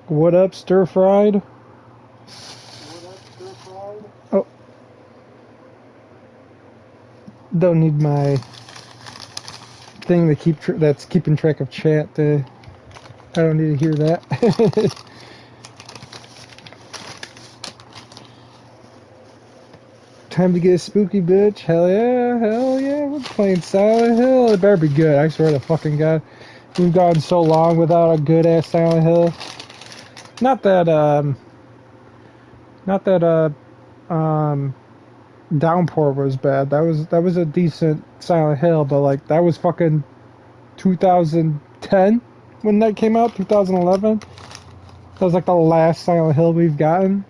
What up, stir fried? Oh, don't need my thing to keep that's keeping track of chat. I don't need to hear that. Time to get spooky, bitch. Hell yeah, hell yeah. We're playing Silent Hill. It better be good. I swear to fucking God. We've gone so long without a good ass Silent Hill. Not that, not that, Downpour was bad. That was a decent Silent Hill, but like that was fucking 2010 when that came out. 2011. That was like the last Silent Hill we've gotten.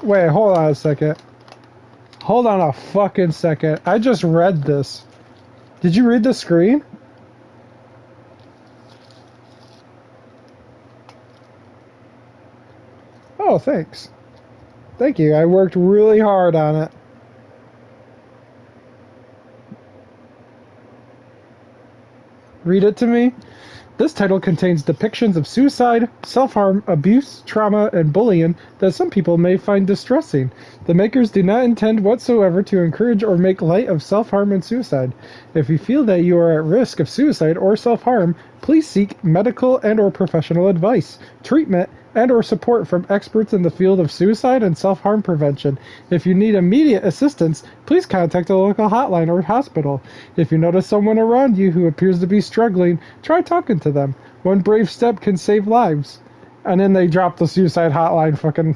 Wait, hold on a second. Hold on a fucking second. I just read this. Did you read the screen? Oh, thanks. Thank you. I worked really hard on it. Read it to me. This title contains depictions of suicide, self-harm, abuse, trauma, and bullying that some people may find distressing. The makers do not intend whatsoever to encourage or make light of self-harm and suicide. If you feel that you are at risk of suicide or self-harm, please seek medical and or professional advice, treatment, and or support from experts in the field of suicide and self-harm prevention. If you need immediate assistance, please contact a local hotline or hospital. If you notice someone around you who appears to be struggling, try talking to them. One brave step can save lives. And then they drop the suicide hotline fucking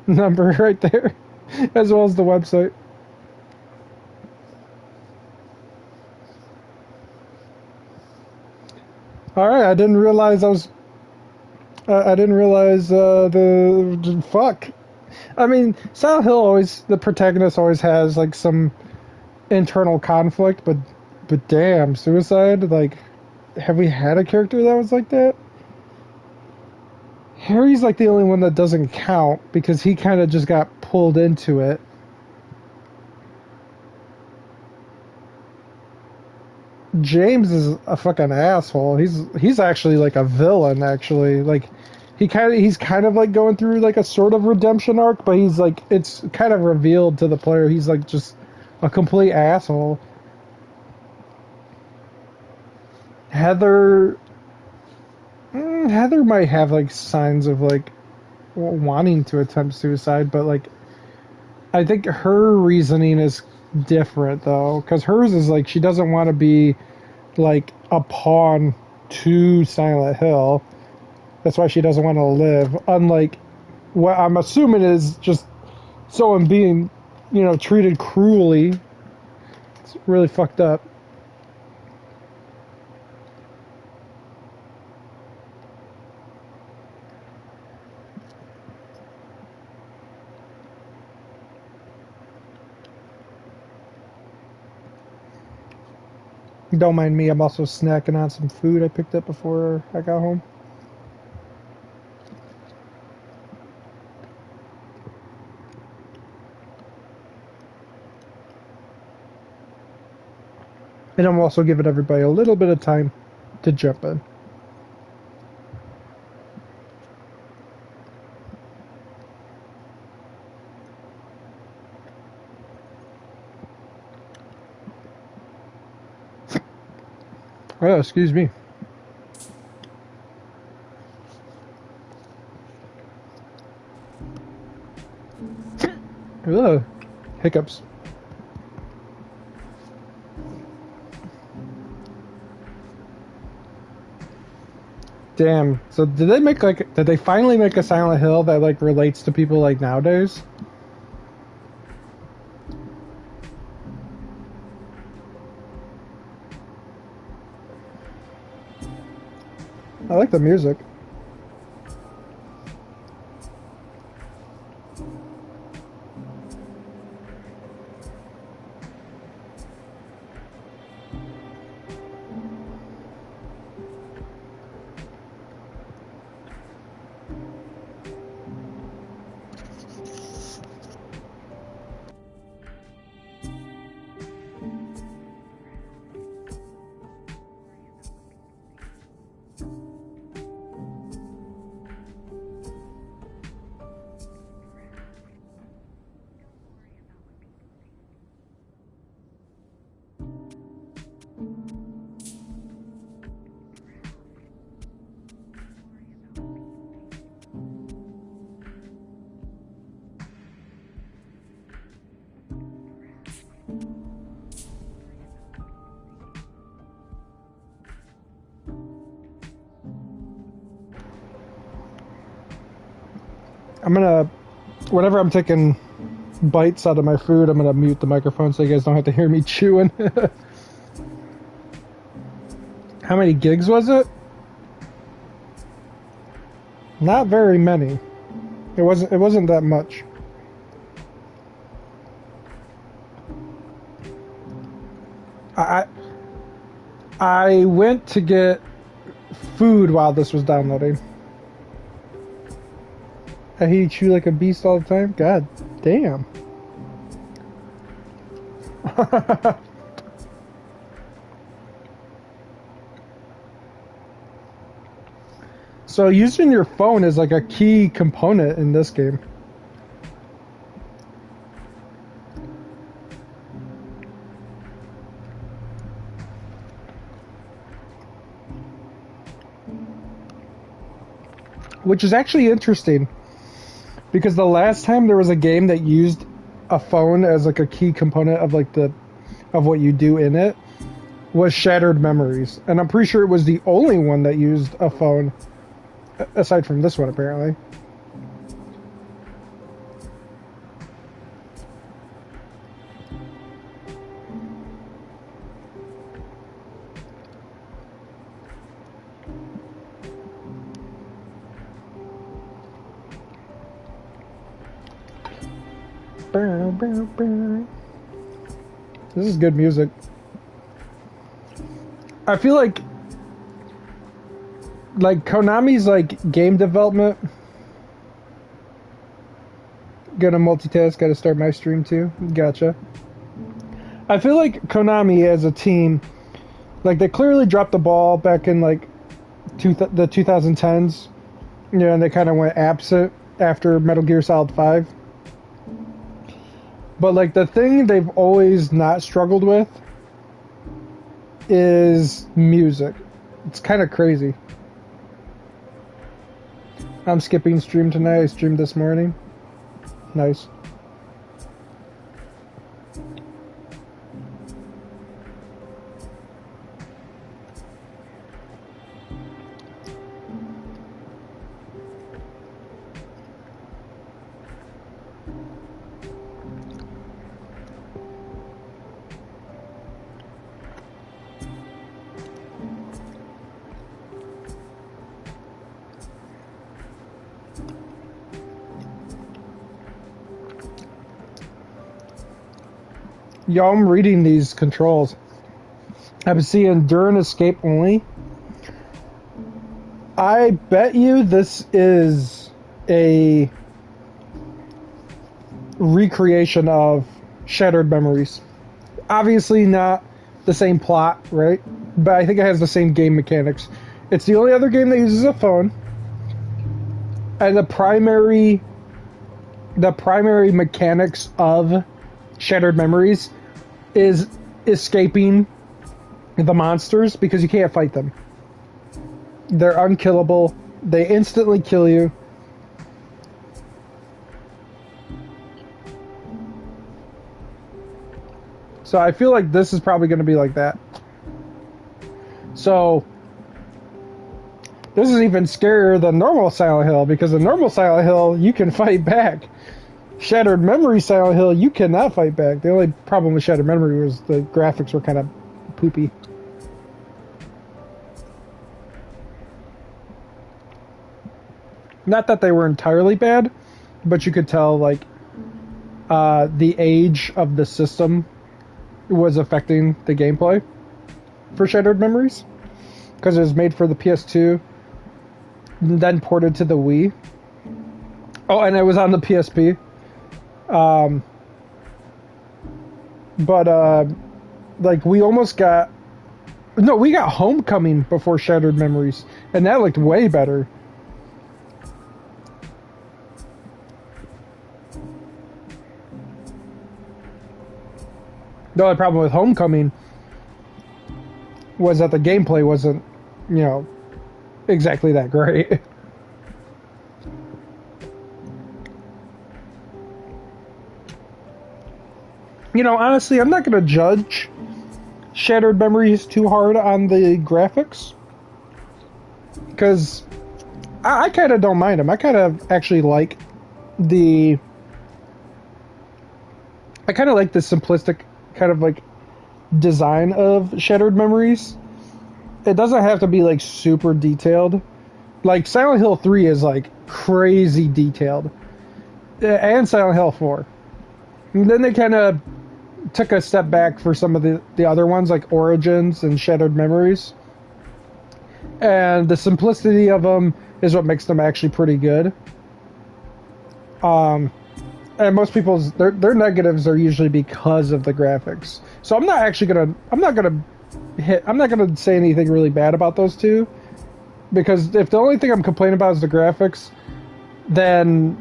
number right there, as well as the website. Alright, I didn't realize the fuck. I mean, Silent Hill always, the protagonist always has like some internal conflict, but damn, suicide. Like, have we had a character that was like that? Harry's like the only one that doesn't count because he kind of just got pulled into it. James is a fucking asshole. He's actually like a villain. Actually, like he's kind of like going through like a sort of redemption arc, but he's like it's kind of revealed to the player he's like just a complete asshole. Heather Heather might have like signs of like wanting to attempt suicide, but like I think her reasoning is different though, because hers is like she doesn't want to be like a pawn to Silent Hill. That's why she doesn't want to live. Unlike what I'm assuming is just someone being, treated cruelly. It's really fucked up. Don't mind me, I'm also snacking on some food I picked up before I got home. And I'm also giving everybody a little bit of time to jump in. Oh, excuse me. Ugh. Hiccups. Damn. So did they finally make a Silent Hill that like relates to people like nowadays? I like the music. I'm gonna, whenever I'm taking bites out of my food, I'm gonna mute the microphone so you guys don't have to hear me chewing. How many gigs was it? Not very many. It wasn't that much. I went to get food while this was downloading. I hear you chew like a beast all the time? God damn. So using your phone is like a key component in this game. Which is actually interesting, because the last time there was a game that used a phone as like a key component of like of what you do in it was Shattered Memories, and I'm pretty sure it was the only one that used a phone aside from this one apparently. This is good music. I feel like Konami's like game development. Gonna multitask, gotta start my stream too. Gotcha. I feel like Konami as a team, like they clearly dropped the ball back in like the 2010s. You know, and they kind of went absent after Metal Gear Solid 5. But like the thing they've always not struggled with is music. It's kind of crazy. I'm skipping stream tonight. I streamed this morning. Nice. Yo, I'm reading these controls. I'm seeing endure and escape only. I bet you this is a recreation of Shattered Memories. Obviously not the same plot, right? But I think it has the same game mechanics. It's the only other game that uses a phone. And the primary mechanics of Shattered Memories is escaping the monsters, because you can't fight them. They're unkillable. They instantly kill you. So I feel like this is probably going to be like that. So this is even scarier than normal Silent Hill, because in normal Silent Hill you can fight back. Shattered Memory Silent Hill, you cannot fight back. The only problem with Shattered Memory was the graphics were kind of poopy. Not that they were entirely bad, but you could tell like the age of the system was affecting the gameplay for Shattered Memories, because it was made for the PS2, then ported to the Wii. Oh, and it was on the PSP. Like we almost got... No, we got Homecoming before Shattered Memories, and that looked way better. The only problem with Homecoming was that the gameplay wasn't, you know, exactly that great. You know, honestly, I'm not going to judge Shattered Memories too hard on the graphics, because I kind of don't mind them. I kind of actually like the I kind of like the simplistic kind of like design of Shattered Memories. It doesn't have to be like super detailed. Like Silent Hill 3 is like crazy detailed, and Silent Hill 4. And then they kind of took a step back for some of the other ones like Origins and Shattered Memories. And the simplicity of them is what makes them actually pretty good. And most people's their negatives are usually because of the graphics. So I'm not gonna say anything really bad about those two, because if the only thing I'm complaining about is the graphics, then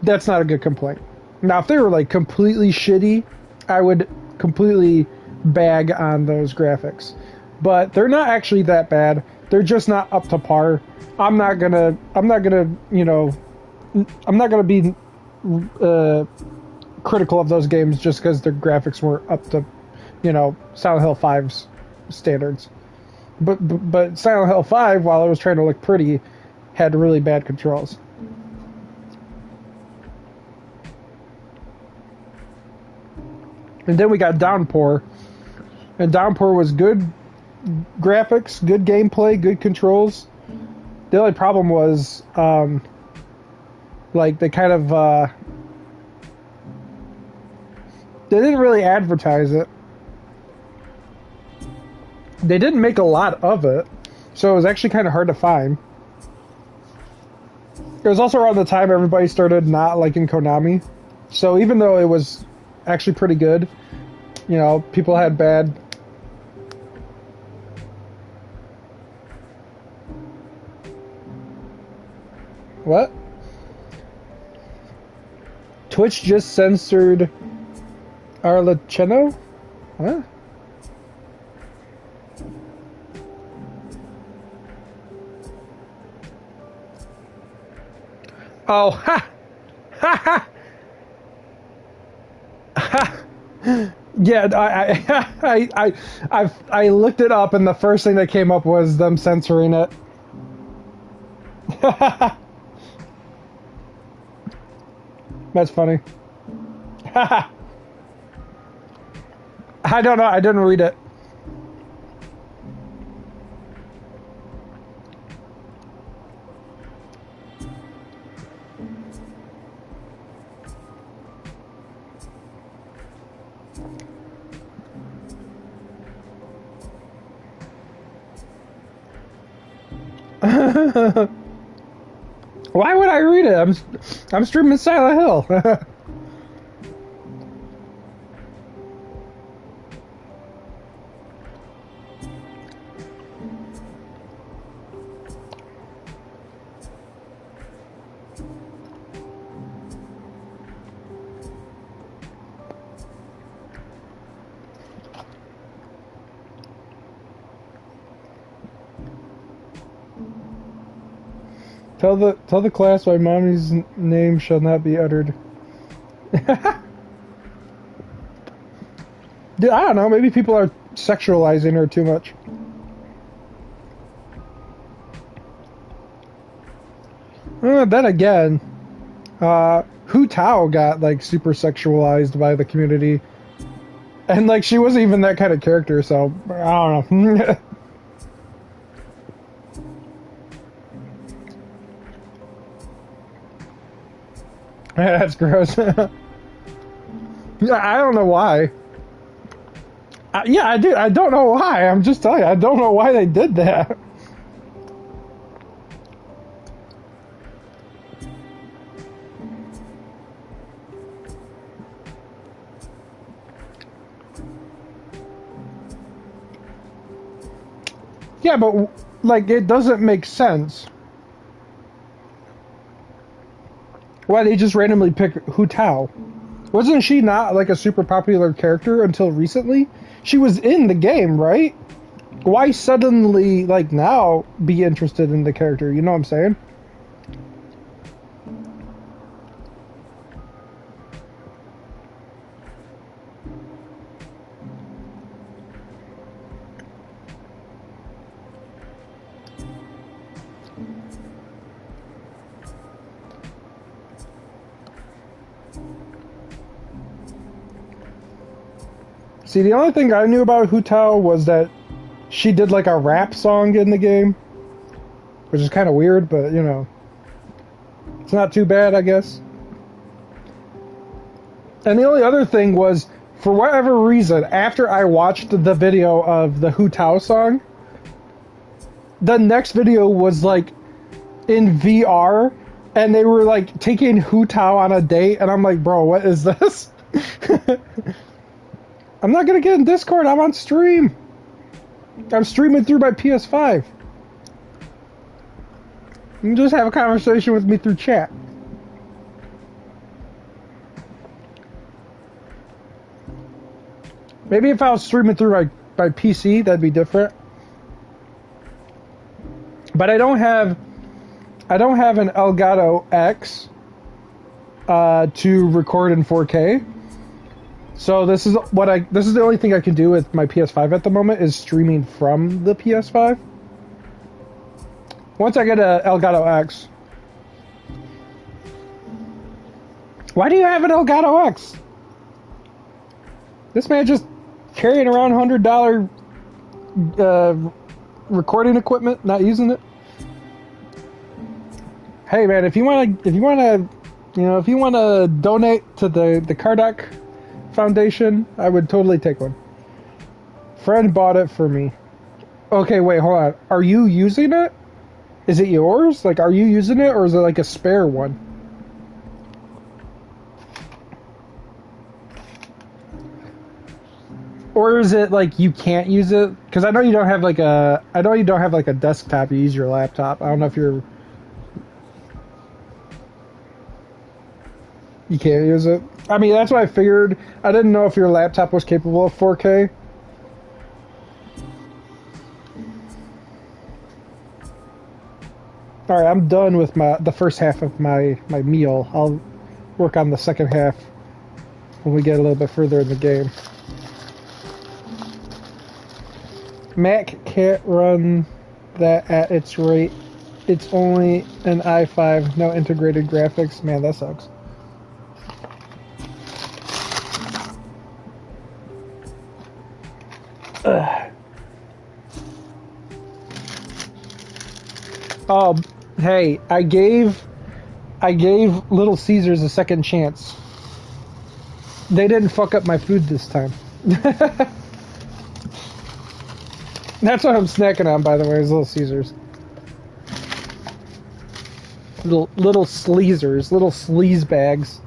that's not a good complaint. Now, if they were like completely shitty, I would completely bag on those graphics. But they're not actually that bad. They're just not up to par. I'm not gonna be critical of those games just because their graphics were up to, Silent Hill 5's standards. But Silent Hill 5, while it was trying to look pretty, had really bad controls. And then we got Downpour. And Downpour was good graphics, good gameplay, good controls. The only problem was, they kind of, they didn't really advertise it. They didn't make a lot of it, so it was actually kind of hard to find. It was also around the time everybody started not liking Konami. So even though it was actually pretty good, people had bad... What? Twitch just censored Arlecchino? Huh? Oh, ha! Ha ha! Ha! Yeah, I looked it up, and the first thing that came up was them censoring it. That's funny. I don't know. I didn't read it. Why would I read it? I'm streaming Silent Hill. Tell the class my mommy's name shall not be uttered. Dude, I don't know. Maybe people are sexualizing her too much. Then again, Hu Tao got like super sexualized by the community, and like she wasn't even that kind of character. So I don't know. That's gross. Yeah, I don't know why. Yeah, I do. I don't know why. I'm just telling you. I don't know why they did that. Yeah, but like it doesn't make sense. Why they just randomly pick Hu Tao? Wasn't she not like a super popular character until recently? She was in the game, right? Why suddenly, like now, be interested in the character? You know what I'm saying? See, the only thing I knew about Hu Tao was that she did like a rap song in the game, which is kind of weird, but you know, it's not too bad, I guess. And the only other thing was, for whatever reason, after I watched the video of the Hu Tao song, the next video was like in VR, and they were like taking Hu Tao on a date, and I'm like, bro, what is this? I'm not gonna get in Discord, I'm on stream. I'm streaming through my PS5. You can just have a conversation with me through chat. Maybe if I was streaming through my PC, that'd be different. But I don't have an Elgato X to record in 4K. So this is the only thing I can do with my PS5 at the moment is streaming from the PS5. Once I get a Elgato X. Why do you have an Elgato X? This man just carrying around $100 recording equipment, not using it. Hey man, if you want to donate to the Kardec Foundation, I would totally take one. Friend bought it for me. Okay, wait, hold on. Are you using it? Is it yours? Like, are you using it, or is it like a spare one? Or is it like you can't use it? Because I know you don't have like a desktop. You use your laptop. I don't know if you can't use it. I mean, that's what I figured. I didn't know if your laptop was capable of 4K. All right, I'm done with the first half of my meal. I'll work on the second half when we get a little bit further in the game. Mac can't run that at its rate. It's only an i5, no integrated graphics. Man, that sucks. Ugh. Oh, hey, I gave Little Caesars a second chance. They didn't fuck up my food this time. That's what I'm snacking on, by the way, is Little Caesars. Little sleazers, little sleaze bags.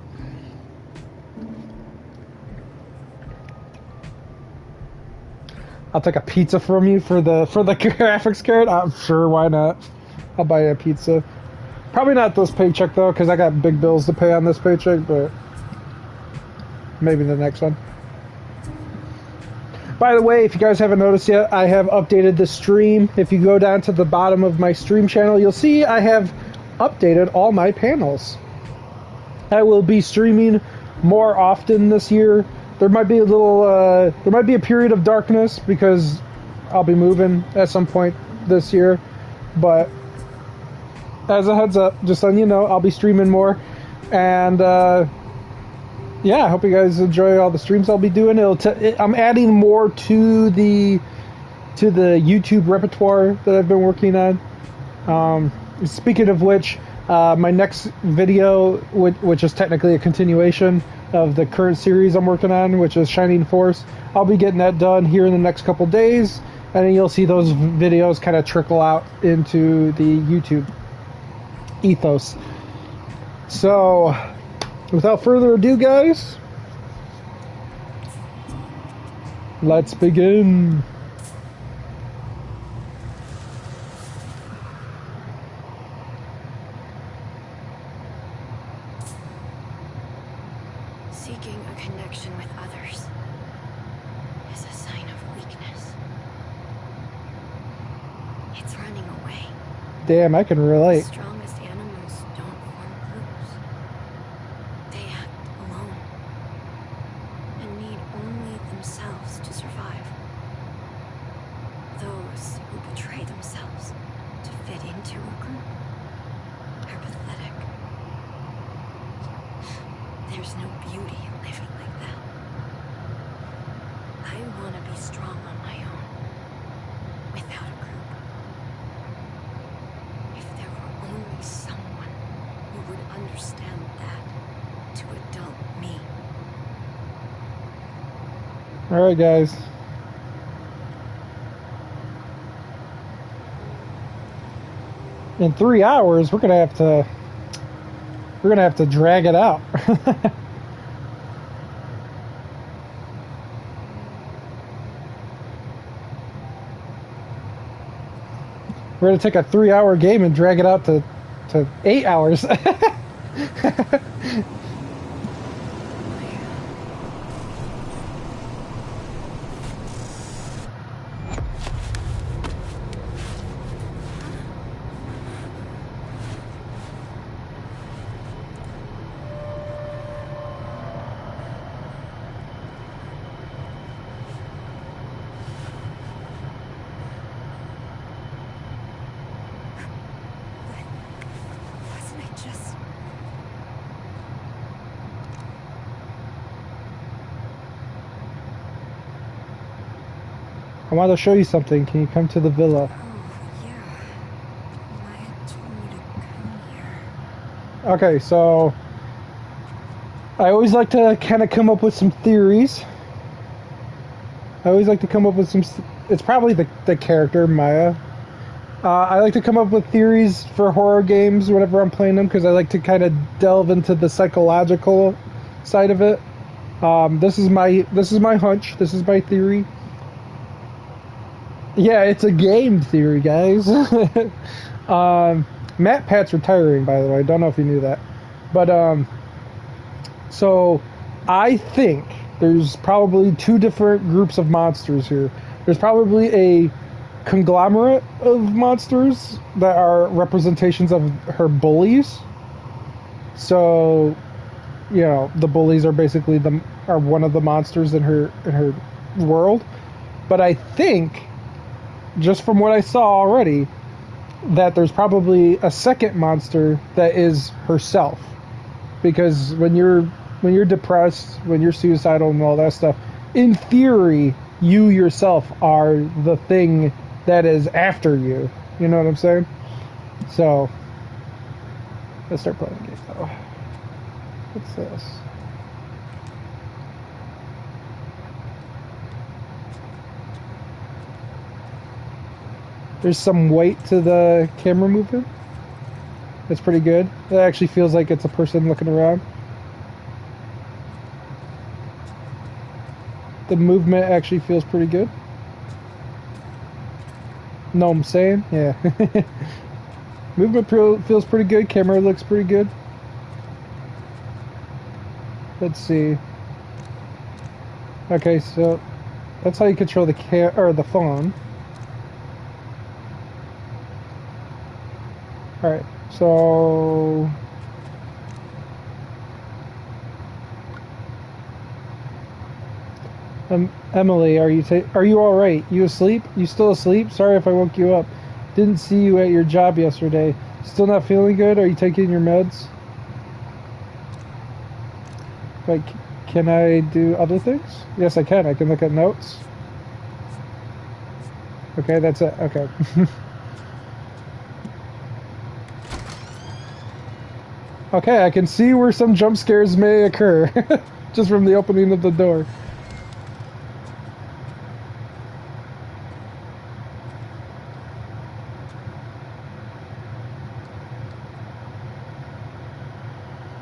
I'll take a pizza from you for the graphics card. I'm sure, why not? I'll buy you a pizza. Probably not this paycheck though, because I got big bills to pay on this paycheck, but maybe the next one. By the way, if you guys haven't noticed yet, I have updated the stream. If you go down to the bottom of my stream channel, you'll see I have updated all my panels. I will be streaming more often this year. There might be a period of darkness because I'll be moving at some point this year. But as a heads up, just letting you know, I'll be streaming more. And yeah, I hope you guys enjoy all the streams I'll be doing. I'm adding more to the YouTube repertoire that I've been working on. Speaking of which, my next video, which is technically a continuation of the current series I'm working on, which is Shining Force, I'll be getting that done here in the next couple days, and then you'll see those videos kind of trickle out into the YouTube ethos. So, without further ado, guys, let's begin. Seeking a connection with others is a sign of weakness. It's running away. Damn, I can relate. The strongest animals don't form groups. They act alone and need only themselves to survive. Those who betray themselves to fit into a group are pathetic. There's no beauty in living like that. I want to be strong on my own, without a group. If there were only someone who would understand that to adult me. Alright, guys. In 3 hours, we're gonna have to drag it out. We're gonna take a 3-hour game and drag it out to 8 hours. Wasn't I just... I want to show you something. Can you come to the villa? Oh, yeah. Maya told me to come here. Okay, so I always like to kind of come up with some theories. It's probably the character, Maya. I like to come up with theories for horror games whenever I'm playing them because I like to kind of delve into the psychological side of it. This is my hunch. This is my theory. Yeah, it's a game theory, guys. Matt Pat's retiring, by the way. I don't know if you knew that. But, so I think there's probably 2 different groups of monsters here. There's probably a conglomerate of monsters that are representations of her bullies. So, you know, the bullies are basically one of the monsters in her world. But I think, just from what I saw already, that there's probably a second monster that is herself. Because when you're depressed, when you're suicidal and all that stuff, in theory, you yourself are the thing that is after you. You know what I'm saying? So, let's start playing the game though. What's this? There's some weight to the camera movement. That's pretty good. It actually feels like it's a person looking around. The movement actually feels pretty good. Know what I'm saying? Yeah. Movement feels pretty good. Camera looks pretty good. Let's see. Okay, so that's how you control the phone. All right, so Emily, are you all right? You asleep? You still asleep? Sorry if I woke you up. Didn't see you at your job yesterday. Still not feeling good? Are you taking your meds? Like, can I do other things? Yes, I can. I can look at notes. Okay, that's it. Okay. Okay, I can see where some jump scares may occur just from the opening of the door.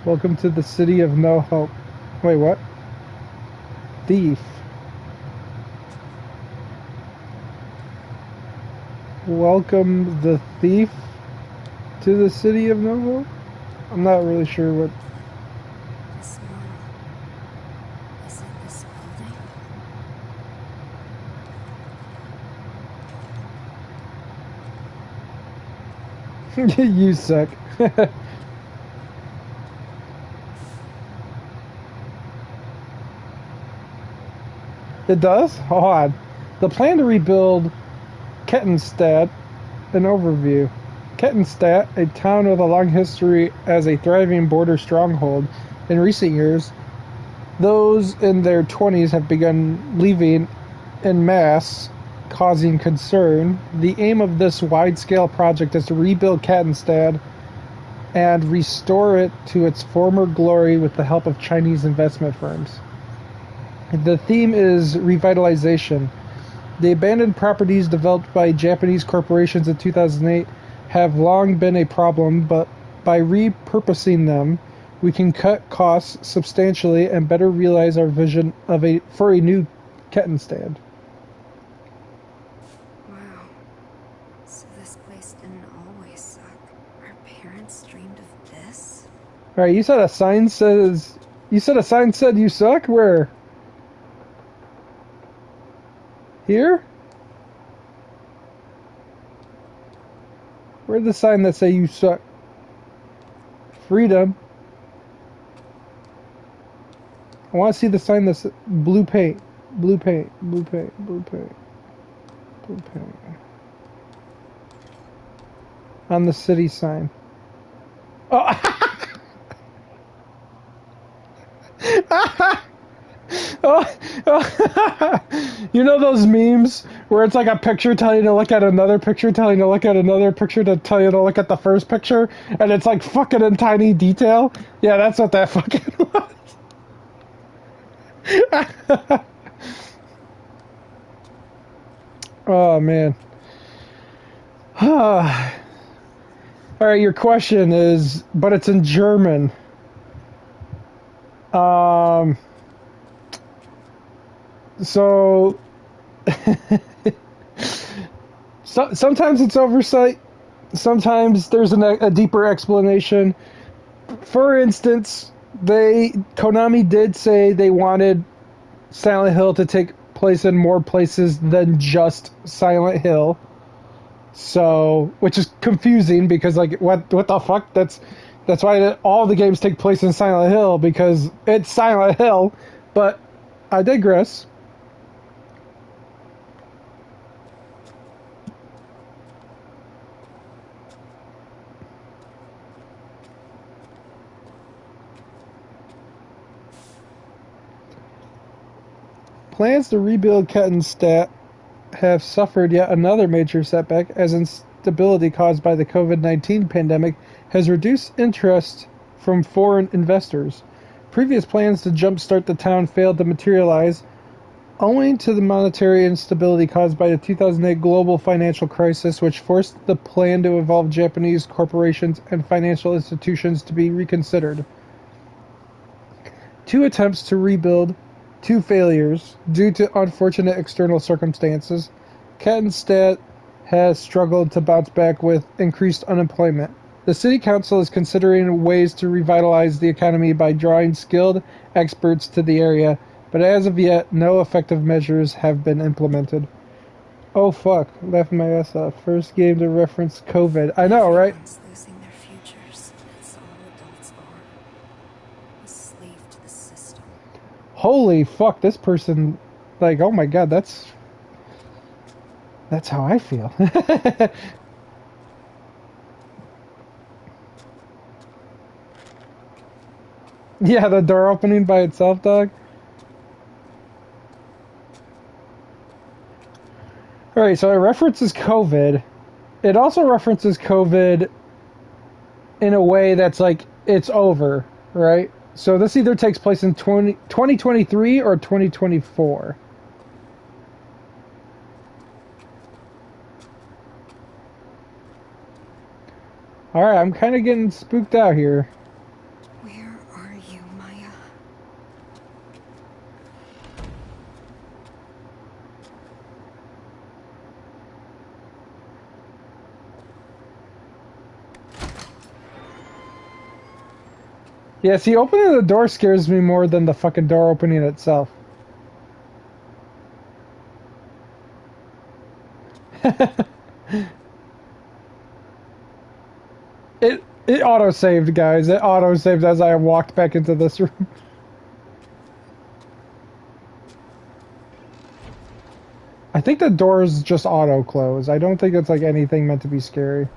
Welcome to the city of no hope. Wait, what? Thief. Welcome the thief to the city of no hope? I'm not really sure what... This one. Is it this building? You suck. It does? Hold on. The plan to rebuild Kettenstadt, an overview. Kettenstadt, a town with a long history as a thriving border stronghold, in recent years Those in their 20s have begun leaving en masse, causing concern. The aim of this wide-scale project is to rebuild Kattenstad and restore it to its former glory with the help of Chinese investment firms. The theme is revitalization. The abandoned properties developed by Japanese corporations in 2008 have long been a problem, but by repurposing them, we can cut costs substantially and better realize our vision for a new Kettenstand. Wow. So this place didn't always suck. Our parents dreamed of this? Alright, you said a sign says... You said a sign said you suck? Where? Here? Where's the sign that say you suck? Freedom. I want to see the sign that's blue paint. Blue paint. Blue paint. Blue paint. Blue paint. On the city sign. Oh! You know those memes where it's like a picture telling you to look at another picture, telling you to look at another picture to tell you to look at the first picture, and it's like fucking in tiny detail? Yeah, that's what that fucking was. Oh, man. Alright, your question is, but it's in German. So sometimes it's oversight. Sometimes there's a deeper explanation. For instance, Konami did say they wanted Silent Hill to take place in more places than just Silent Hill. So, which is confusing because like what the fuck? That's why all the games take place in Silent Hill, because it's Silent Hill. But I digress. Plans to rebuild Kettenstadt have suffered yet another major setback, as instability caused by the COVID-19 pandemic has reduced interest from foreign investors. Previous plans to jumpstart the town failed to materialize, owing to the monetary instability caused by the 2008 global financial crisis, which forced the plan to involve Japanese corporations and financial institutions to be reconsidered. 2 attempts to rebuild, 2 failures. Due to unfortunate external circumstances, Kettenstadt has struggled to bounce back with increased unemployment. The city council is considering ways to revitalize the economy by drawing skilled experts to the area, but as of yet, no effective measures have been implemented. Oh fuck, laughing my ass off. First game to reference COVID. I know, right? Everyone's losing their futures. That's all adults are. A slave to the system. Holy fuck, this person, like, oh my god, that's how I feel. Yeah, the door opening by itself, dog. Alright, so it references COVID. It also references COVID in a way that's like, it's over, right? So this either takes place in 2023 or 2024. Alright, I'm kind of getting spooked out here. Where are you, Maya? Yeah, see, opening the door scares me more than the fucking door opening itself. It auto-saved, guys. It auto-saved as I walked back into this room. I think the doors just auto-close. I don't think it's like anything meant to be scary.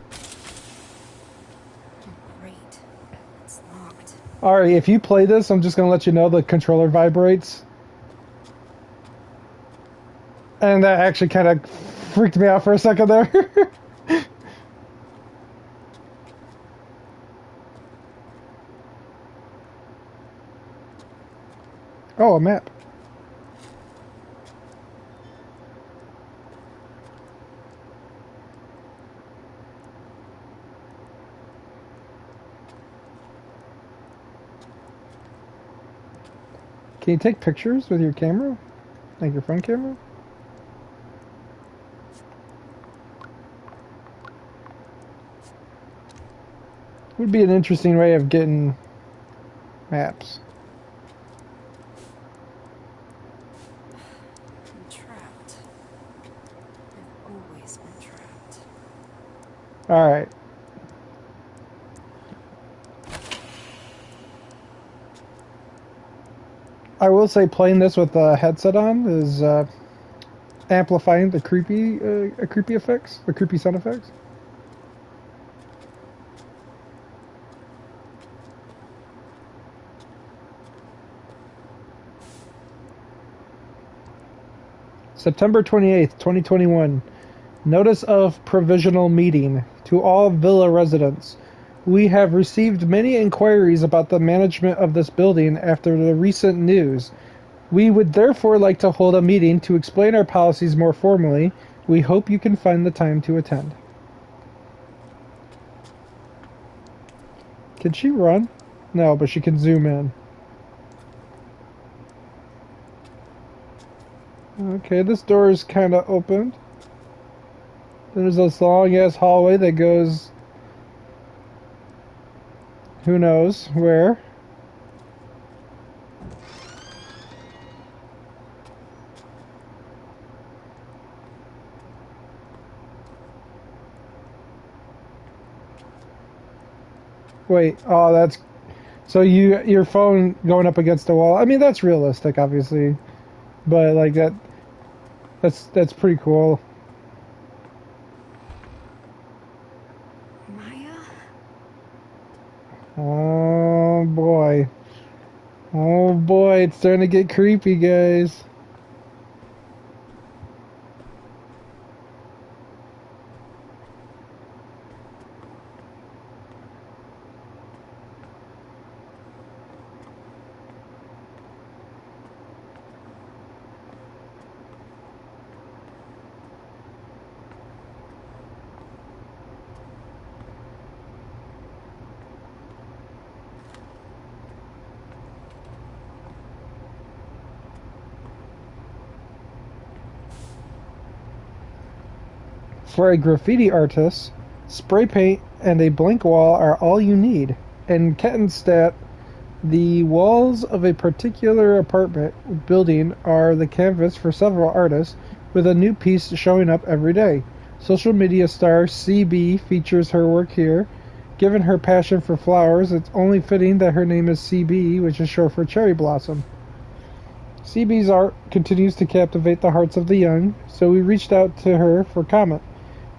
Oh, great. It's locked. Alright, if you play this, I'm just gonna let you know the controller vibrates. And that actually kind of freaked me out for a second there. Oh, a map. Can you take pictures with your camera? Like your front camera? Would be an interesting way of getting maps. I'm trapped. I've always been trapped. Alright. I will say playing this with the headset on is amplifying the creepy effects, the creepy sound effects. September 28th, 2021. Notice of provisional meeting. To all villa residents, we have received many inquiries about the management of this building after the recent news. We would therefore like to hold a meeting to explain our policies more formally. We hope you can find the time to attend. Can she run? No, but she can zoom in. Okay, this door is kind of opened. There's this long ass hallway that goes who knows where. Wait, oh, that's so your phone going up against the wall. I mean, that's realistic, obviously, but like that's pretty cool. Maya? Oh boy, oh boy, it's starting to get creepy, guys. For a graffiti artist, spray paint and a blank wall are all you need. In Kettenstadt, the walls of a particular apartment building are the canvas for several artists, with a new piece showing up every day. Social media star CB features her work here. Given her passion for flowers, it's only fitting that her name is CB, which is short for cherry blossom. CB's art continues to captivate the hearts of the young, so we reached out to her for comment.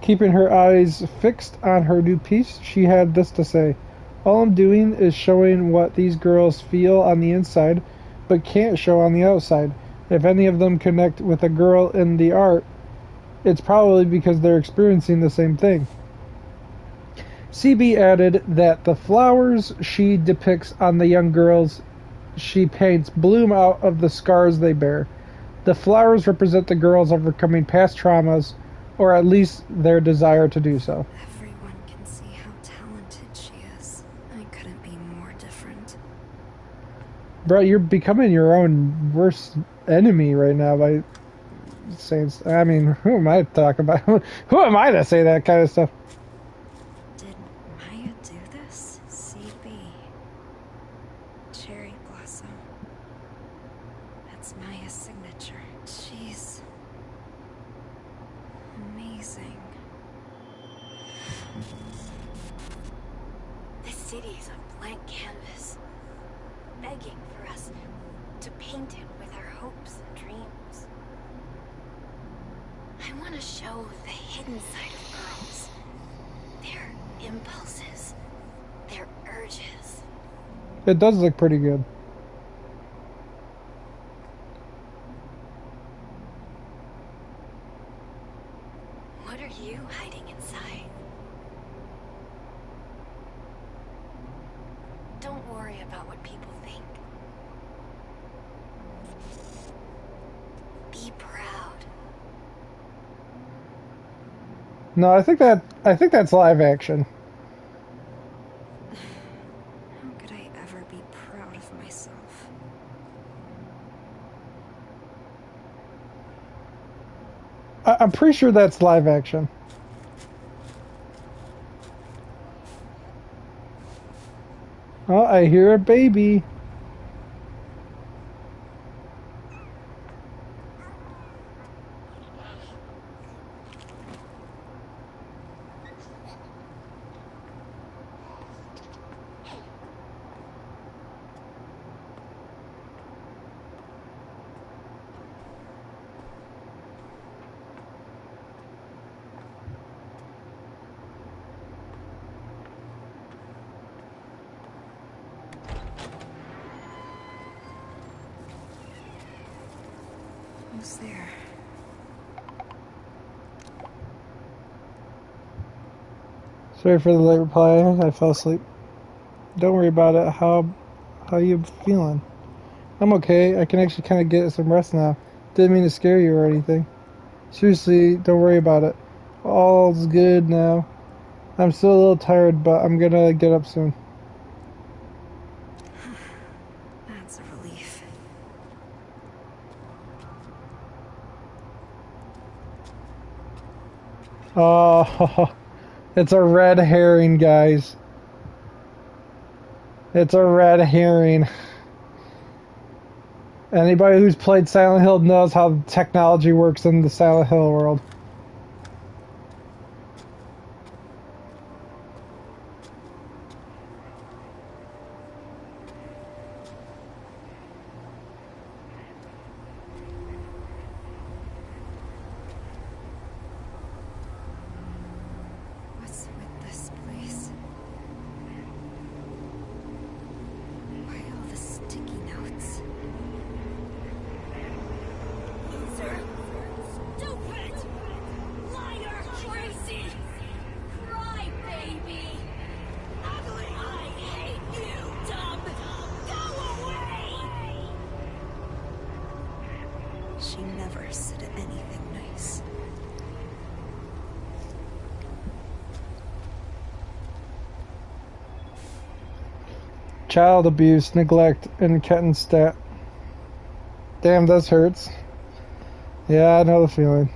Keeping her eyes fixed on her new piece, she had this to say: "All I'm doing is showing what these girls feel on the inside, but can't show on the outside. If any of them connect with a girl in the art, it's probably because they're experiencing the same thing." CB added that the flowers she depicts on the young girls she paints bloom out of the scars they bear. The flowers represent the girls overcoming past traumas, or at least their desire to do so. Everyone can see how talented she is. I couldn't be more different. Bro, you're becoming your own worst enemy right now by saying. I mean, who am I to talk about? Who am I to say that kind of stuff? Did Maya do this? CB. Cherry blossom. That's Maya's signature. She's amazing. This city is a blank canvas, begging for us to paint it with our hopes and dreams. I want to show the hidden side of girls, their impulses, their urges. It does look pretty good. What are you hiding inside? Don't worry about what people think. Be proud. No, I think that's live action. How could I ever be proud of myself? I'm pretty sure that's live action. Oh, I hear a baby. Who's there? Sorry for the late reply. I fell asleep. Don't worry about it. How you feeling? I'm okay. I can actually kind of get some rest now. Didn't mean to scare you or anything. Seriously, don't worry about it. All's good now. I'm still a little tired, but I'm gonna get up soon. That's a relief. Oh, it's a red herring, guys. It's a red herring. Anybody who's played Silent Hill knows how technology works in the Silent Hill world. What's with this place? Why all the sticky notes? Loser! Stupid! Liar! Crazy! Cry baby! Ugly! I hate you, dumb! Go away! She never said anything nice. Child abuse, neglect, and Kettenstat. Damn, this hurts. Yeah, I know the feeling.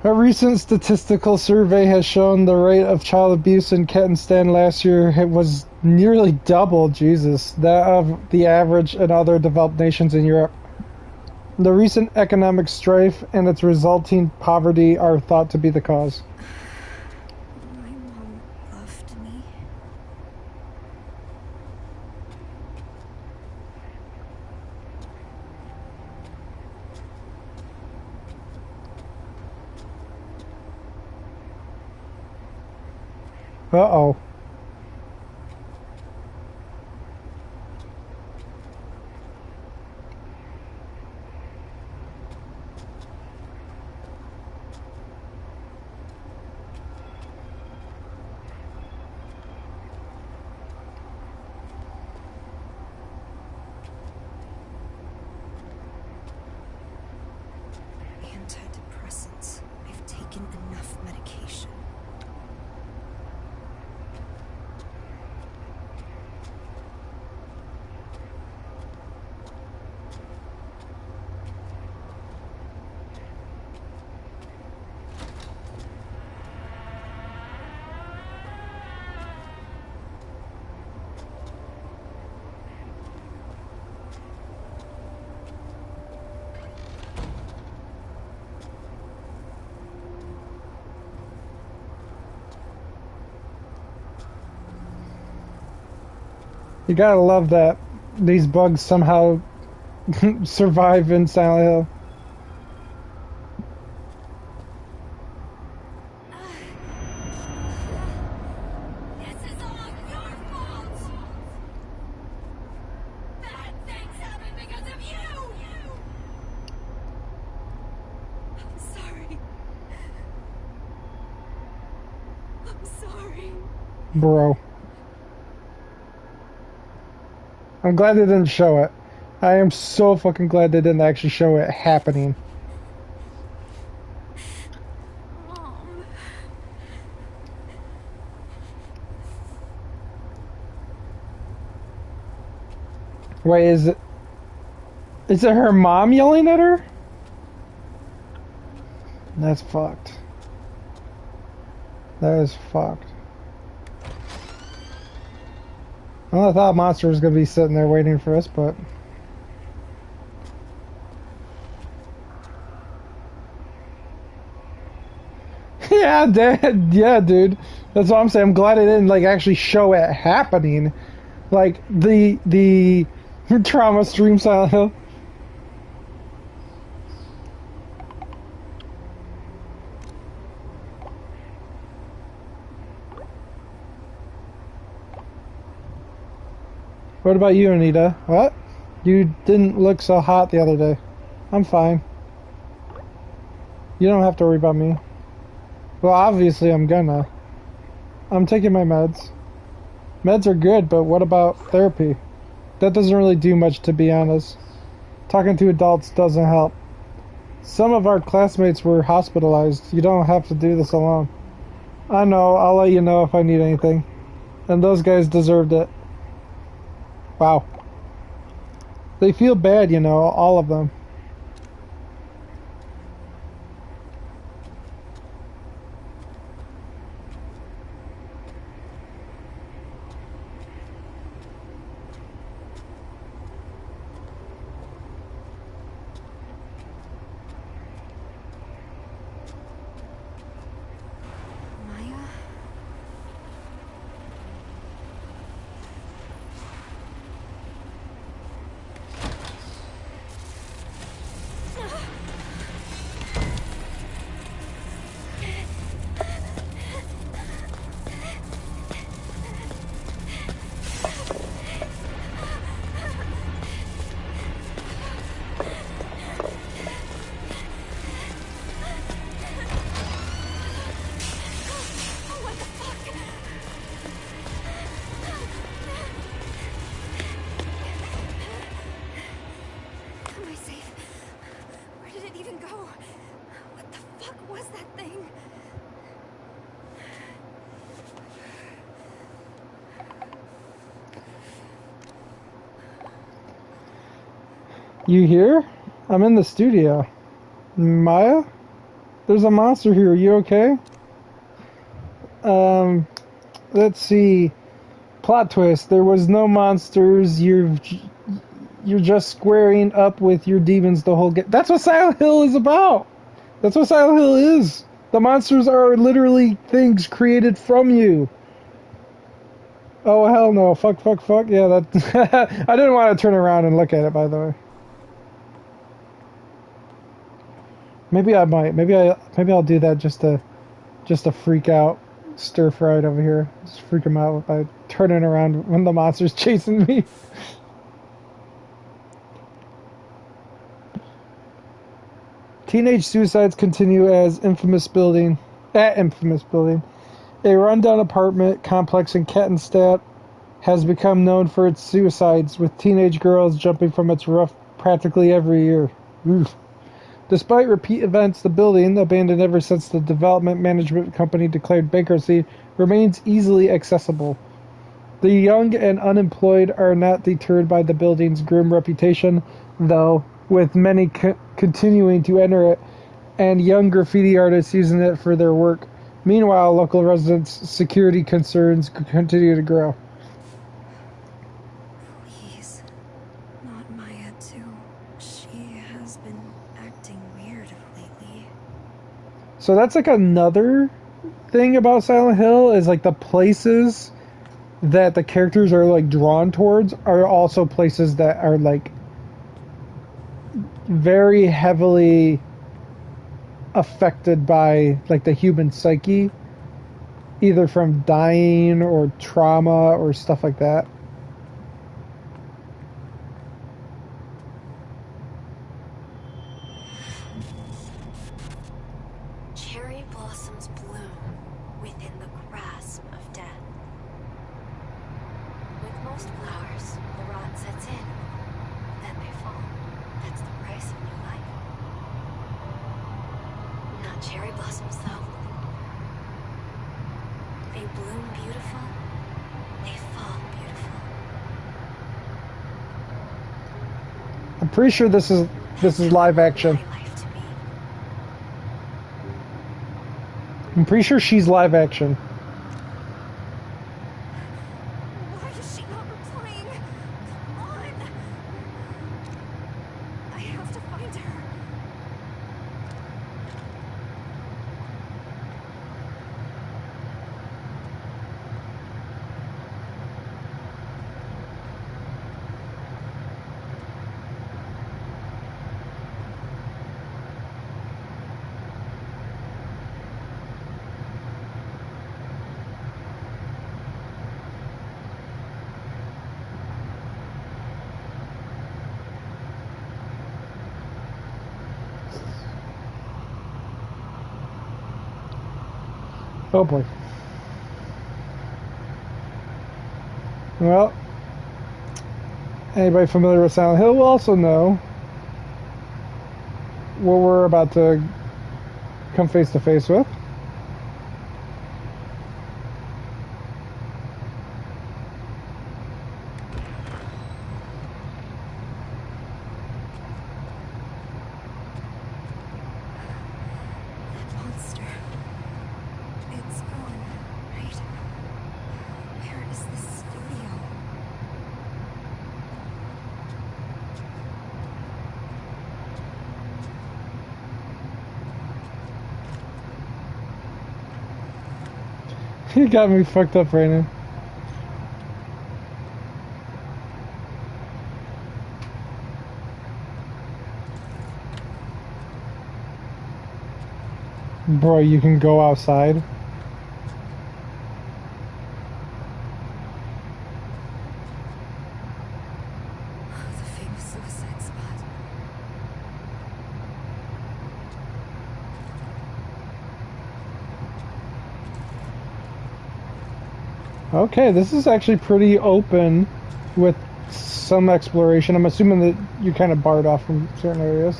A recent statistical survey has shown the rate of child abuse in Kettenstan last year was nearly double, Jesus, that of the average in other developed nations in Europe. The recent economic strife and its resulting poverty are thought to be the cause. My mom loved me. Uh-oh. Antidepressants. I've taken enough medication. You gotta love that these bugs somehow survive in Silent Hill. This is all your fault! sorry. Bro. I'm glad they didn't show it. I am so fucking glad they didn't actually show it happening. Mom. Wait, is it her mom yelling at her? That's fucked. That is fucked. Well, I thought Monster was gonna be sitting there waiting for us, but yeah, Dad. Yeah, dude. That's what I'm saying. I'm glad it didn't like actually show it happening, like the trauma stream Silent Hill. What about you, Anita? What? You didn't look so hot the other day. I'm fine. You don't have to worry about me. Well, obviously I'm gonna. I'm taking my meds. Meds are good, but what about therapy? That doesn't really do much, to be honest. Talking to adults doesn't help. Some of our classmates were hospitalized. You don't have to do this alone. I know, I'll let you know if I need anything. And those guys deserved it. Wow. They feel bad, you know, all of them. Maya? Am I safe? Where did it even go? What the fuck was that thing? You here? I'm in the studio. Maya? There's a monster here. Are you okay? Let's see. Plot twist. There was no monsters. You're just squaring up with your demons the whole game. That's what Silent Hill is about. That's what Silent Hill is. The monsters are literally things created from you. Oh, hell no. Fuck. Yeah, that... I didn't want to turn around and look at it, by the way. Maybe I might. Maybe I'll do that just to freak out stir fried over here. Just freak him out by turning around when the monster's chasing me. Teenage suicides continue at Infamous Building. A rundown apartment complex in Kettenstadt has become known for its suicides, with teenage girls jumping from its roof practically every year. Oof. Despite repeat events, the building, abandoned ever since the development management company declared bankruptcy, remains easily accessible. The young and unemployed are not deterred by the building's grim reputation, though, with many continuing to enter it and young graffiti artists using it for their work. Meanwhile, local residents' security concerns continue to grow. Please. Not Maya, too. She has been acting weird lately. So that's like another thing about Silent Hill is like the places that the characters are like drawn towards are also places that are like very heavily affected by like the human psyche, either from dying or trauma or stuff like that. Cherry blossoms bloom. within the grasp of death. With most flowers, the rot sets in, then they fall. That's the price of new life. Not cherry blossoms, though. They bloom beautiful, they fall beautiful. I'm pretty sure this is live action. My life to me. I'm pretty sure she's live action. Why is she not replying? Come on! I have to find her. Oh boy. Well, anybody familiar with Silent Hill will also know what we're about to come face to face with. That monster. It's gone, right? Where is this studio? You got me fucked up right now. Bro, you can go outside. The famous suicide spot. Okay, this is actually pretty open with some exploration. I'm assuming that you kind of barred off from certain areas.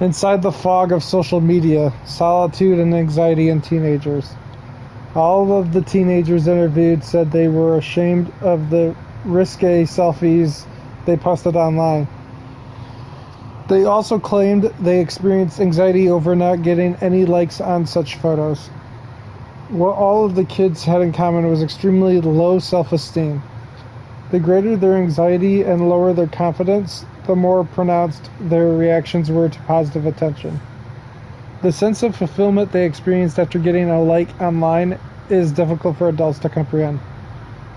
Inside the fog of social media, solitude and anxiety in teenagers. All of the teenagers interviewed said they were ashamed of the risque selfies they posted online. They also claimed they experienced anxiety over not getting any likes on such photos. What all of the kids had in common was extremely low self-esteem. The greater their anxiety and lower their confidence, the more pronounced their reactions were to positive attention. The sense of fulfillment they experienced after getting a like online is difficult for adults to comprehend.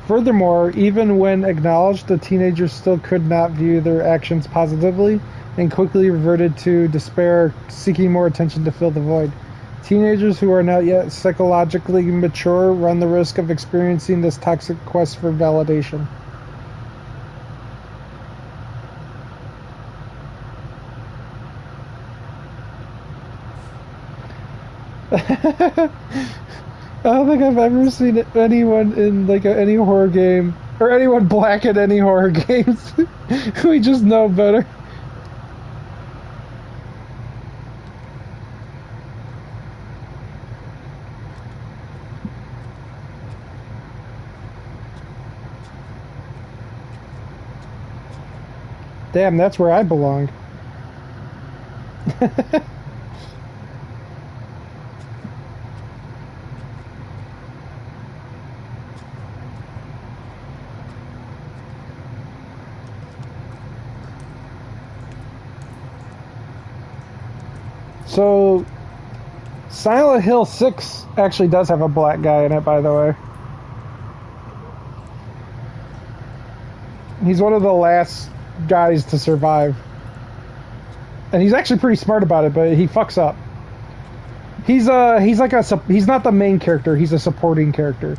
Furthermore, even when acknowledged, the teenagers still could not view their actions positively and quickly reverted to despair, seeking more attention to fill the void. Teenagers who are not yet psychologically mature run the risk of experiencing this toxic quest for validation. I don't think I've ever seen anyone in like any horror game or anyone black in any horror games. We just know better. Damn, that's where I belong. So, Silent Hill 6 actually does have a black guy in it, by the way. He's one of the last guys to survive. And he's actually pretty smart about it, but he fucks up. He's not the main character, he's a supporting character.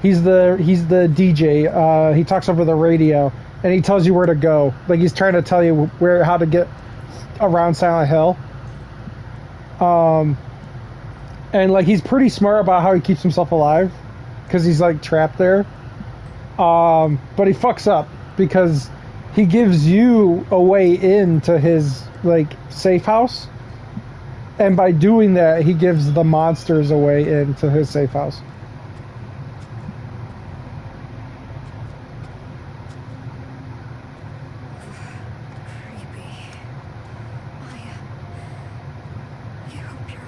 He's the DJ. He talks over the radio and he tells you where to go. Like he's trying to tell you how to get around Silent Hill. Um, and like he's pretty smart about how he keeps himself alive because he's like trapped there. But he fucks up because he gives you a way into his like safe house, and by doing that, he gives the monsters a way into his safe house. Creepy. I hope you're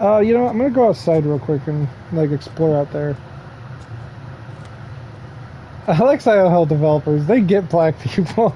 all right. You know, I'm gonna go outside real quick and like explore out there. I like Silent Hill developers. They get black people.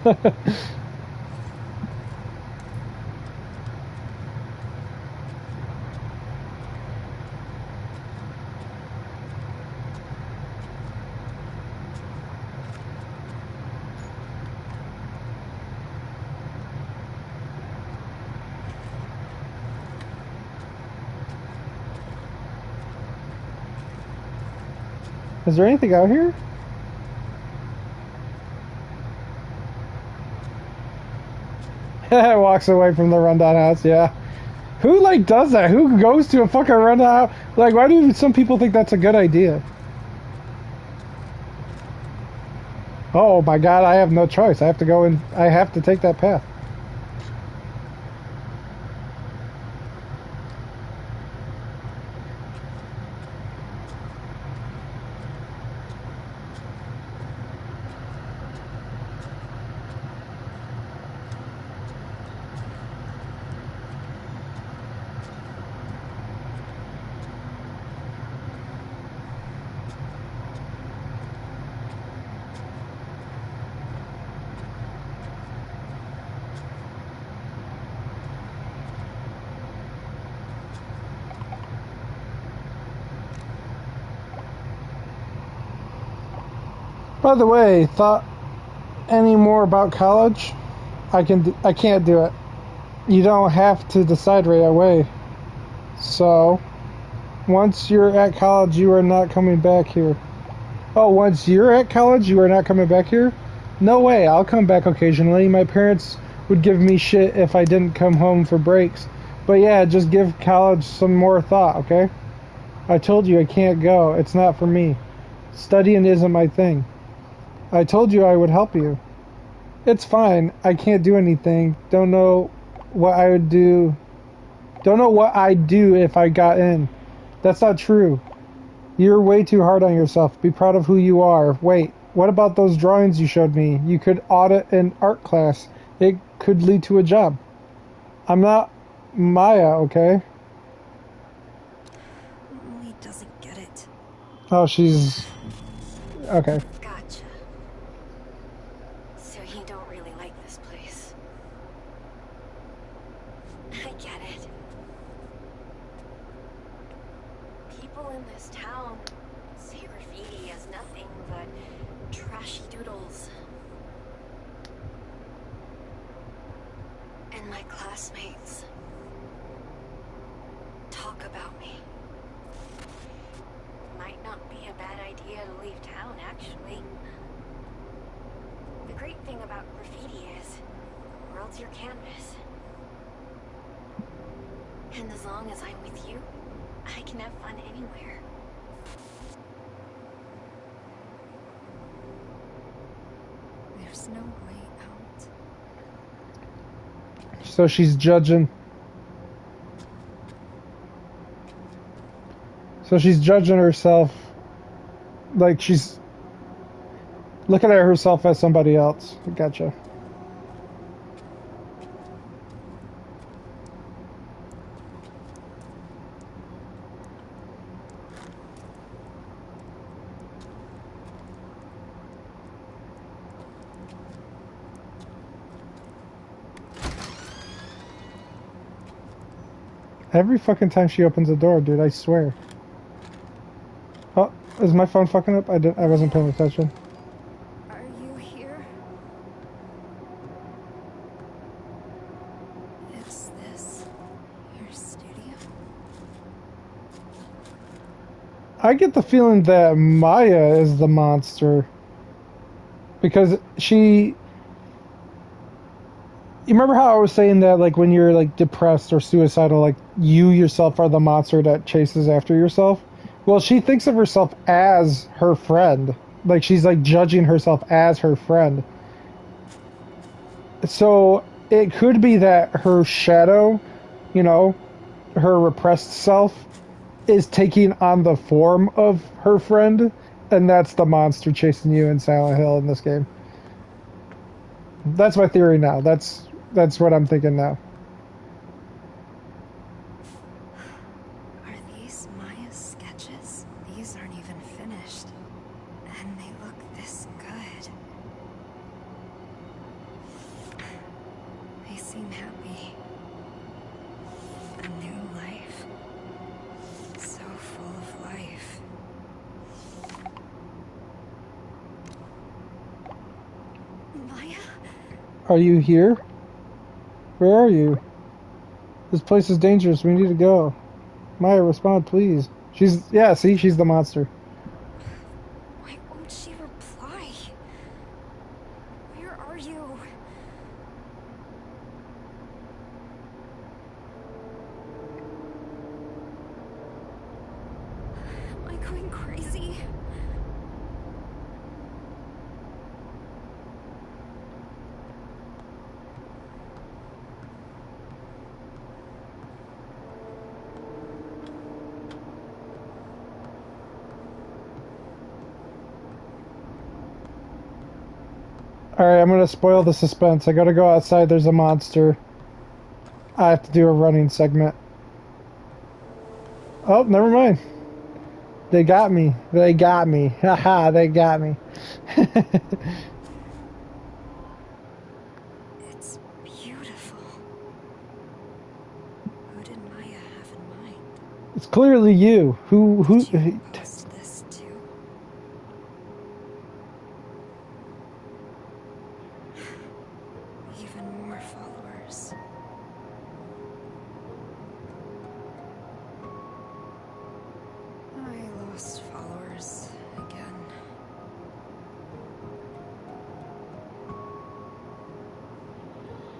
Is there anything out here? Walks away from the rundown house, yeah. Who, like, does that? Who goes to a fucking rundown house? Like, why do some people think that's a good idea? Oh my god, I have no choice. I have to go in. I have to take that path. By the way, thought any more about college? I can't do it. You don't have to decide right away. So, once you're at college, you are not coming back here. Oh, once you're at college, you are not coming back here? No way, I'll come back occasionally. My parents would give me shit if I didn't come home for breaks. But yeah, just give college some more thought, okay? I told you I can't go. It's not for me. Studying isn't my thing. I told you I would help you. It's fine. I can't do anything. Don't know what I would do. Don't know what I'd do if I got in. That's not true. You're way too hard on yourself. Be proud of who you are. Wait, what about those drawings you showed me? You could audit an art class. It could lead to a job. I'm not Maya, okay? Lee doesn't get it. Oh, she's... Okay. Gotcha. So you don't really like this place. I get it. People in this town see graffiti as nothing but trashy doodles. And my classmates talk about me. Might not be a bad idea to leave town, actually. The great thing about graffiti is the world's your canvas. And as long as I'm with you, I can have fun anywhere. There's no way out. So she's judging. So she's judging herself. Like she's looking at herself as somebody else. Gotcha. Every fucking time she opens the door, dude, I swear. Oh, is my phone fucking up? I wasn't paying attention. Are you here? Is this your studio? I get the feeling that Maya is the monster. Because she... You remember how I was saying that, like, when you're, like, depressed or suicidal, like, you yourself are the monster that chases after yourself? Well, she thinks of herself as her friend. Like, she's, like, judging herself as her friend. So, it could be that her shadow, you know, her repressed self, is taking on the form of her friend, and that's the monster chasing you in Silent Hill in this game. That's my theory now. That's what I'm thinking now. Are these Maya's sketches? These aren't even finished. And they look this good. They seem happy. A new life. So full of life. Maya? Are you here? Where are you? This place is dangerous. We need to go. Maya, respond, please. Yeah, see? She's the monster. Why won't she reply? Where are you? Am I going crazy? Alright, I'm gonna spoil the suspense. I gotta go outside. There's a monster. I have to do a running segment. Oh, never mind. They got me. They got me. Haha, they got me. It's beautiful. Who did Maya have in mind? It's clearly you. Did you post this too? Even more followers. I lost followers again.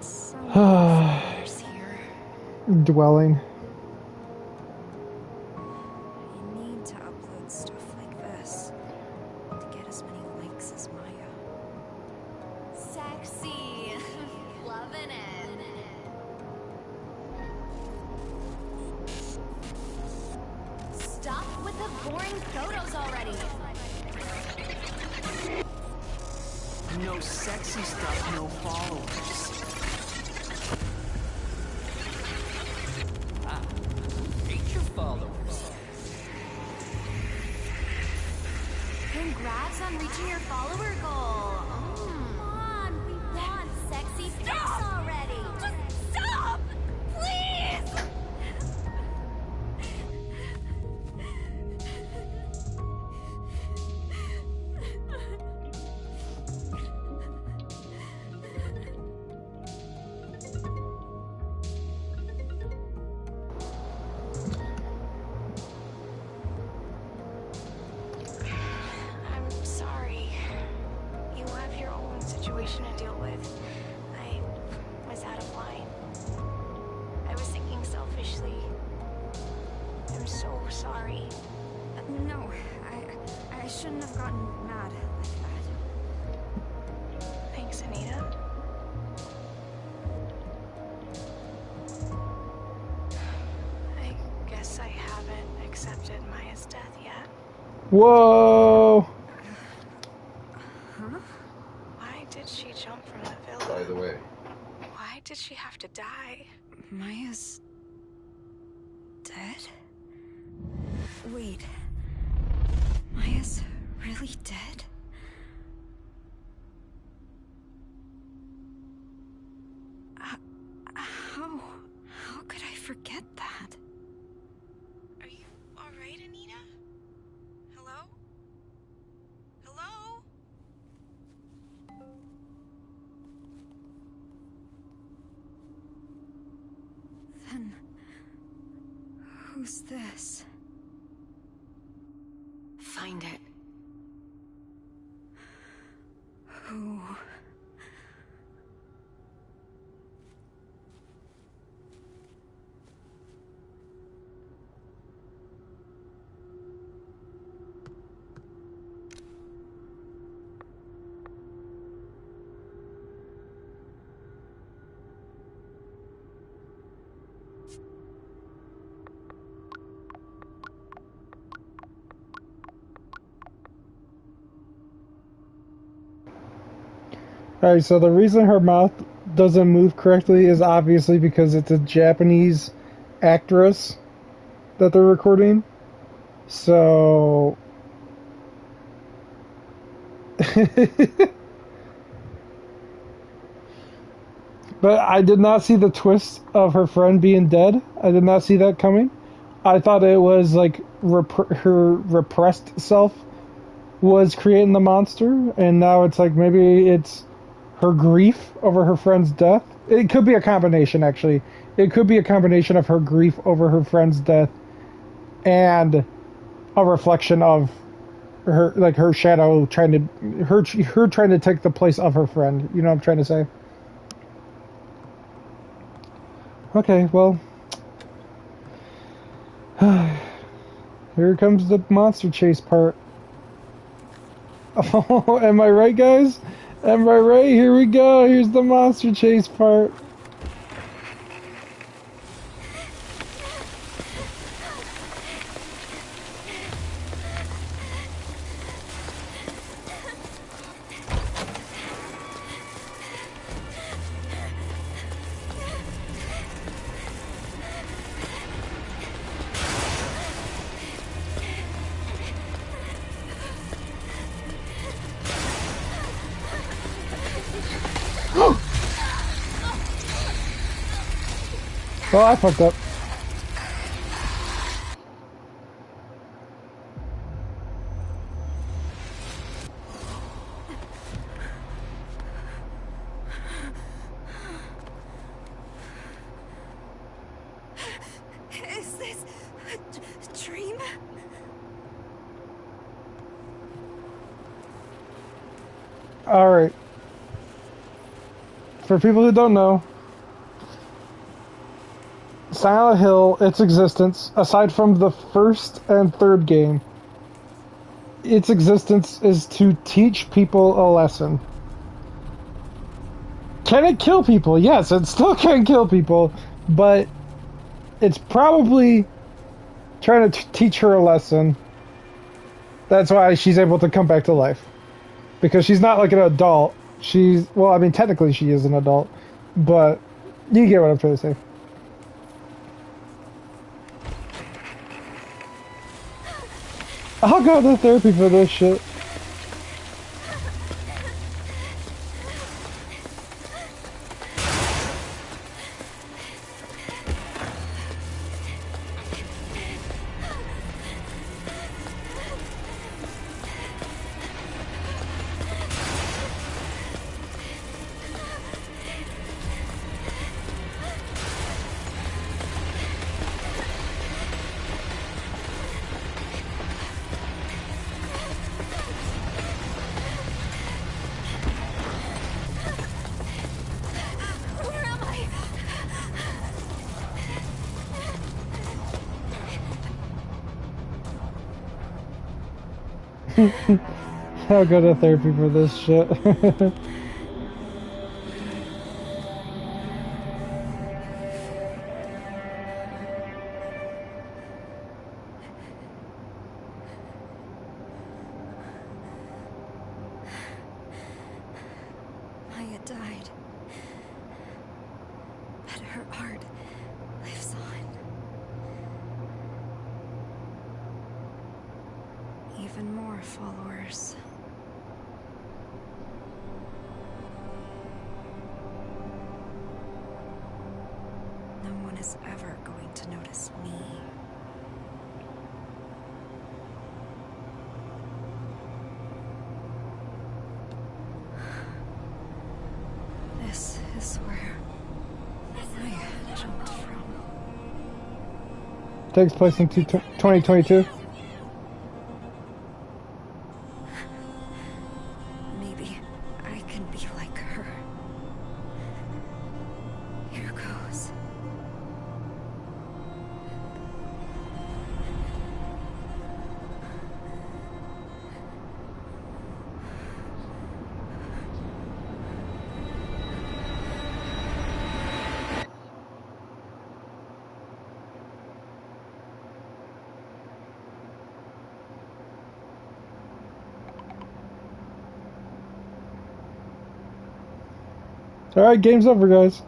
So many followers here. Dwelling. I need to upload stuff like this to get as many likes as Maya. Sexy. Loving it. Stop with the boring photos already. No sexy stuff, no followers. Hate your followers. Congrats on reaching your follower goal. Come on, we want sexy pics already. Just stop, please. I'm sorry. You have your own situation to deal with. I was out of line. I was thinking selfishly. I'm so sorry. No, I shouldn't have gotten mad like that. Thanks, Anita. I guess I haven't accepted Maya's death yet. Whoa! Huh? Why did she jump from the villa? By the way, Why did she have to die? Maya's dead? Wait. Maya's really dead? How could I forget that? Are you alright, Anita? Hello? Hello? Then who's this? Find it. Who Alright, so the reason her mouth doesn't move correctly is obviously because it's a Japanese actress that they're recording. So. But I did not see the twist of her friend being dead. I did not see that coming. I thought it was like her repressed self was creating the monster, and now it's like maybe it's her grief over her friend's death. It could be a combination, actually. It could be a combination of her grief over her friend's death and a reflection of her, like her shadow trying to her trying to take the place of her friend. You know what I'm trying to say? Okay, well, here comes the monster chase part. Oh, am I right, guys? Am I right? Here we go. Here's the monster chase part. Well, I fucked up. Is this a dream? Alright. For people who don't know, Silent Hill, its existence, aside from the first and third game, its existence is to teach people a lesson. Can it kill people? Yes, it still can kill people, but it's probably trying to teach her a lesson. That's why she's able to come back to life. Because she's not like an adult. She's, well, I mean, technically she is an adult, but you get what I'm trying to say. I'll go to therapy for this shit. Where am I? I'll go to therapy for this shit. Maya died. But her art lives on. Even more followers. No one is ever going to notice me. This is where I jumped from. Takes place in 2022. Maybe I can be like her. Here goes. Alright, game's over, guys.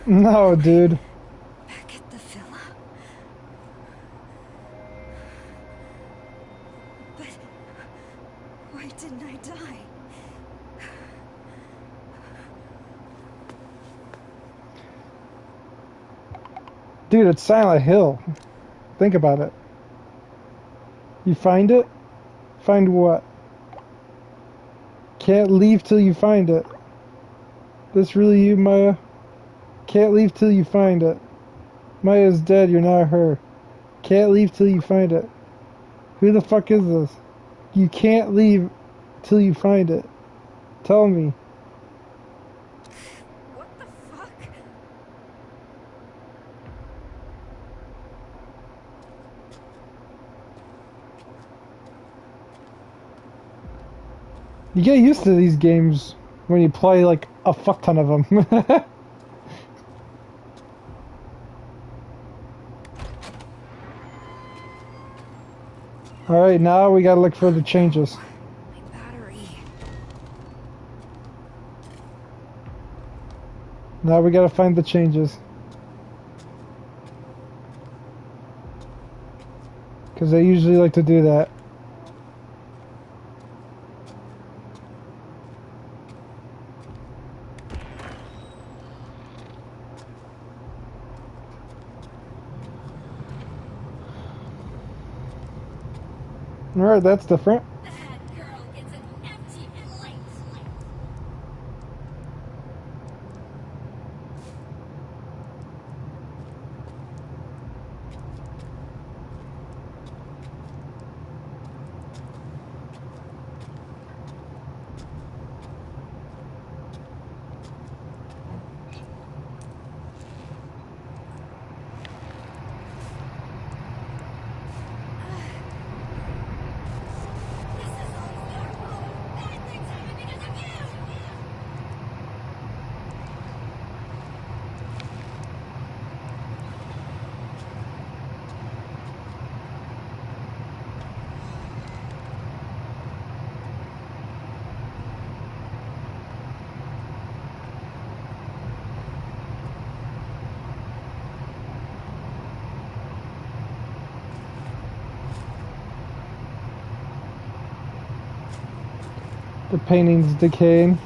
No, dude. Back at the villa. But why didn't I die? Dude, it's Silent Hill. Think about it. You find it? Find what? Can't leave till you find it. This really you, Maya? Can't leave till you find it. Maya's dead, you're not her. Can't leave till you find it. Who the fuck is this? You can't leave till you find it. Tell me. What the fuck? You get used to these games when you play like a fuck ton of them. Alright, now we gotta look for the changes. My battery. Now we gotta find the changes. Because they usually like to do that. Alright, that's different. That girl gets an empty plate. This is all your fault. Bad things happen because of you. The painting's decaying.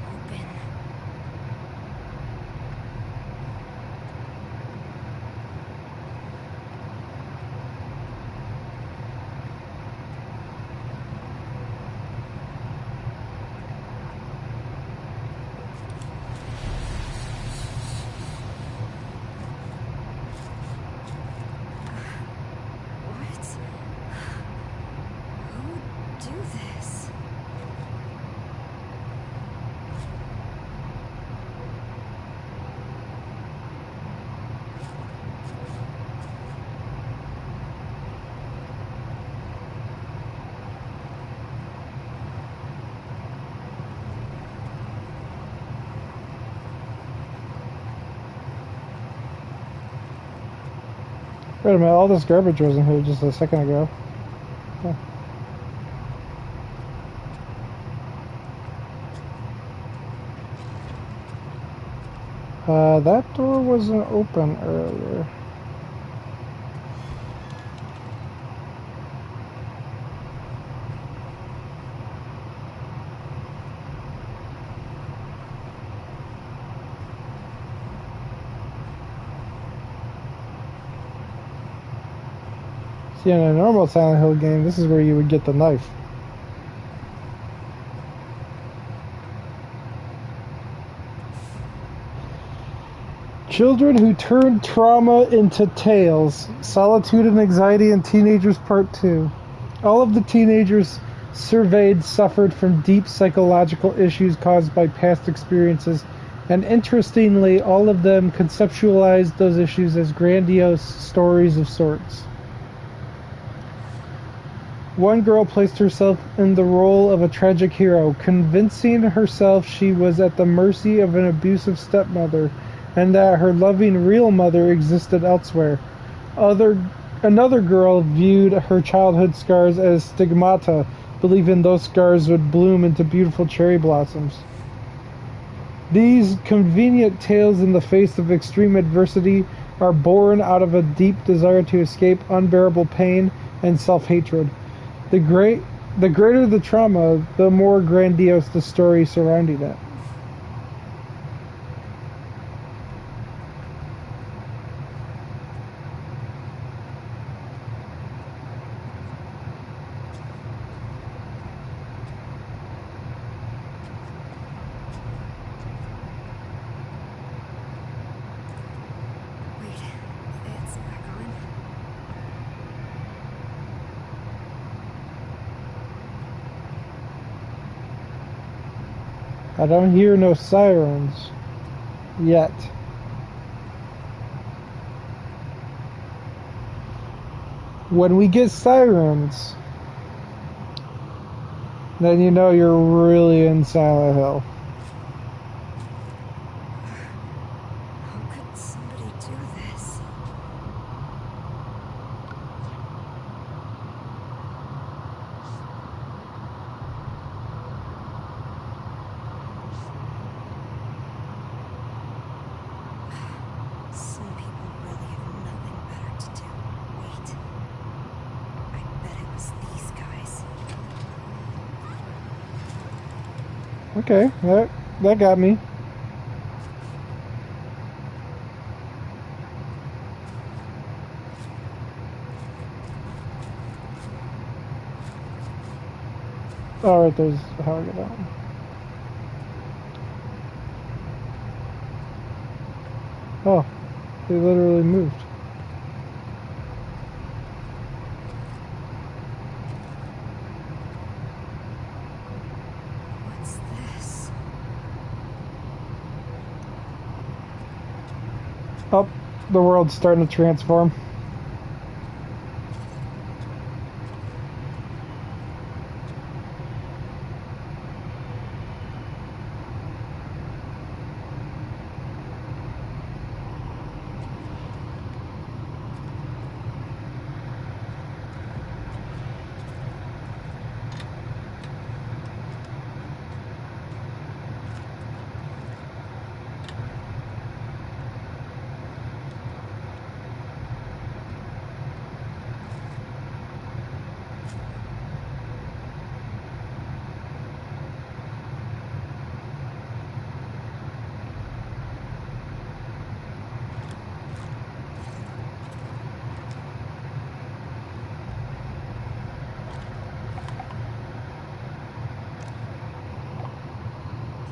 Open. What? Who would do this? Wait a minute, all this garbage was in here just a second ago. Huh. That door wasn't open earlier. See, in a normal Silent Hill game, this is where you would get the knife. Children who turned trauma into tales. Solitude and Anxiety in Teenagers Part 2. All of the teenagers surveyed suffered from deep psychological issues caused by past experiences, and interestingly, all of them conceptualized those issues as grandiose stories of sorts. One girl placed herself in the role of a tragic hero, convincing herself she was at the mercy of an abusive stepmother and that her loving real mother existed elsewhere. Another girl viewed her childhood scars as stigmata, believing those scars would bloom into beautiful cherry blossoms. These convenient tales in the face of extreme adversity are born out of a deep desire to escape unbearable pain and self-hatred. The greater the trauma, the more grandiose the story surrounding it. I don't hear no sirens yet. When we get sirens, then you know you're really in Silent Hill. How could somebody do this? Some people really have nothing better to do. Wait. I bet it was these guys. Okay, that got me. Alright, there's how I get out. Oh, they literally moved. What's this? Oh, the world's starting to transform.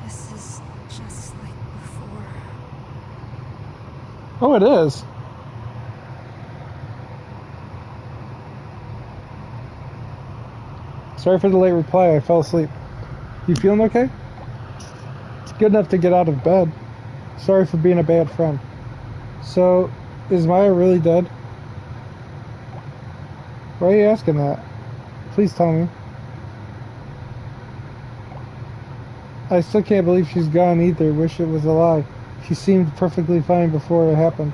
This is just like before. Oh, it is. Sorry for the late reply, I fell asleep. You feeling okay? It's good enough to get out of bed. Sorry for being a bad friend. So, is Maya really dead? Why are you asking that? Please tell me. I still can't believe she's gone either. Wish it was a lie. She seemed perfectly fine before it happened.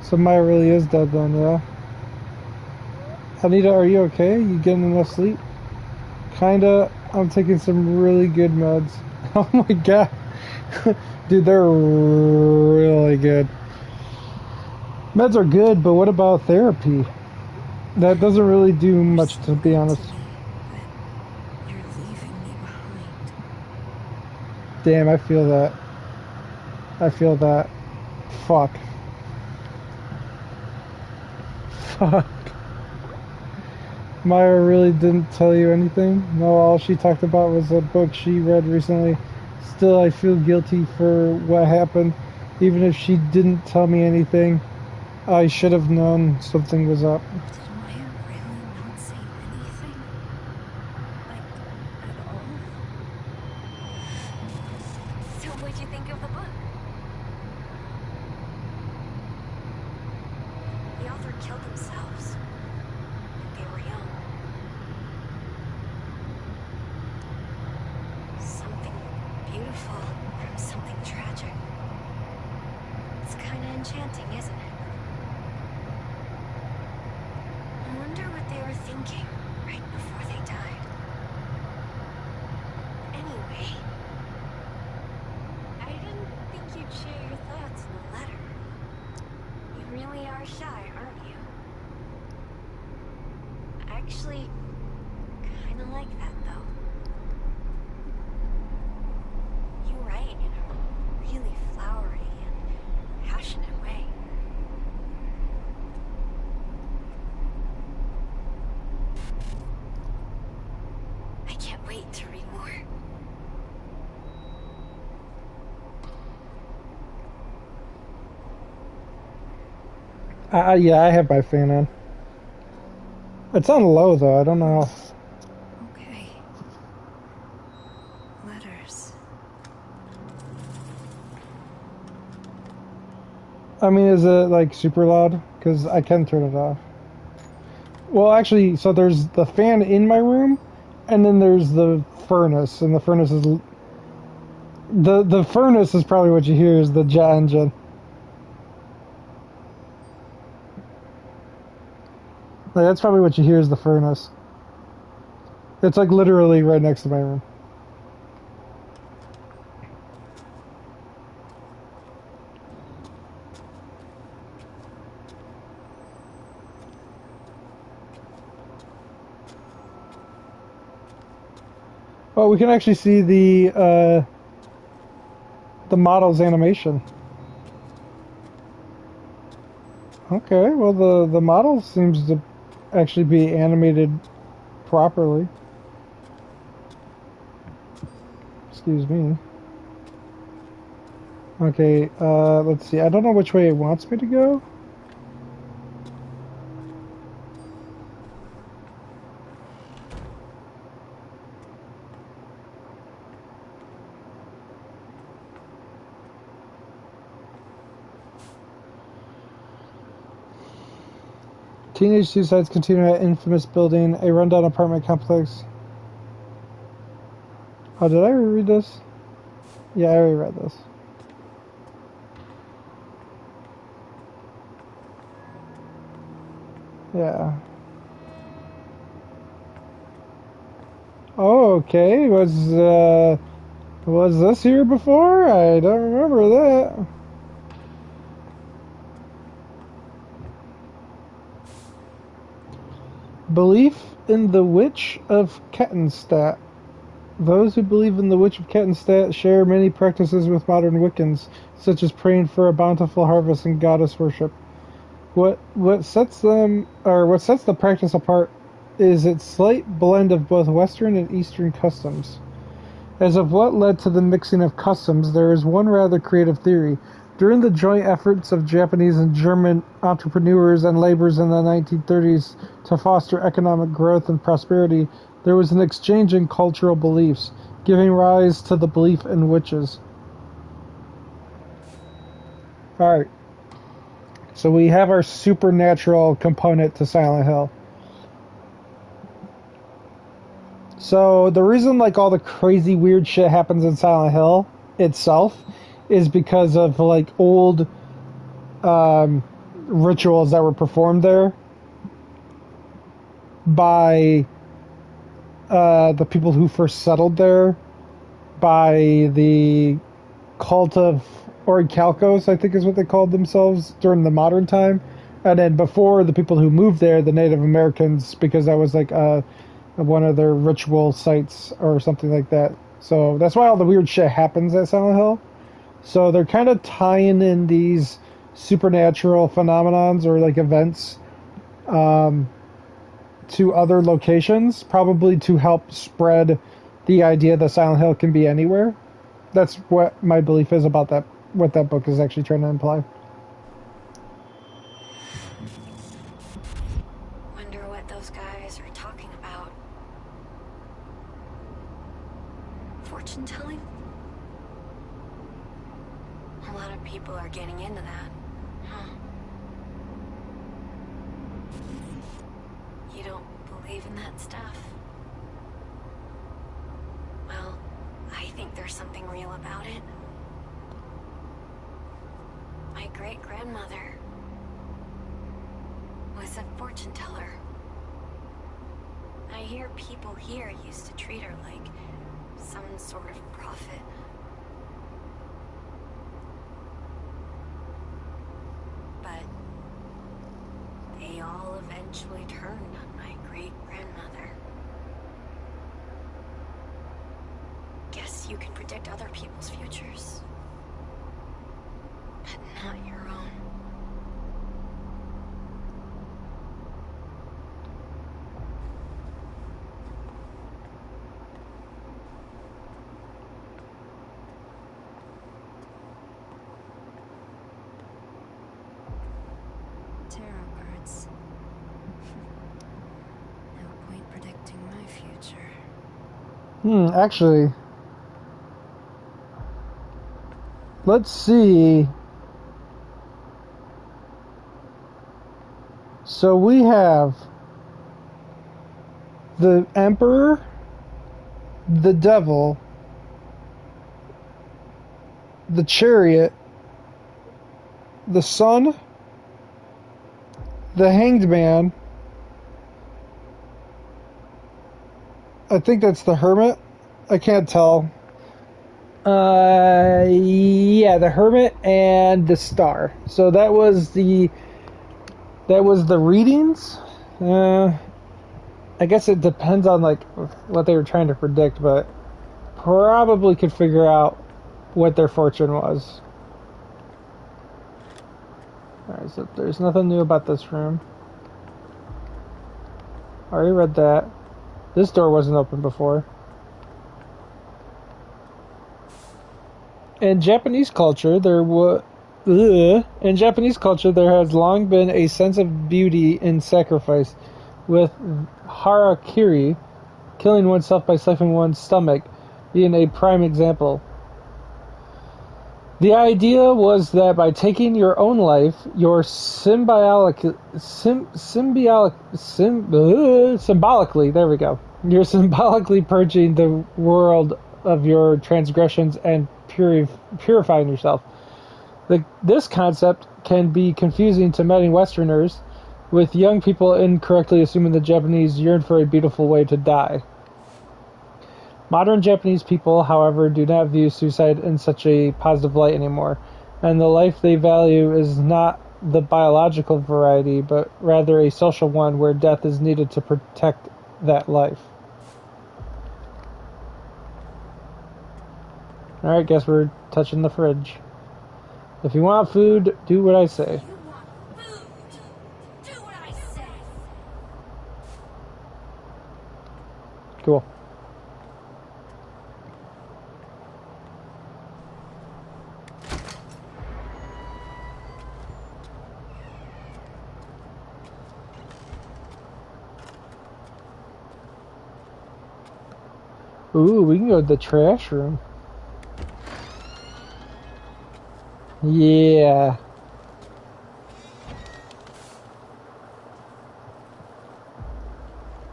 So Maya really is dead then, yeah? Anita, are you okay? You getting enough sleep? Kinda. I'm taking some really good meds. Oh my god. Dude, they're really good. Meds are good, but what about therapy? That doesn't really do much, to be honest. But you're leaving me behind. Damn, I feel that. I feel that. Fuck. Fuck. Maya really didn't tell you anything? No, all she talked about was a book she read recently. Still, I feel guilty for what happened. Even if she didn't tell me anything, I should have known something was up. Did Maya really not say anything? Like, at all? So what'd you think of the book? The author killed themselves when they were young. Something beautiful from something tragic. It's kinda enchanting, isn't it? I wonder what they were thinking right before they died. Anyway, I didn't think you'd share your thoughts in a letter. You really are shy, aren't you? I actually kinda like that, though. You write in a really flowery and passionate way. I can't wait to read more. Yeah, I have my fan on. It's on low though. I don't know. Okay. Letters. I mean, is it like super loud? Because I can turn it off. Well, actually, so there's the fan in my room, and then there's the furnace, and the furnace is the furnace is probably what you hear is the jet engine. Like, that's probably what you hear is the furnace. It's like literally right next to my room. Oh, we can actually see the model's animation. Okay, well the model seems to actually be animated properly. Excuse me. Okay, let's see. I don't know which way it wants me to go. Teenage suicides continue at infamous building, a rundown apartment complex. Oh, did I already read this? Yeah, I already read this. Yeah. Oh, okay. Was this here before? I don't remember that. Belief in the Witch of Kettenstadt. Those who believe in the Witch of Kettenstadt share many practices with modern Wiccans, such as praying for a bountiful harvest and goddess worship. What sets the practice apart is its slight blend of both Western and Eastern customs. As of what led to the mixing of customs, there is one rather creative theory. During the joint efforts of Japanese and German entrepreneurs and laborers in the 1930s to foster economic growth and prosperity, there was an exchange in cultural beliefs, giving rise to the belief in witches. Alright. So we have our supernatural component to Silent Hill. So the reason like all the crazy weird shit happens in Silent Hill itself is because of like old rituals that were performed there by the people who first settled there, by the cult of Orichalcos, I think is what they called themselves during the modern time, and then before the people who moved there, the Native Americans, because that was like one of their ritual sites or something like that. So that's why all the weird shit happens at Silent Hill. So they're kind of tying in these supernatural phenomenons or like events to other locations, probably to help spread the idea that Silent Hill can be anywhere. That's what my belief is about that what that book is actually trying to imply. Wonder what those guys are talking about. Fortune telling? A lot of people are getting into that. Huh. You don't believe in that stuff? Well, I think there's something real about it. My great-grandmother was a fortune teller. I hear people here used to treat her like some sort of prophet. But they all eventually turned on my great-grandmother. Guess you can predict other people's futures, but not your own. Tarot cards. No point predicting my future. Actually, let's see. So we have the Emperor, the Devil, the Chariot, the Sun, the Hanged Man. I think that's the Hermit. I can't tell. Yeah, the Hermit and the Star. So that was the readings. I guess it depends on like what they were trying to predict, but probably could figure out what their fortune was. Alright, so there's nothing new about this room. Already read that. This door wasn't open before. In Japanese culture, there has long been a sense of beauty in sacrifice, with harakiri, killing oneself by slicing one's stomach, being a prime example. The idea was that by taking your own life, you're symbolically, there we go. You're symbolically purging the world of your transgressions and purifying yourself. This concept can be confusing to many Westerners, with young people incorrectly assuming the Japanese yearn for a beautiful way to die. Modern Japanese people, however, do not view suicide in such a positive light anymore, and the life they value is not the biological variety, but rather a social one where death is needed to protect that life. Alright, guess we're touching the fridge. If you want food, do what I say. You want food? Do what I say. Cool. Ooh, we can go to the trash room. Yeah.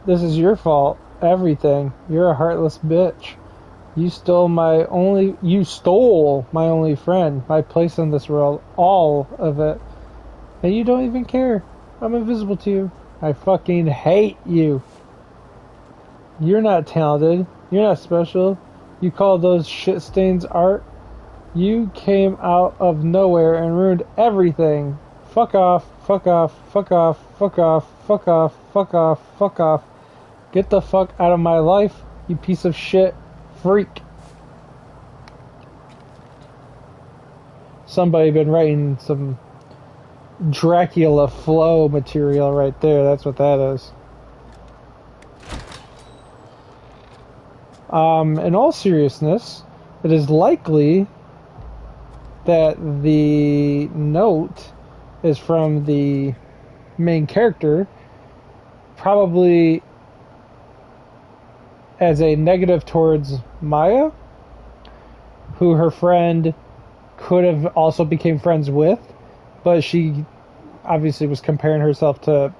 This is your fault. Everything. You're a heartless bitch. You stole my only friend, my place in this world, all of it. And you don't even care. I'm invisible to you. I fucking hate you. You're not talented. You're not special. You call those shit stains art? You came out of nowhere and ruined everything. Fuck off, fuck off, fuck off, fuck off, fuck off, fuck off, fuck off. Get the fuck out of my life, you piece of shit freak. Somebody been writing some Dracula flow material right there. That's what that is. In all seriousness, it is likely that the note is from the main character, probably as a negative towards Maya, who her friend could have also became friends with, but she obviously was comparing herself to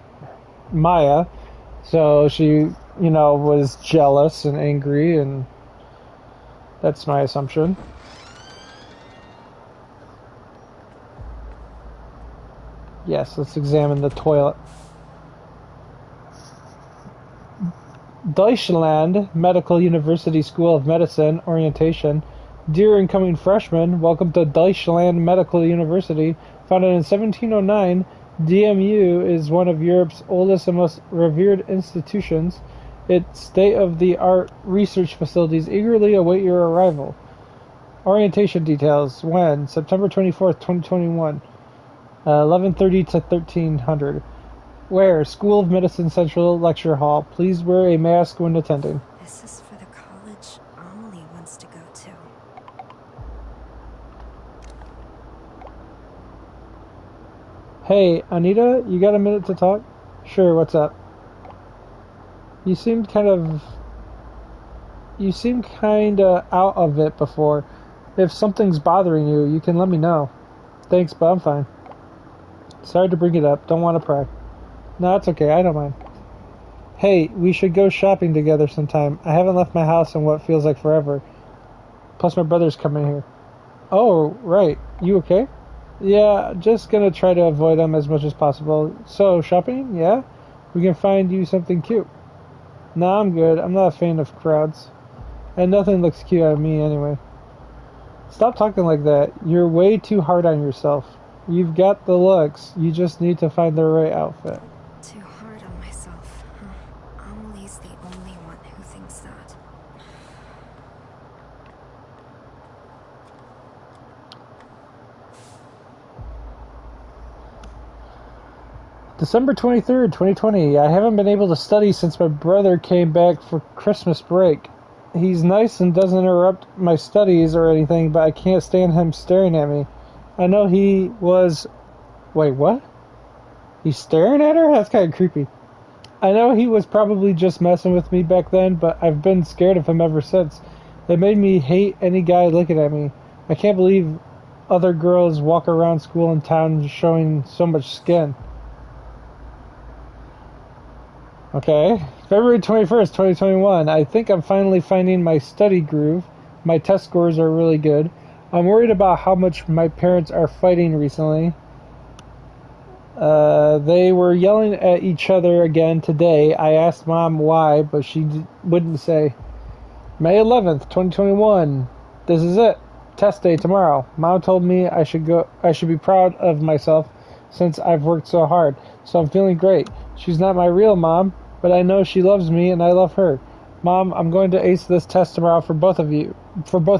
Maya, so she, was jealous and angry, and that's my assumption. Yes, let's examine the toilet. Deutschland Medical University School of Medicine orientation. Dear incoming freshmen, welcome to Deutschland Medical University. Founded in 1709, DMU is one of Europe's oldest and most revered institutions. Its state-of-the-art research facilities eagerly await your arrival. Orientation details. When? September 24th, 2021. 11:30 to 1300. Where? School of Medicine Central Lecture Hall. Please wear a mask when attending. This is for the college Amelie wants to go to. Hey, Anita, you got a minute to talk? Sure, what's up? You seemed kind of out of it before. If something's bothering you, you can let me know. Thanks, but I'm fine. Sorry to bring it up. Don't want to pry. No, it's okay. I don't mind. Hey, we should go shopping together sometime. I haven't left my house in what feels like forever. Plus, my brother's coming here. Oh, right. You okay? Yeah, just gonna try to avoid them as much as possible. So, shopping? Yeah? We can find you something cute. Nah, I'm good. I'm not a fan of crowds. And nothing looks cute on me anyway. Stop talking like that. You're way too hard on yourself. You've got the looks. You just need to find the right outfit. Too hard on myself, huh? Amelie's the only one who thinks that. December 23rd, 2020. I haven't been able to study since my brother came back for Christmas break. He's nice and doesn't interrupt my studies or anything, but I can't stand him staring at me. I know he was... Wait, what? He's staring at her? That's kind of creepy. I know he was probably just messing with me back then, but I've been scared of him ever since. It made me hate any guy looking at me. I can't believe other girls walk around school and town showing so much skin. Okay. February 21st, 2021. I think I'm finally finding my study groove. My test scores are really good. I'm worried about how much my parents are fighting recently. They were yelling at each other again today. I asked Mom why, but she wouldn't say. May 11th, 2021. This is it. Test day tomorrow. Mom told me I should be proud of myself since I've worked so hard. So I'm feeling great. She's not my real mom, but I know she loves me and I love her. Mom, I'm going to ace this test tomorrow for both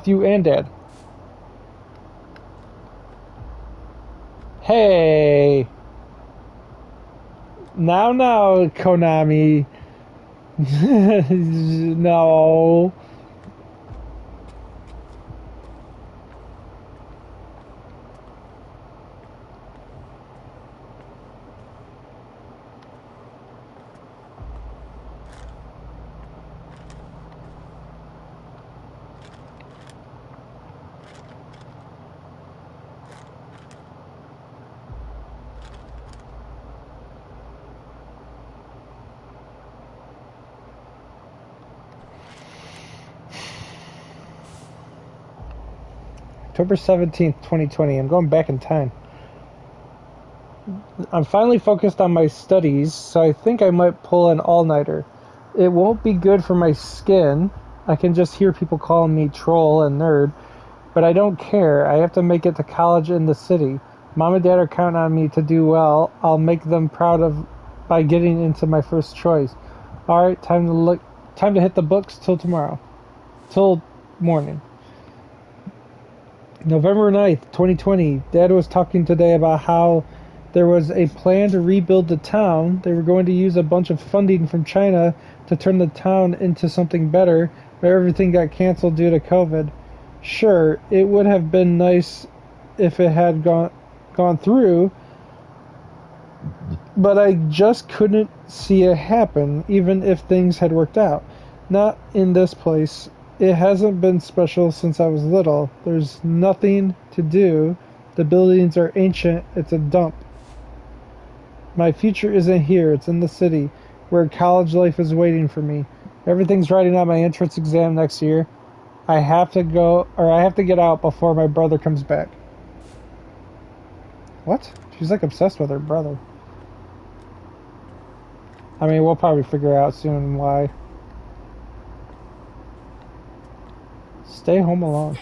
you and Dad. Hey. Now, Konami. No. October 17th, 2020. I'm going back in time. I'm finally focused on my studies, so I think I might pull an all-nighter. It won't be good for my skin. I can just hear people calling me troll and nerd, but I don't care. I have to make it to college in the city. Mom and Dad are counting on me to do well. I'll make them proud by getting into my first choice. All right, time to hit the books till morning. November 9th, 2020. Dad was talking today about how there was a plan to rebuild the town. They were going to use a bunch of funding from China to turn the town into something better, but everything got canceled due to COVID. Sure, it would have been nice if it had gone through, but I just couldn't see it happen, even if things had worked out. Not in this place. It hasn't been special since I was little. There's nothing to do. The buildings are ancient. It's a dump. My future isn't here. It's in the city, where college life is waiting for me. Everything's writing out my entrance exam next year. I have to get out before my brother comes back. What? She's like obsessed with her brother. I mean, we'll probably figure out soon why. Stay home alone.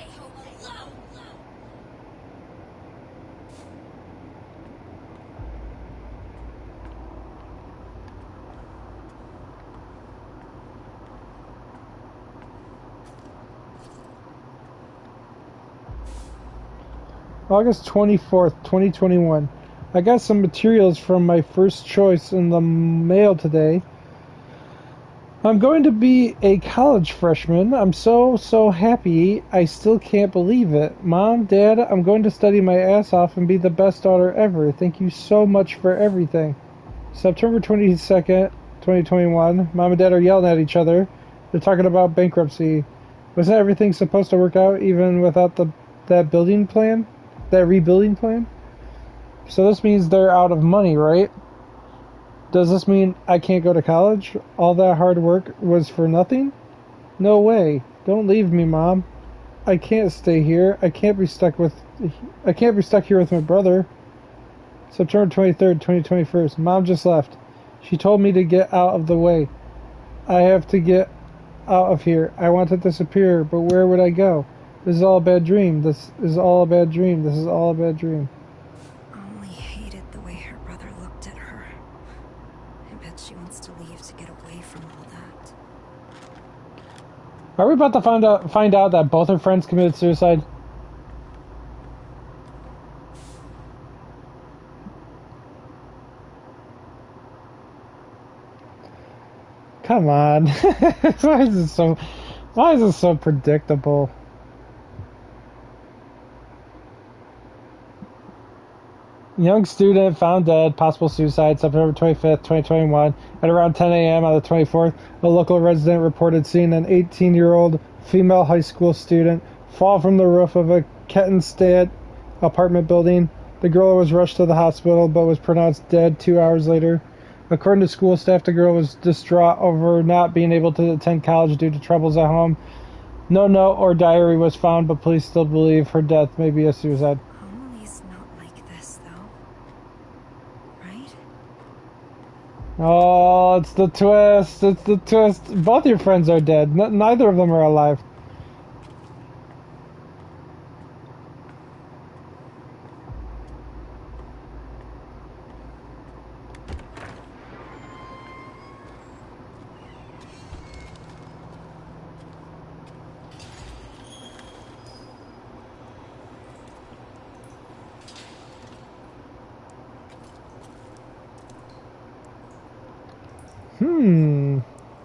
August 24th, 2021. I got some materials from my first choice in the mail today. I'm going to be a college freshman. I'm so happy. I still can't believe it. Mom, Dad, I'm going to study my ass off and be the best daughter ever. Thank you so much for everything. September 22nd, 2021. Mom and Dad are yelling at each other. They're talking about bankruptcy. Wasn't everything supposed to work out even without that building plan? That rebuilding plan? So this means they're out of money, right? Does this mean I can't go to college? All that hard work was for nothing? No way. Don't leave me, Mom. I can't stay here. I can't be stuck here with my brother. September 23rd, 2021. Mom just left. She told me to get out of the way. I have to get out of here. I want to disappear, but where would I go? This is all a bad dream. This is all a bad dream. This is all a bad dream. Only hated the way her brother looked at her. I bet she wants to leave to get away from all that. Are we about to find out that both her friends committed suicide? Come on. Why is it so predictable? Young student found dead, possible suicide, September 25th, 2021. At around 10 a.m. on the 24th, a local resident reported seeing an 18-year-old female high school student fall from the roof of a Kettenstadt apartment building. The girl was rushed to the hospital but was pronounced dead 2 hours later. According to school staff, the girl was distraught over not being able to attend college due to troubles at home. No note or diary was found, but police still believe her death may be a suicide. Emily's not like this, though. Right? Oh, it's the twist. It's the twist. Both your friends are dead. Neither of them are alive.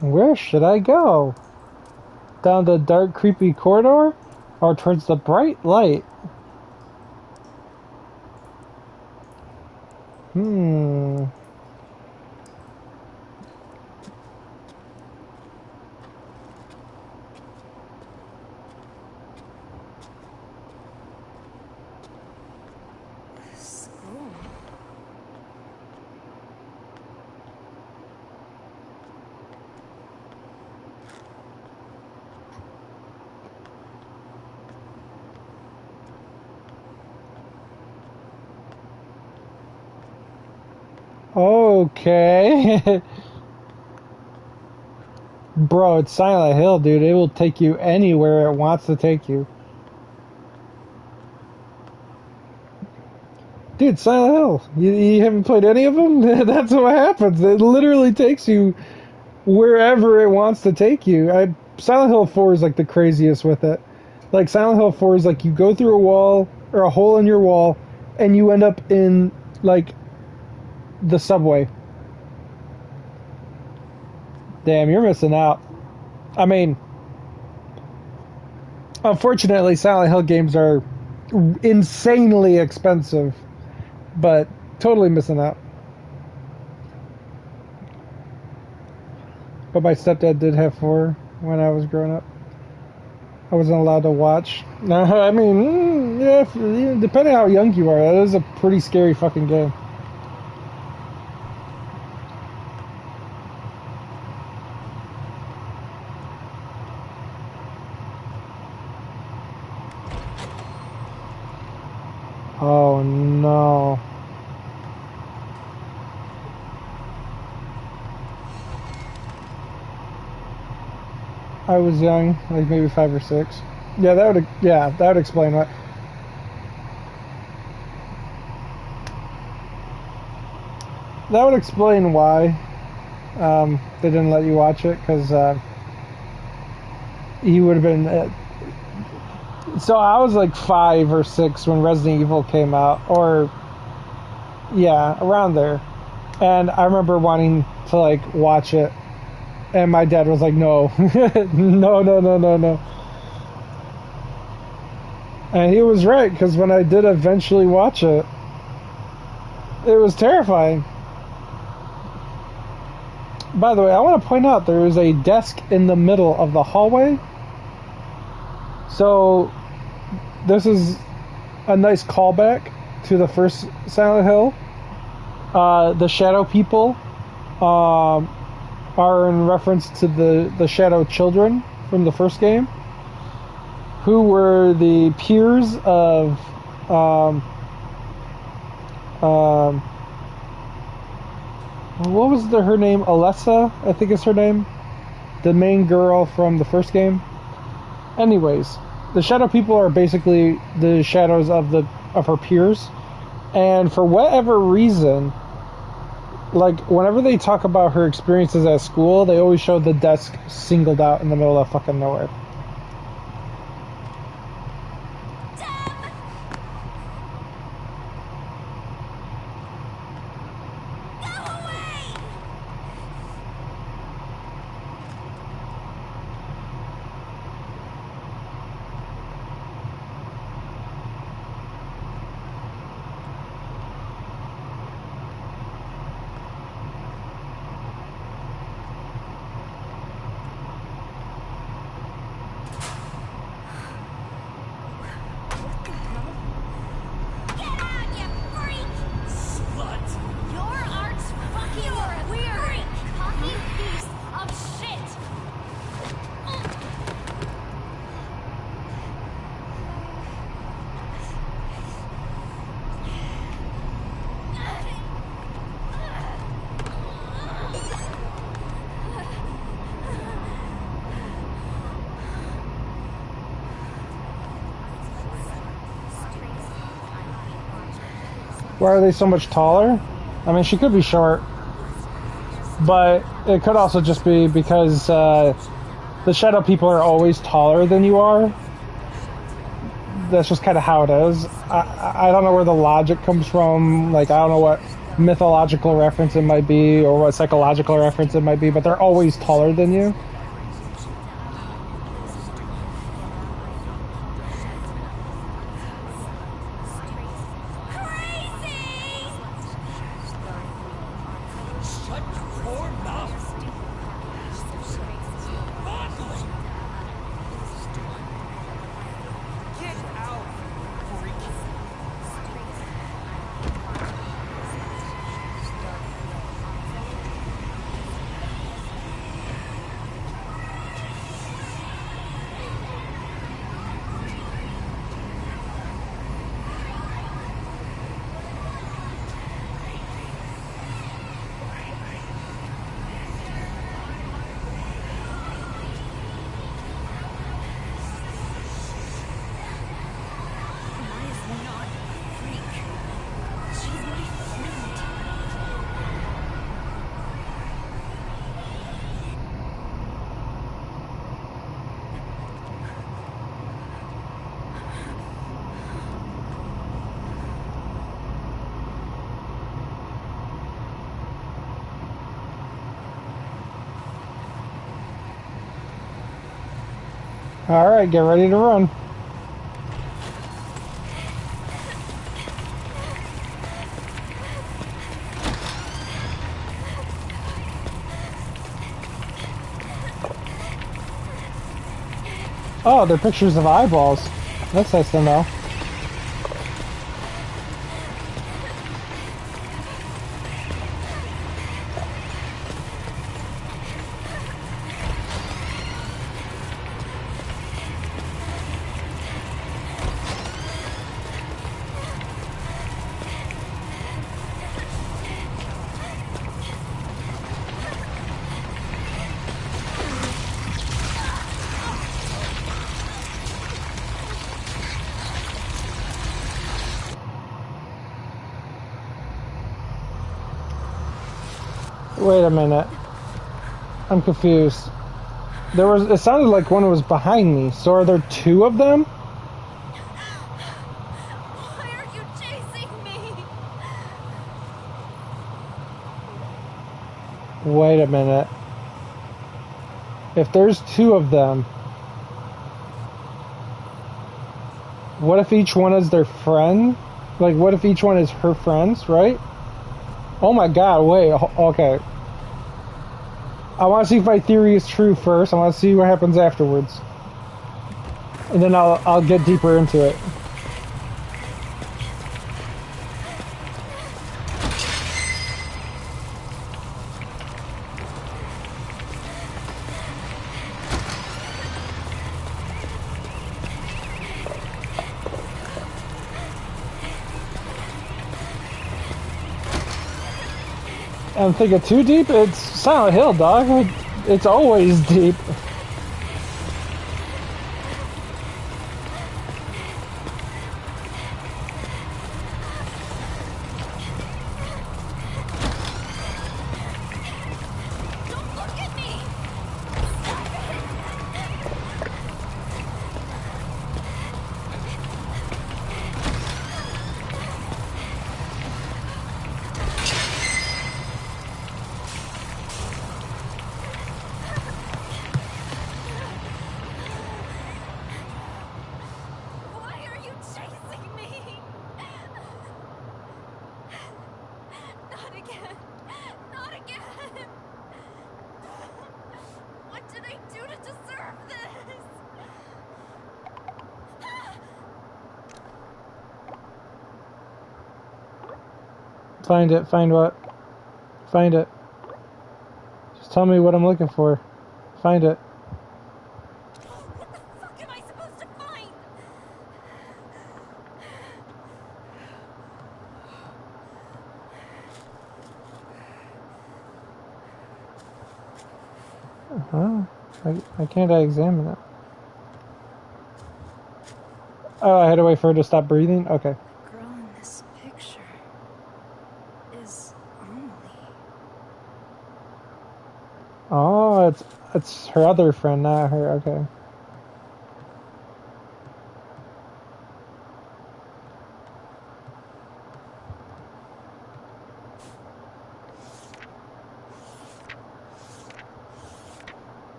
Where should I go? Down the dark, creepy corridor? Or towards the bright light? School. Okay. Bro, it's Silent Hill, dude. It will take you anywhere it wants to take you. Dude, Silent Hill. You haven't played any of them? That's what happens. It literally takes you wherever it wants to take you. Silent Hill 4 is like the craziest with it. Like Silent Hill 4 is like you go through a wall or a hole in your wall and you end up in like the subway. Damn, you're missing out. I mean, unfortunately, Silent Hill games are insanely expensive, but totally missing out. But my stepdad did have 4 when I was growing up. I wasn't allowed to watch. I mean, yeah, depending how young you are, that is a pretty scary fucking game. Oh no. I was young, like maybe 5 or 6. Yeah, that would explain what. That would explain why they didn't let you watch it, because he would have been. So I was like 5 or 6 when Resident Evil came out, or yeah, around there. And I remember wanting to like watch it, and my dad was like, "No, no." And he was right, because when I did eventually watch it, it was terrifying. By the way, I want to point out there is a desk in the middle of the hallway. So this is a nice callback to the first Silent Hill. The shadow people are in reference to the shadow children from the first game, who were the peers of what was her name? Alessa, I think is her name. The main girl from the first game. Anyways, the shadow people are basically the shadows of her peers, and for whatever reason, like whenever they talk about her experiences at school, they always show the desk singled out in the middle of fucking nowhere. Why are they so much taller? I mean, she could be short, but it could also just be because the shadow people are always taller than you are. That's just kind of how it is. I don't know where the logic comes from. Like, I don't know what mythological reference it might be or what psychological reference it might be, but they're always taller than you. Alright, get ready to run. Oh, they're pictures of eyeballs. That's nice to know. Wait a minute. I'm confused. It sounded like one was behind me. So are there two of them? Why are you chasing me? Wait a minute. If there's two of them, what if each one is their friend? Like, what if each one is her friends, right? Oh my god, wait, okay. I want to see if my theory is true first. I want to see what happens afterwards. And then I'll get deeper into it. I'm thinking too deep? It's Silent Hill, dog. It's always deep. Don't look at me! Why are you chasing me? Not again. Not again. What did I do to deserve this? Find it. Find what? Find it. Just tell me what I'm looking for. Find it. What the fuck am I supposed to find? Huh? I can't examine it. Oh, I had to wait for her to stop breathing? Okay. The girl in this picture is Amelie. Oh, it's her other friend, not her. Okay.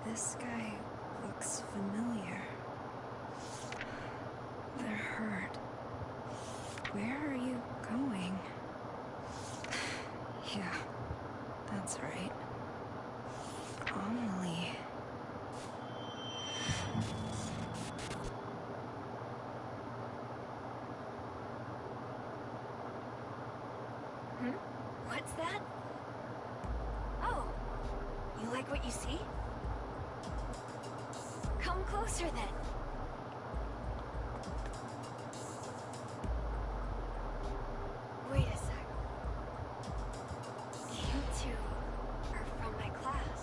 This guy looks familiar. They're hurt. Where are you going? Yeah, that's right. Amelie. What's that? Oh, you like what you see? Come closer then. Wait a sec. You two are from my class.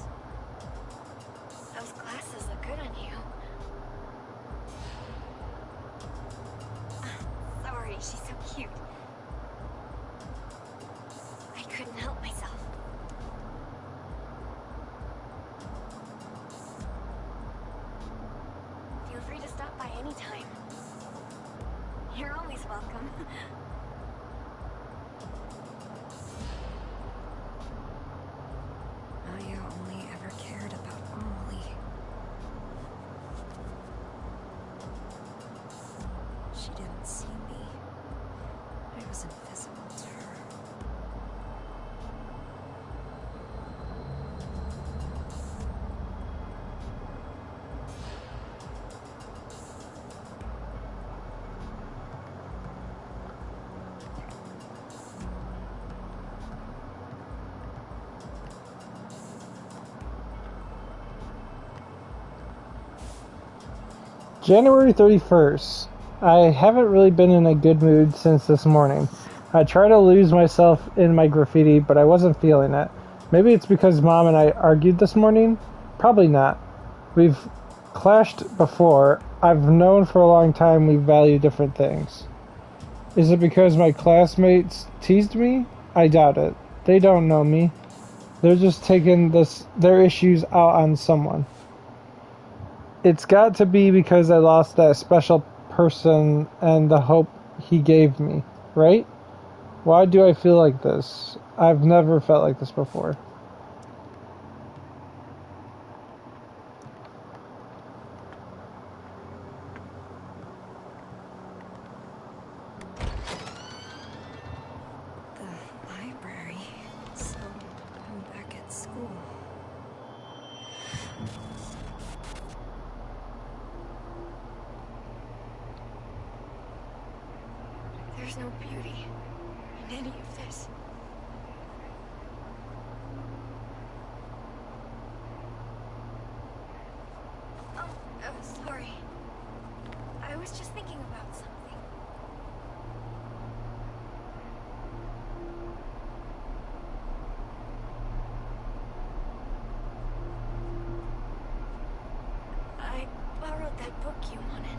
Those glasses look good on you. Sorry, she's so cute. I couldn't help myself. Feel free to stop by anytime. You're always welcome. Aya only ever cared about Amelie. She didn't see me. I was invisible to her. January 31st. I haven't really been in a good mood since this morning. I tried to lose myself in my graffiti, but I wasn't feeling it. Maybe it's because Mom and I argued this morning? Probably not. We've clashed before. I've known for a long time we value different things. Is it because my classmates teased me? I doubt it. They don't know me. They're just taking their issues out on someone. It's got to be because I lost that special person and the hope he gave me, right? Why do I feel like this? I've never felt like this before. The library. So I'm back at school. There's no beauty in any of this. Sorry. I was just thinking about something. I borrowed that book you wanted.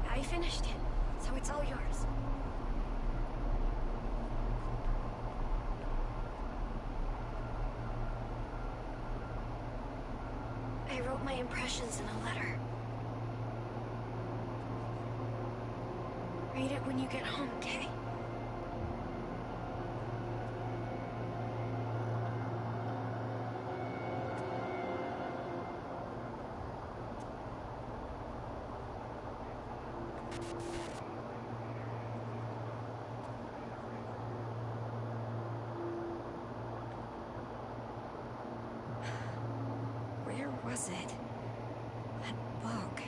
I finished it, so it's all yours. I wrote my impressions in a letter. Read it when you get home, okay? Where was it? That book.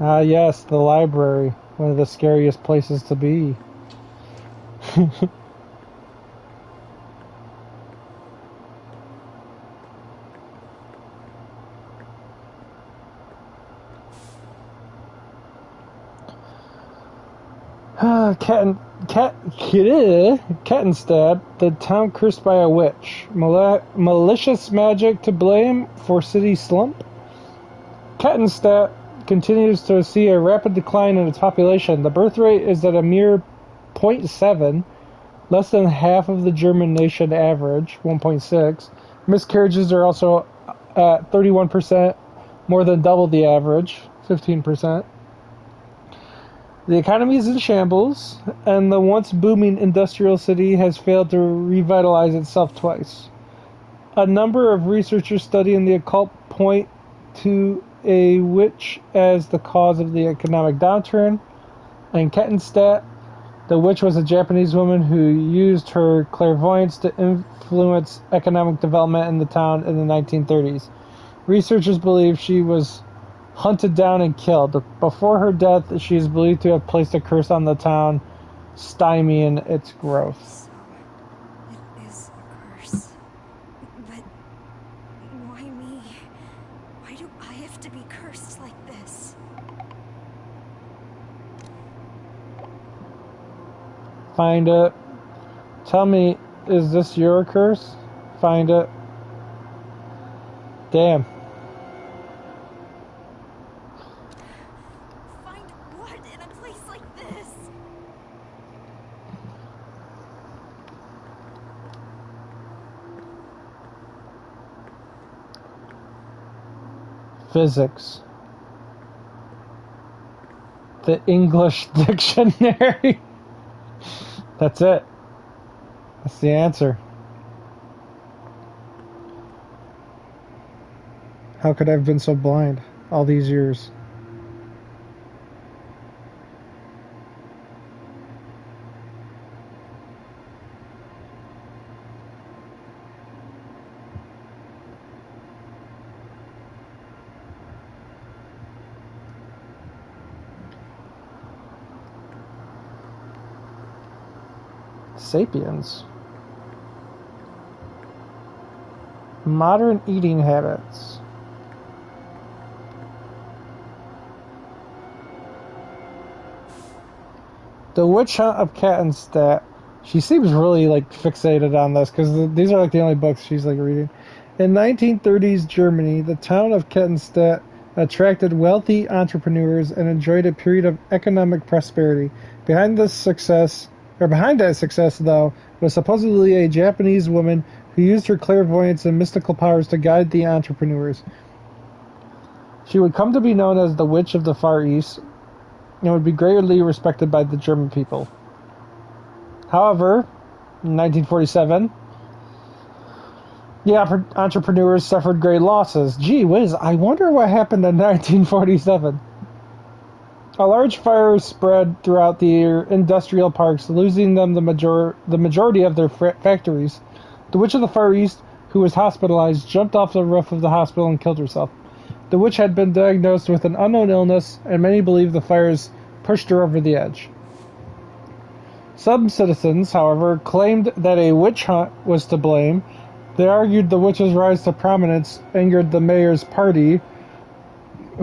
Ah, yes, the library. One of the scariest places to be. Kettenstad, the town cursed by a witch. Malicious magic to blame for city slump? Kettenstadt continues to see a rapid decline in its population. The birth rate is at a mere 0.7, less than half of the German nation average, 1.6. Miscarriages are also at 31%, more than double the average, 15%. The economy is in shambles, and the once booming industrial city has failed to revitalize itself twice. A number of researchers studying the occult point to a witch as the cause of the economic downturn. In Kettenstadt, the witch was a Japanese woman who used her clairvoyance to influence economic development in the town in the 1930s. Researchers believe she was hunted down and killed. Before her death, she is believed to have placed a curse on the town, stymieing its growth. So, it is a curse. But why me? Why do I have to be cursed like this? Find it. Tell me, is this your curse? Find it. Damn. Find what in a place like this? Physics. The English dictionary. That's it. That's the answer. How could I have been so blind all these years? Sapiens. Modern eating habits. The Witch Hunt of Kattenstadt. She seems really like fixated on this because these are like the only books she's like reading. In 1930s Germany, the town of Kattenstadt attracted wealthy entrepreneurs and enjoyed a period of economic prosperity. Behind that success, though, was supposedly a Japanese woman who used her clairvoyance and mystical powers to guide the entrepreneurs. She would come to be known as the Witch of the Far East and would be greatly respected by the German people. However, in 1947, the entrepreneurs suffered great losses. Gee whiz, I wonder what happened in 1947. A large fire spread throughout the industrial parks, losing them the majority of their factories. The Witch of the Far East, who was hospitalized, jumped off the roof of the hospital and killed herself. The witch had been diagnosed with an unknown illness, and many believe the fires pushed her over the edge. Some citizens, however, claimed that a witch hunt was to blame. They argued the witch's rise to prominence angered the mayor's party,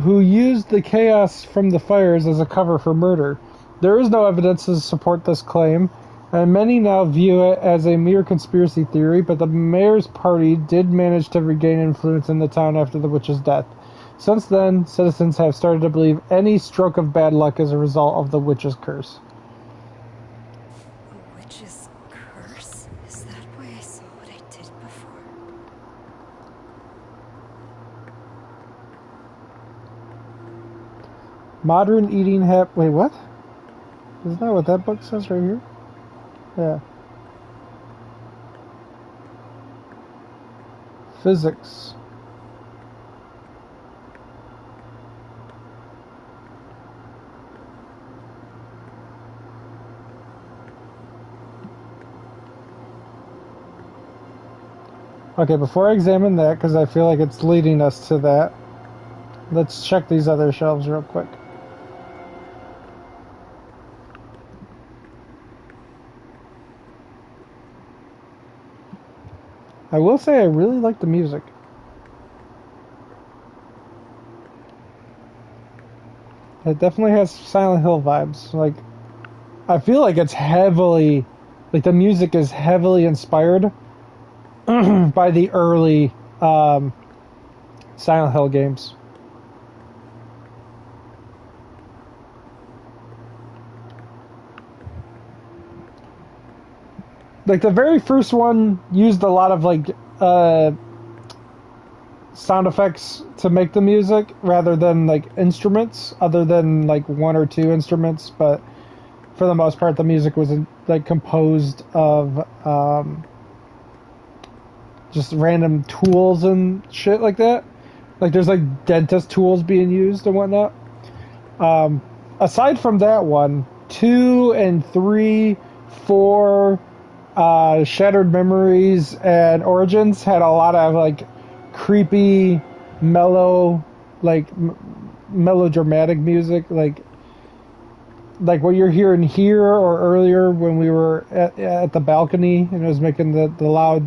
who used the chaos from the fires as a cover for murder. There is no evidence to support this claim, and many now view it as a mere conspiracy theory, but the mayor's party did manage to regain influence in the town after the witch's death. Since then, citizens have started to believe any stroke of bad luck is a result of the witch's curse. A witch's curse? Is that why I saw what I did before? Modern eating habit. Wait, what? Isn't that what that book says right here? Yeah. Physics. Okay, before I examine that, because I feel like it's leading us to that, let's check these other shelves real quick. I will say I really like the music. It definitely has Silent Hill vibes. Like, I feel like it's heavily, like the music is heavily inspired by the early Silent Hill games. Like the very first one used a lot of like sound effects to make the music rather than like instruments, other than like one or two instruments, but for the most part the music was like composed of just random tools and shit like that. Like there's like dentist tools being used and whatnot. Aside from that one, 2 and 3, 4, Shattered Memories and Origins had a lot of like creepy, mellow, like melodramatic music, like what you're hearing here or earlier when we were at the balcony and it was making the loud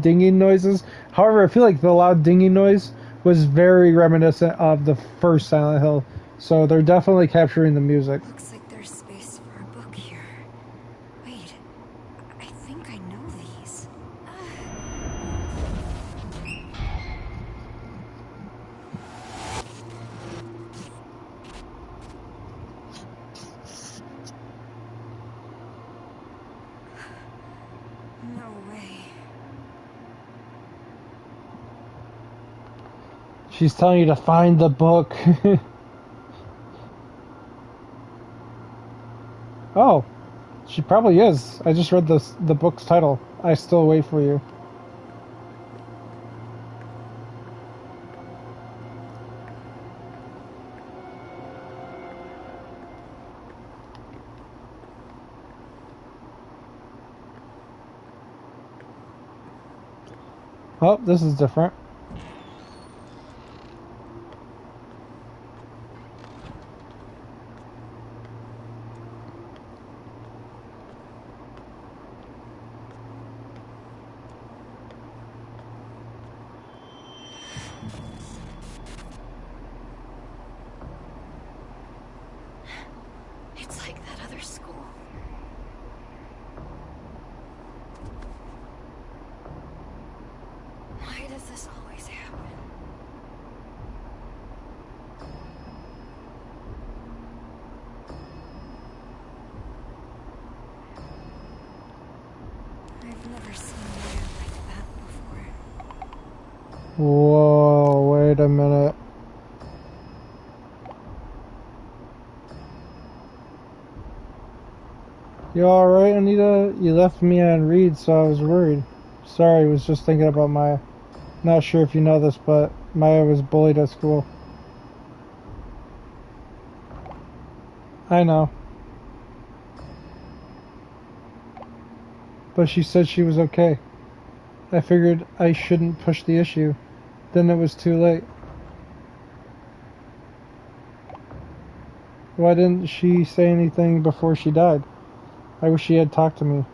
dinging noises. However, I feel like the loud dinging noise was very reminiscent of the first Silent Hill, so they're definitely capturing the music. Looks like there's space for a book here. Wait, I think I know these. No way. She's telling you to find the book. Oh, she probably is. I just read the book's title. I Still Wait for You. Oh, this is different. It's like that other school. Why does this always happen? I've never seen Maya like that before. Whoa, wait a minute. You alright, Anita? You left me on read, so I was worried. Sorry, I was just thinking about Maya. Not sure if you know this, but Maya was bullied at school. I know. But she said she was okay. I figured I shouldn't push the issue. Then it was too late. Why didn't she say anything before she died? I wish she had talked to me.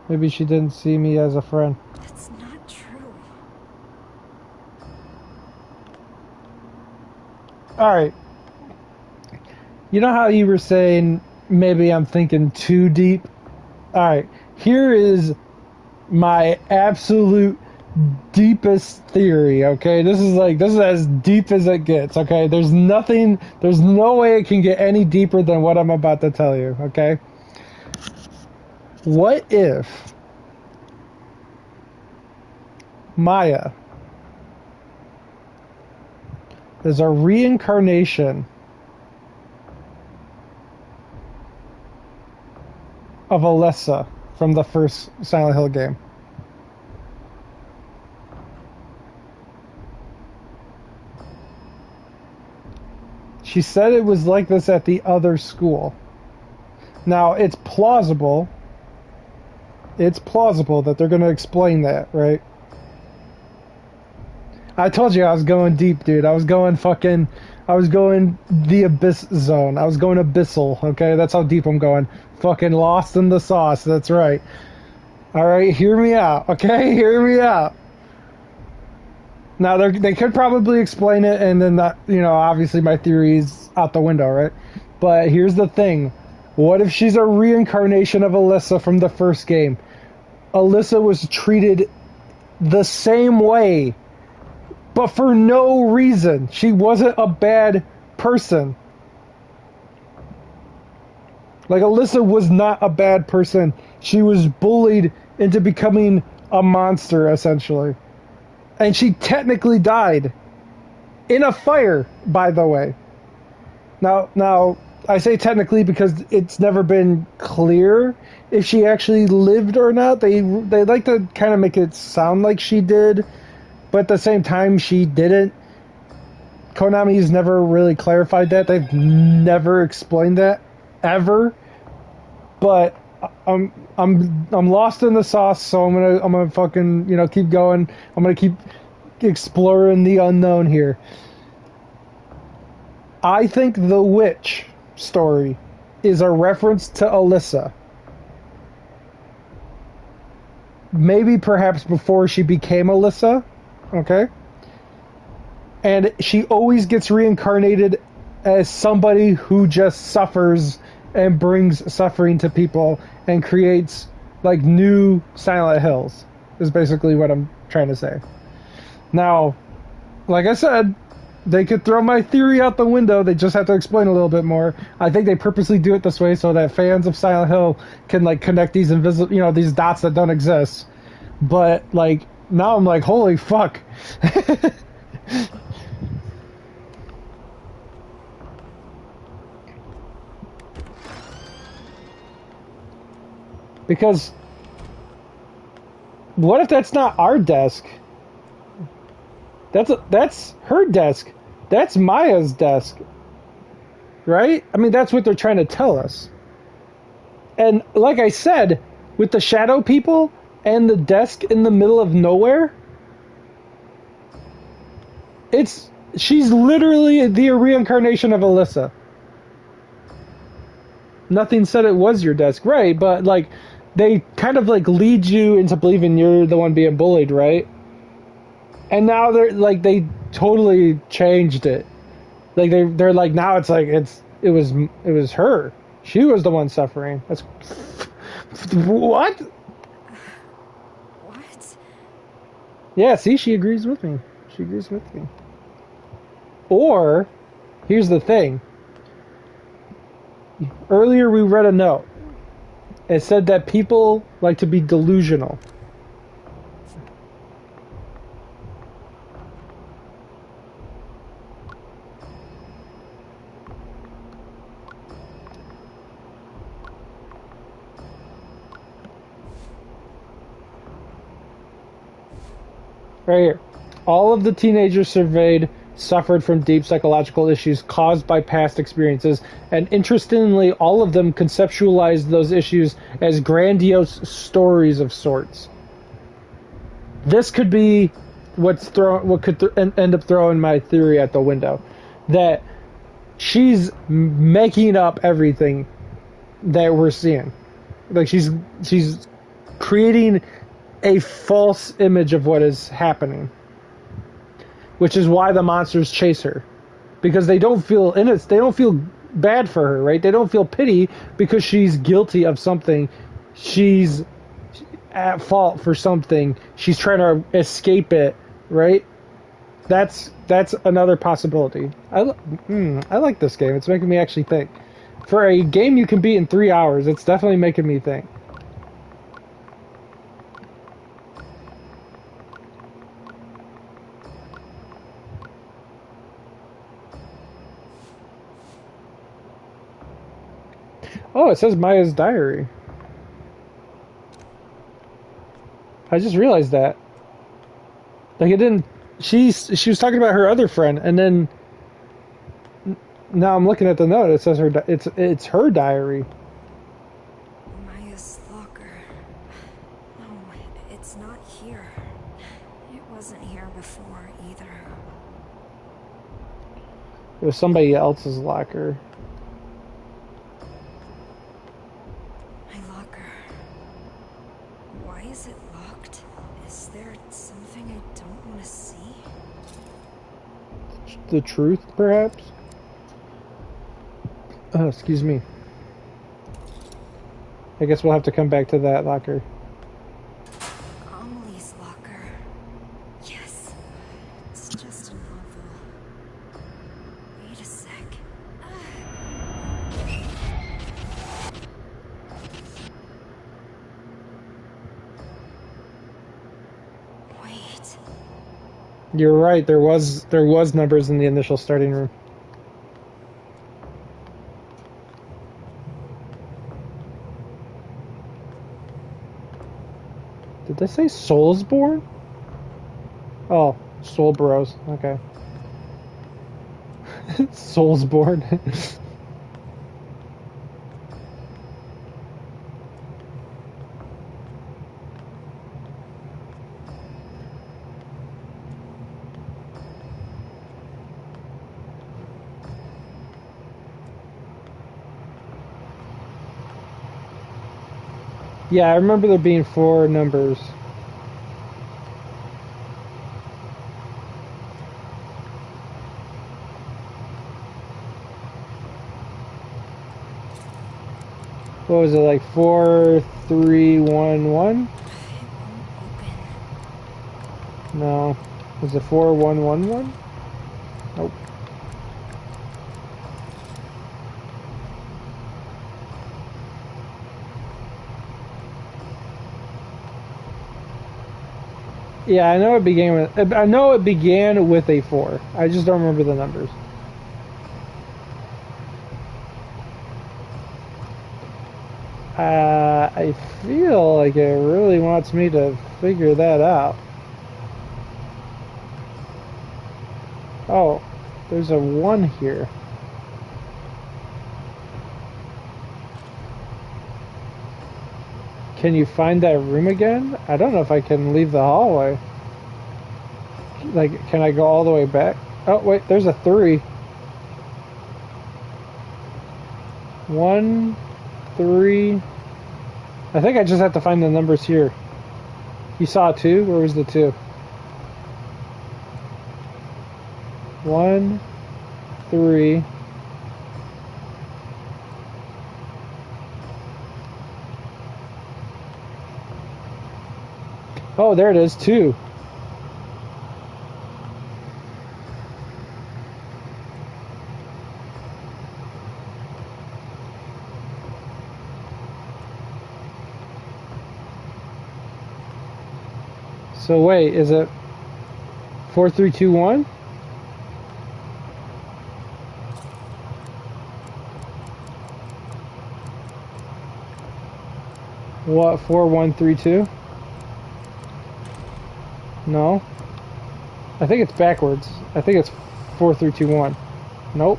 Maybe she didn't see me as a friend. That's not true. Alright. You know how you were saying maybe I'm thinking too deep? Alright. Here is my absolute deepest theory, okay? This is as deep as it gets, okay? There's no way it can get any deeper than what I'm about to tell you, okay? What if Maya is a reincarnation of Alyssa from the first Silent Hill game? She said it was like this at the other school. Now, it's plausible that they're going to explain that, right? I told you I was going deep, dude. I was going the abyss zone. I was going abyssal, okay? That's how deep I'm going. Fucking lost in the sauce, that's right. Alright, hear me out, okay? Hear me out. Now, they could probably explain it, and then, that, obviously my theory's out the window, right? But here's the thing. What if she's a reincarnation of Alyssa from the first game? Alyssa was treated the same way, but for no reason. She wasn't a bad person. Like, Alyssa was not a bad person. She was bullied into becoming a monster, essentially. And she technically died. In a fire, by the way. Now, I say technically because it's never been clear if she actually lived or not. They like to kind of make it sound like she did, but at the same time she didn't. Konami's never really clarified that. They've never explained that ever. But I'm lost in the sauce, so I'm gonna fucking keep going. I'm gonna keep exploring the unknown here. I think the witch story is a reference to Alyssa. Maybe perhaps before she became Alyssa, okay? And she always gets reincarnated as somebody who just suffers and brings suffering to people and creates like new Silent Hills, is basically what I'm trying to say. Now, like I said, they could throw my theory out the window. They just have to explain a little bit more. I think they purposely do it this way so that fans of Silent Hill can like connect these invisible, these dots that don't exist. But like now I'm like, holy fuck. Because what if that's not our desk? That's her desk. That's Maya's desk. Right? I mean, that's what they're trying to tell us. And like I said, with the shadow people and the desk in the middle of nowhere, she's literally the reincarnation of Alyssa. Nothing said it was your desk, right? But like they kind of like lead you into believing you're the one being bullied, right? And now they totally changed it. Like they're like now it's like it was her. She was the one suffering. That's what? What? Yeah, see, she agrees with me. She agrees with me. Or, here's the thing. Earlier we read a note. It said that people like to be delusional. Right here. All of the teenagers surveyed suffered from deep psychological issues caused by past experiences, and interestingly, all of them conceptualized those issues as grandiose stories of sorts. This could be what could end up throwing my theory at the window, that she's making up everything that we're seeing. Like she's creating a false image of what is happening, which is why the monsters chase her, because they don't feel they don't feel bad for her, right? They don't feel pity because she's guilty of something. She's at fault for something. She's trying to escape it, right? That's another possibility. I like this game. It's making me actually think. For a game you can beat in 3 hours, it's definitely making me think. Oh, it says Maya's diary. I just realized that. Like it didn't. She was talking about her other friend, and then now I'm looking at the note. It says it's her diary. Maya's locker. No, it's not here. It wasn't here before either. It was somebody else's locker. My locker. Why is it locked? Is there something I don't want to see? The truth, perhaps? Oh, excuse me. I guess we'll have to come back to that locker. Amelie's locker. Yes. It's just a novel. Wait a sec. Wait. You're right. There was numbers in the initial starting room. Did they say Soulsborne? Oh, Soul Bros. Okay. Soulsborne. Yeah, I remember there being 4 numbers. What was it, like 4311? It won't open. No. Was it 4111? Nope. Yeah, I know it began with a 4. I just don't remember the numbers. I feel like it really wants me to figure that out. Oh, there's a 1 here. Can you find that room again? I don't know if I can leave the hallway. Like, can I go all the way back? Oh, wait, there's a 3. 1, 3. I think I just have to find the numbers here. You saw 2? Where was the 2? 1, 3. Oh, there it is, 2. So wait, is it 4, 3, 2, 1? What, 4, 1, 3, 2? No. I think it's backwards. I think it's 4, 3, 2, 1. Nope.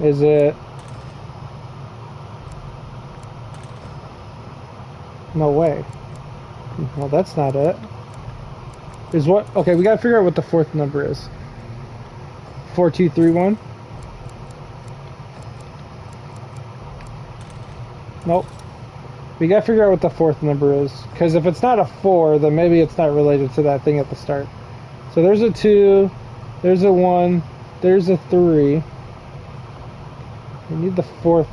Is it? No way. Well, that's not it. Is what? Okay, we gotta figure out what the fourth number is. 4, 2, 3, 1. Nope. We gotta figure out what the fourth number is. Because if it's not a 4, then maybe it's not related to that thing at the start. So there's a 2, there's a 1, there's a 3. We need the fourth.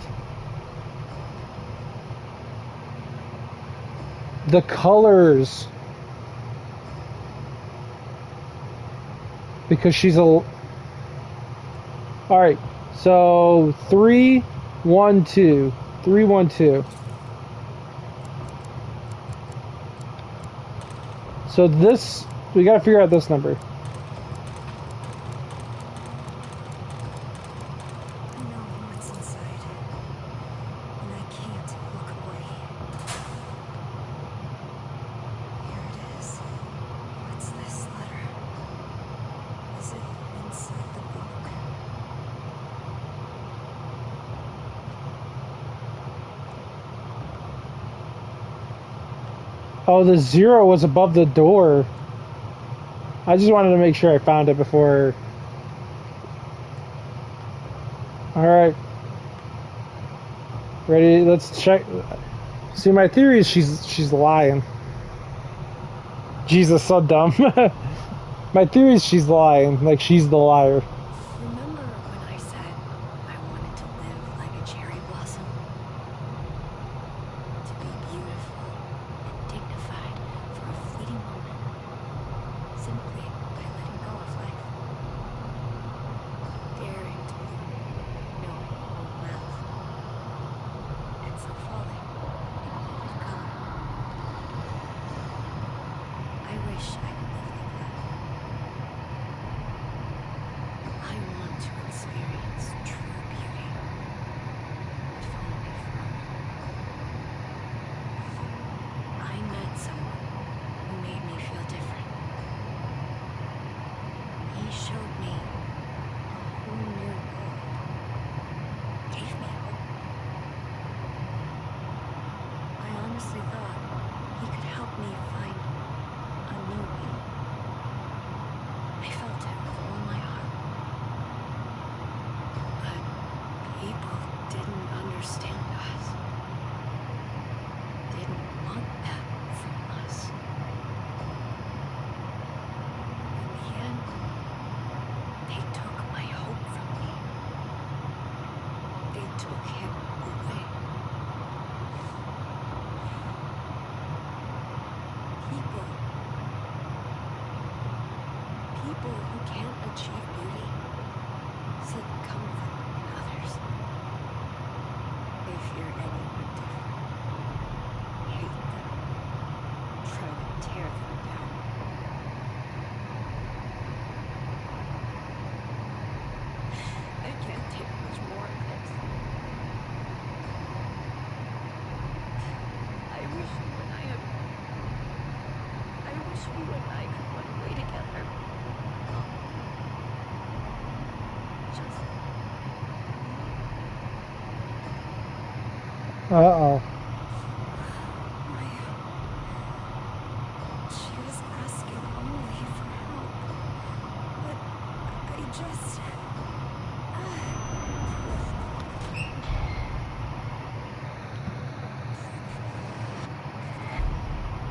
The colors. Because she's a... Alright, so 3, 1, 2. 3, 1, 2. So this, we gotta figure out this number. I know what's inside, and I can't look away. Here it is. What's this letter? Is it inside the book? Oh, the 0 was above the door. I just wanted to make sure I found it before. Alright. Ready? Let's check. See, my theory is she's lying. Jesus, so dumb. My theory is she's lying. Like, she's the liar. Remember when I said I wanted to live like a cherry blossom? To be beautiful and dignified for a fleeting moment, simply by letting go of life. Daring to no mouth. And so falling in vivid color. I wish I could live like that. I want to experience true beauty. If only for a moment. I met someone who made me feel different. He showed me a whole new world. Gave me hope. I honestly thought he could help me find a new me. I felt it with all my heart. But people didn't understand us. Didn't want that from us. In the end, they took my hope from me. They took him away. People who can't achieve beauty seek comfort in others. They fear anyone different, hate them, try to tear them down. I can't take much more of this. I wish you and I could run away together. Just Uh-oh. Maya. She was asking only for help. But I just...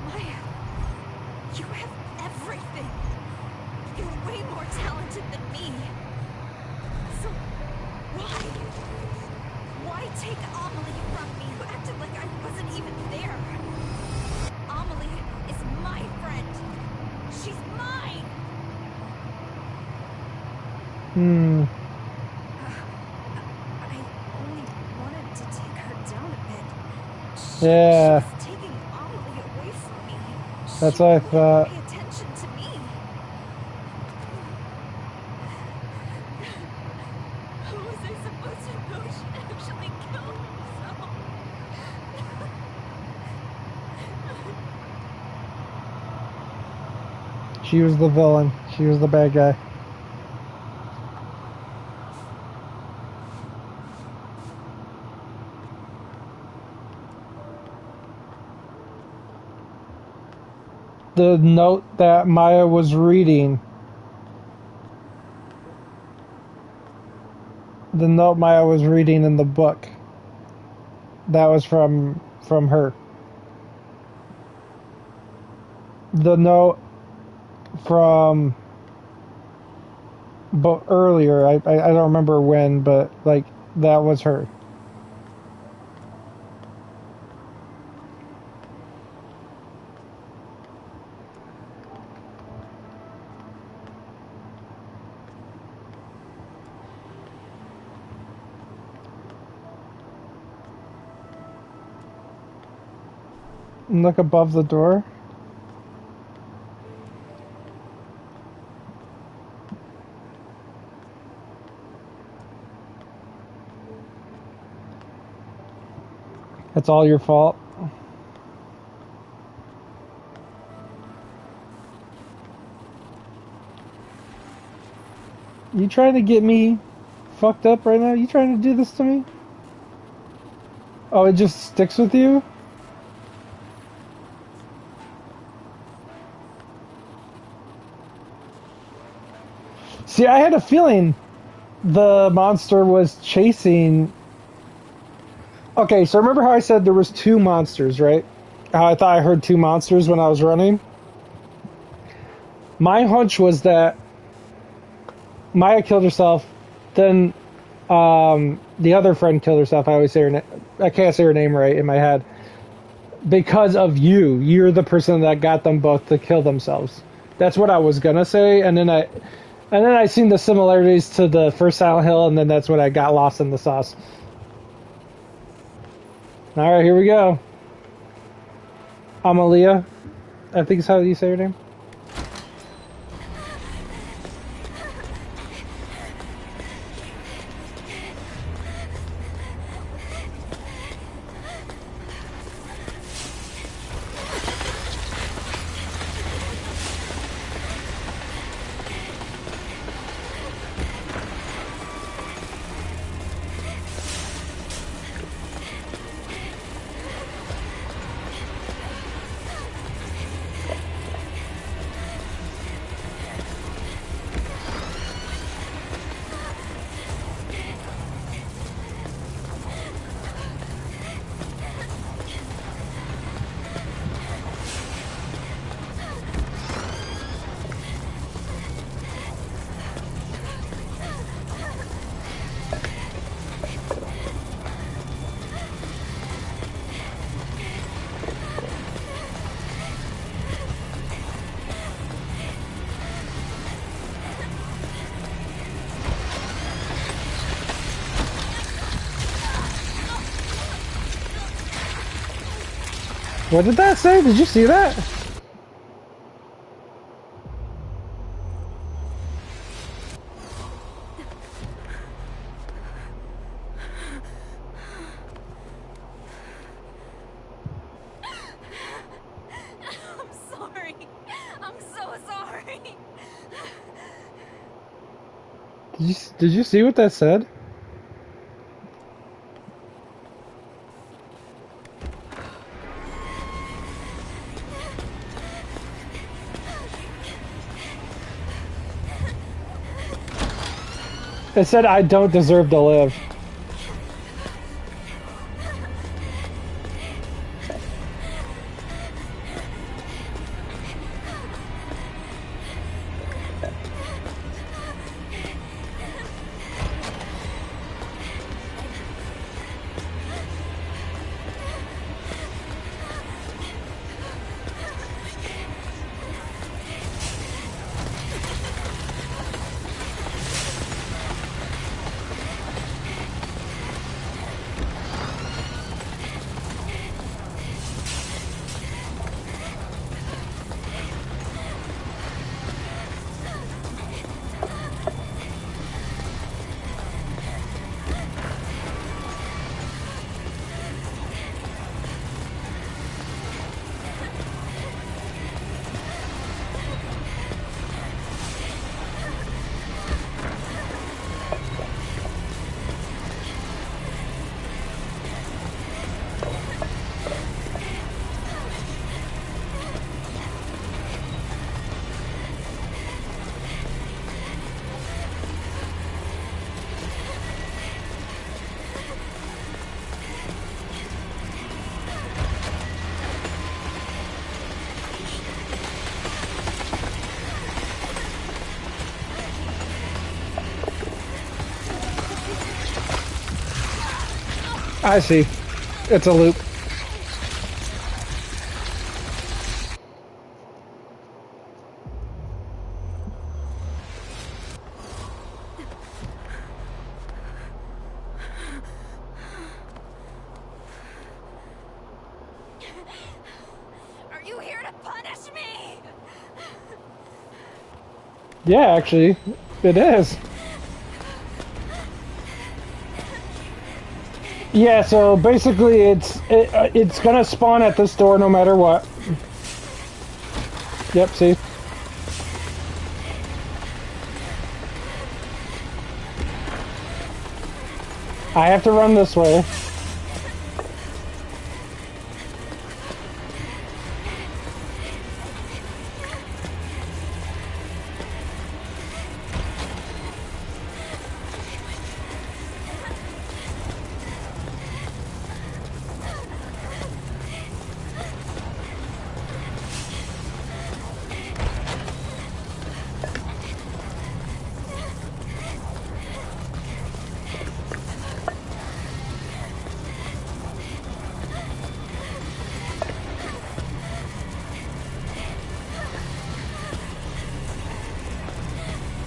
Maya, you have everything. You're way more talented than me. So, why? Why take Amelie from me? You acted like I wasn't even there. Hmm. I only wanted to take her down a bit. She Yeah, was taking Amelie away from me. that's She what I wouldn't even thought. pay attention to me. How was I supposed to know she'd actually kill herself? She was the villain. She was the bad guy. The note that Maya was reading. The note Maya was reading in the book. That was from her. The note from but earlier, I don't remember when, but like that was her. Look above the door. It's all your fault. You trying to get me fucked up right now? You trying to do this to me? Oh, it just sticks with you? See, I had a feeling the monster was chasing. Okay, so remember how I said there was two monsters, right? How I thought I heard two monsters when I was running? My hunch was that Maya killed herself, then the other friend killed herself. I always say her name. I can't say her name right in my head. Because of you. You're the person that got them both to kill themselves. That's what I was gonna say, and then I seen the similarities to the first Silent Hill, and then that's when I got lost in the sauce. Alright, here we go. Amalia, I think is how you say her name. What did that say? Did you see that? I'm sorry. I'm so sorry. Did you see what that said? It said, I don't deserve to live. I see. It's a loop. Are you here to punish me? Yeah, actually, it is. Yeah, so basically it's gonna spawn at this door no matter what. Yep, see? I have to run this way.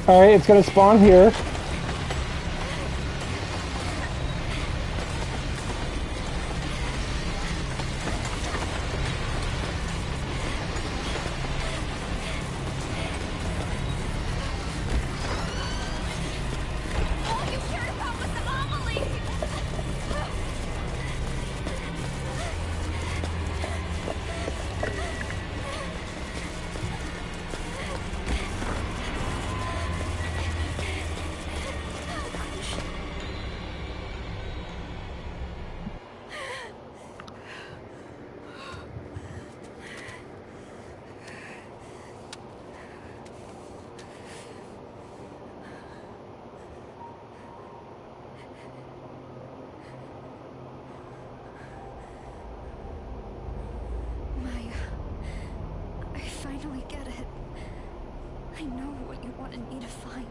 Alright, it's gonna spawn here. All you cared about was Amelie! Maya, I finally get it. I know what you wanted me to find.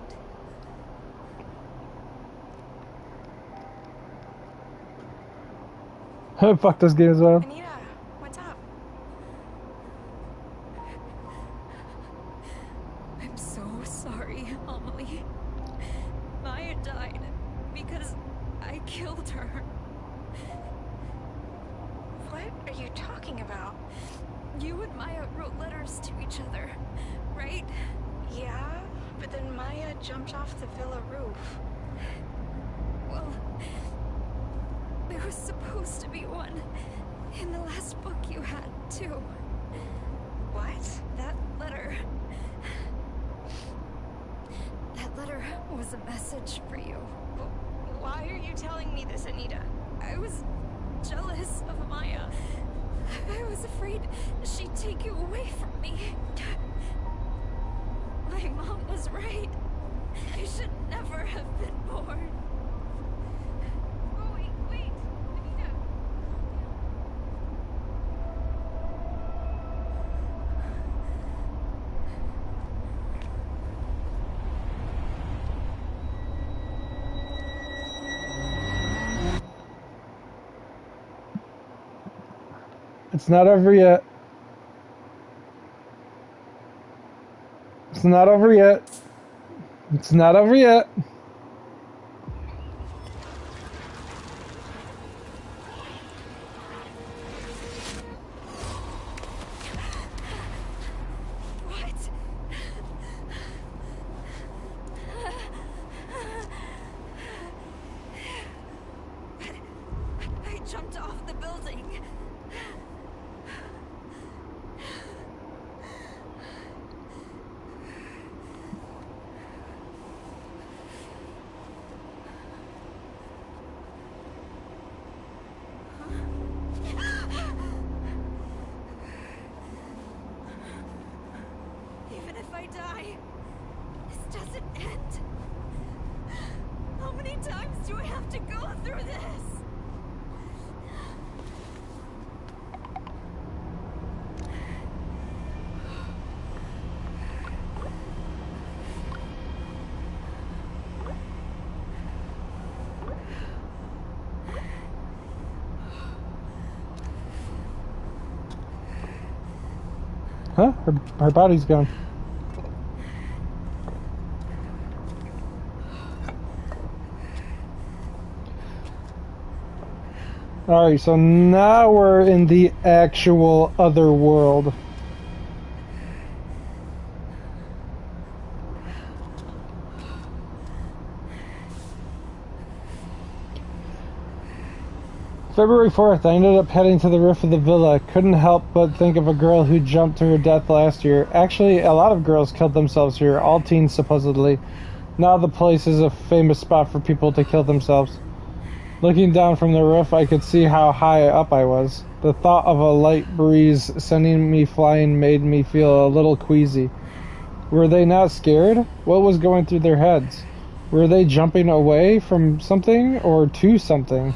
Fuck this game as well. Anita, what's up? I'm so sorry, Amelie. Maya died because I killed her. What are you talking about? You and Maya wrote letters to each other, right? Yeah, but then Maya jumped off the villa roof. Well, there was supposed to be one in the last book you had, too. What? That letter was a message for you. Why are you telling me this, Anita? I was jealous of Maya. I was afraid she'd take you away from me. My mom was right. I should never have been born. Oh, wait, Anita. It's not over yet. It's not over yet. It's not over yet. What? I jumped off the building. Even if I die, this doesn't end. How many times do I have to go through this? Huh? Her body's gone. Alright, so now we're in the actual other world. February 4th, I ended up heading to the roof of the villa. Couldn't help but think of a girl who jumped to her death last year. Actually, a lot of girls killed themselves here, all teens supposedly. Now the place is a famous spot for people to kill themselves. Looking down from the roof, I could see how high up I was. The thought of a light breeze sending me flying made me feel a little queasy. Were they not scared? What was going through their heads? Were they jumping away from something or to something?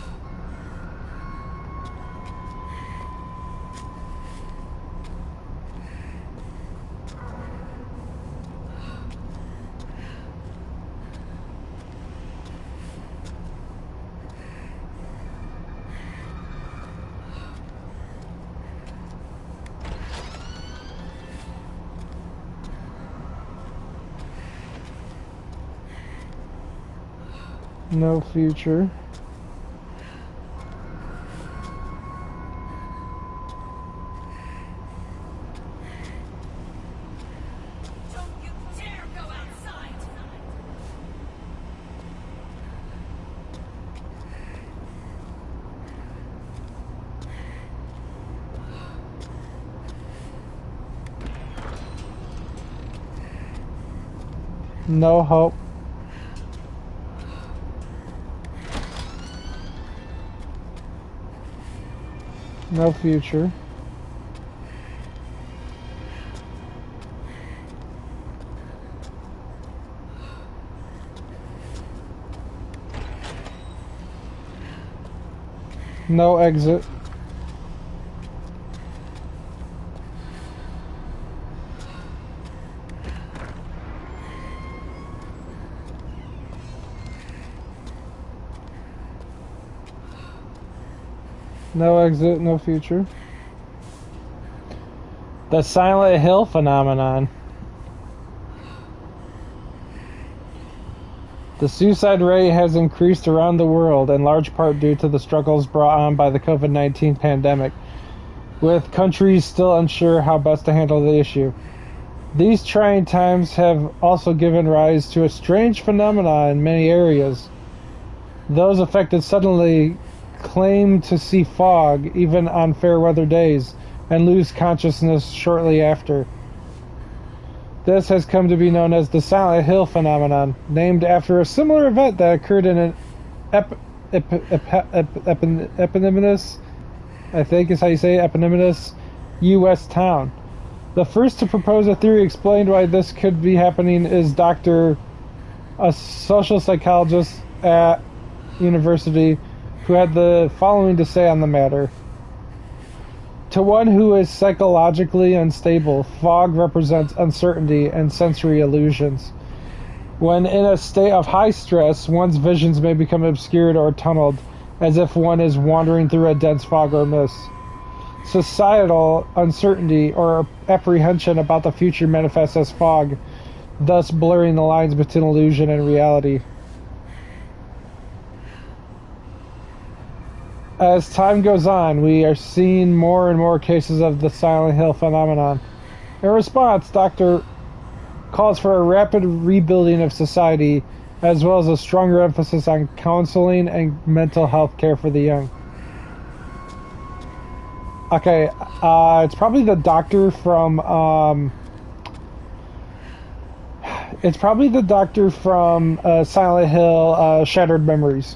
No future. Don't you dare go outside! No hope. No future. No exit. No exit, no future. The Silent Hill phenomenon. The suicide rate has increased around the world, in large part due to the struggles brought on by the COVID-19 pandemic, with countries still unsure how best to handle the issue. These trying times have also given rise to a strange phenomenon in many areas. Those affected suddenly claim to see fog even on fair weather days and lose consciousness shortly after. This has come to be known as the Silent Hill phenomenon, named after a similar event that occurred in an eponymous, I think is how you say it, eponymous U.S. town. The first to propose a theory explained why this could be happening is a social psychologist at university, who had the following to say on the matter. To one who is psychologically unstable, fog represents uncertainty and sensory illusions. When in a state of high stress, one's visions may become obscured or tunneled, as if one is wandering through a dense fog or mist. Societal uncertainty or apprehension about the future manifests as fog, thus blurring the lines between illusion and reality. As time goes on, we are seeing more and more cases of the Silent Hill phenomenon. In response, Dr. calls for a rapid rebuilding of society, as well as a stronger emphasis on counseling and mental health care for the young. Okay, it's probably the doctor from, Silent Hill, Shattered Memories.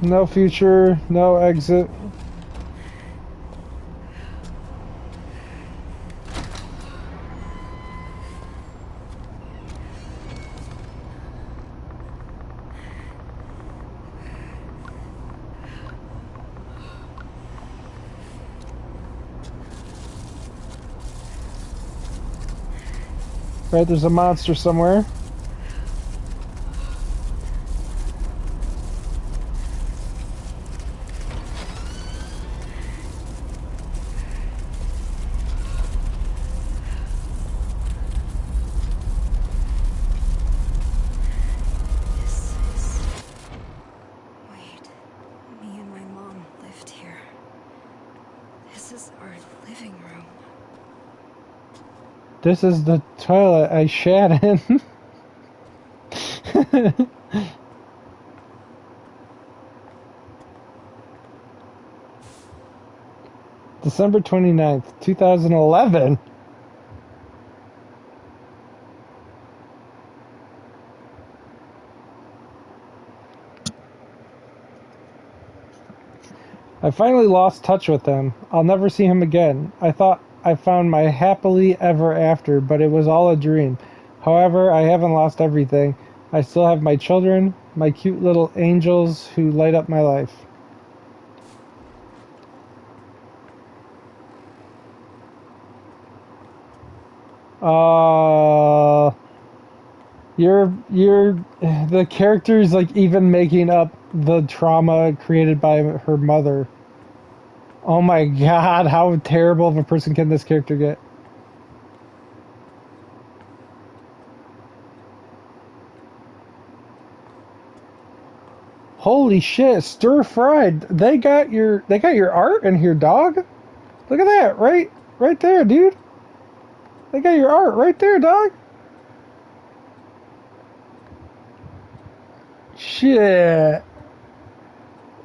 No future, no exit. Right, there's a monster somewhere. living room. This is the toilet I shat in. December 29th, 2011. I finally lost touch with him. I'll never see him again. I thought I found my happily ever after, but it was all a dream. However, I haven't lost everything. I still have my children, my cute little angels who light up my life. Uh, the character's like even making up the trauma created by her mother. Oh my god, how terrible of a person can this character get? Holy shit, stir fried. They got your art in here, dog. Look at that, right there, dude. They got your art right there, dog. Shit.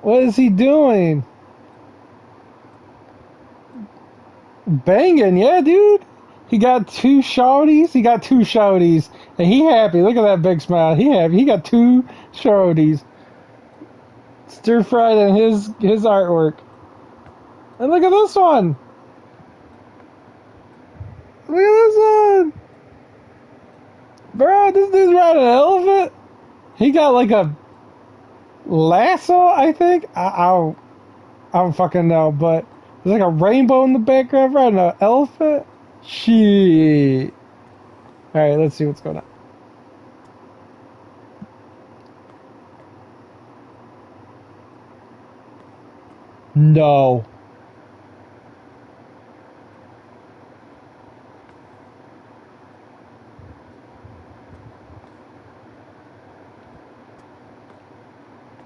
What is he doing? Banging, yeah, dude. He got two shorties. And he happy. Look at that big smile. He happy. He got two shorties. Stir fried in his artwork. And look at this one. Look at this one. Bro, this dude's riding an elephant. He got like a lasso, I think. I don't fucking know, but there's like a rainbow in the background riding an elephant. Shit. Alright, let's see what's going on. No.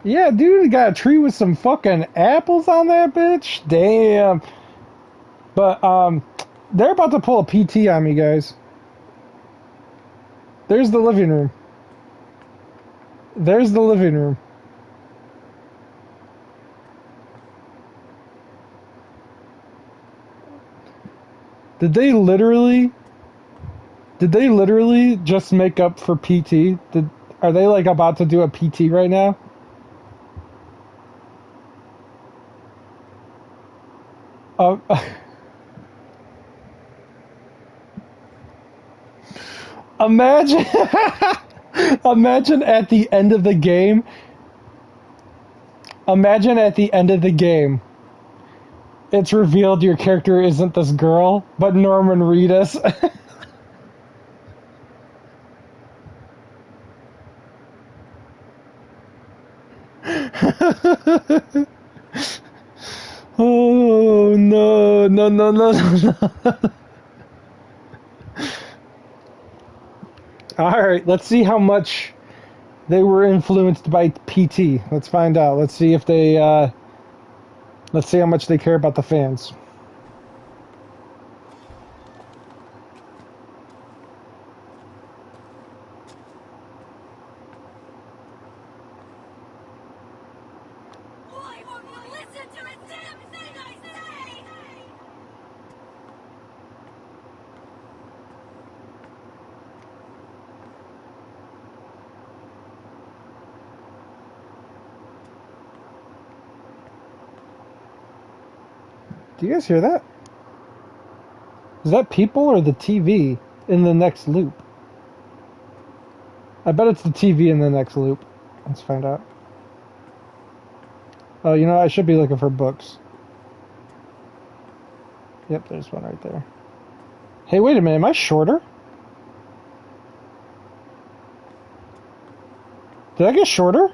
Yeah, dude, got a tree with some fucking apples on that bitch. Damn. But they're about to pull a PT on me, guys. There's the living room. There's the living room. Did they literally just make up for PT? Are they like about to do a PT right now? Imagine imagine at the end of the game. Imagine at the end of the game. It's revealed your character isn't this girl, but Norman Reedus. Oh no, no, no, no, no, no. Alright, let's see how much they were influenced by PT. Let's find out. Let's see if they, let's see how much they care about the fans. Why won't you listen to a damn thing I say? Do you guys hear that? Is that people or the TV in the next loop? I bet it's the TV in the next loop. Let's find out. Oh, you know, I should be looking for books. Yep, there's one right there. Hey, wait a minute, am I shorter? Did I get shorter?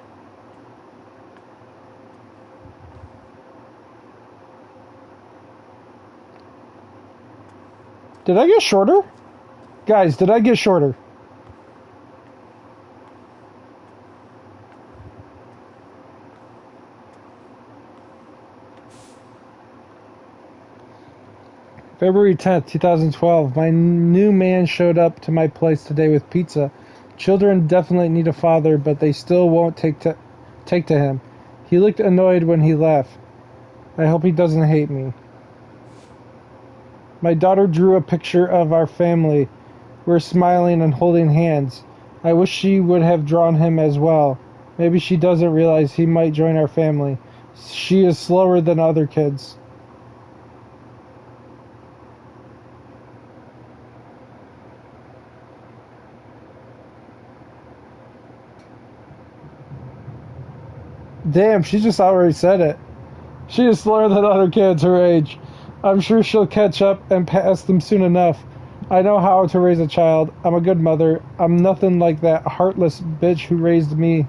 Did I get shorter? Guys, did I get shorter? February 10th, 2012. My new man showed up to my place today with pizza. Children definitely need a father, but they still won't take to him. He looked annoyed when he left. I hope he doesn't hate me. My daughter drew a picture of our family. We're smiling and holding hands. I wish she would have drawn him as well. Maybe she doesn't realize he might join our family. She is slower than other kids. Damn, she just already said it. She is slower than other kids her age. I'm sure she'll catch up and pass them soon enough. I know how to raise a child. I'm a good mother. I'm nothing like that heartless bitch who raised me.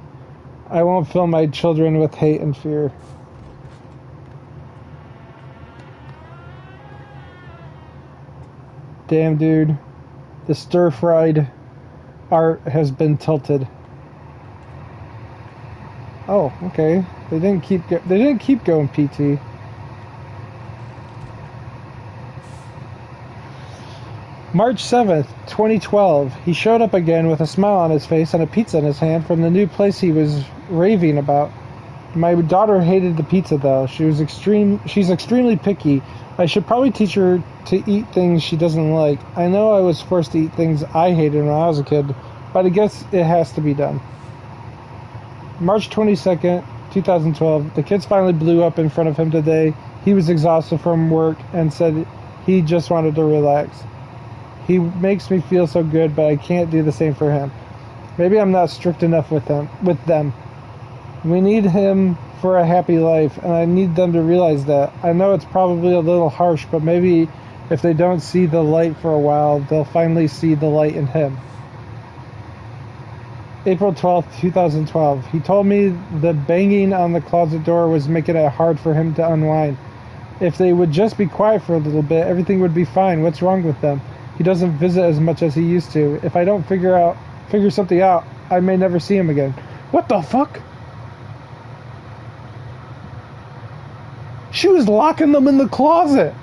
I won't fill my children with hate and fear. Damn, dude. The stir-fried art has been tilted. Oh, okay. They didn't keep going, PT. March 7th, 2012. He showed up again with a smile on his face and a pizza in his hand from the new place he was raving about. My daughter hated the pizza though. She's extremely picky. I should probably teach her to eat things she doesn't like. I know I was forced to eat things I hated when I was a kid, but I guess it has to be done. March 22nd, 2012. The kids finally blew up in front of him today. He was exhausted from work and said he just wanted to relax. He makes me feel so good, but I can't do the same for him. Maybe I'm not strict enough with them. We need him for a happy life, and I need them to realize that. I know it's probably a little harsh, but maybe if they don't see the light for a while, they'll finally see the light in him. April 12th, 2012. He told me the banging on the closet door was making it hard for him to unwind. If they would just be quiet for a little bit, everything would be fine. What's wrong with them? He doesn't visit as much as he used to. If I don't figure something out, I may never see him again. What the fuck? She was locking them in the closet.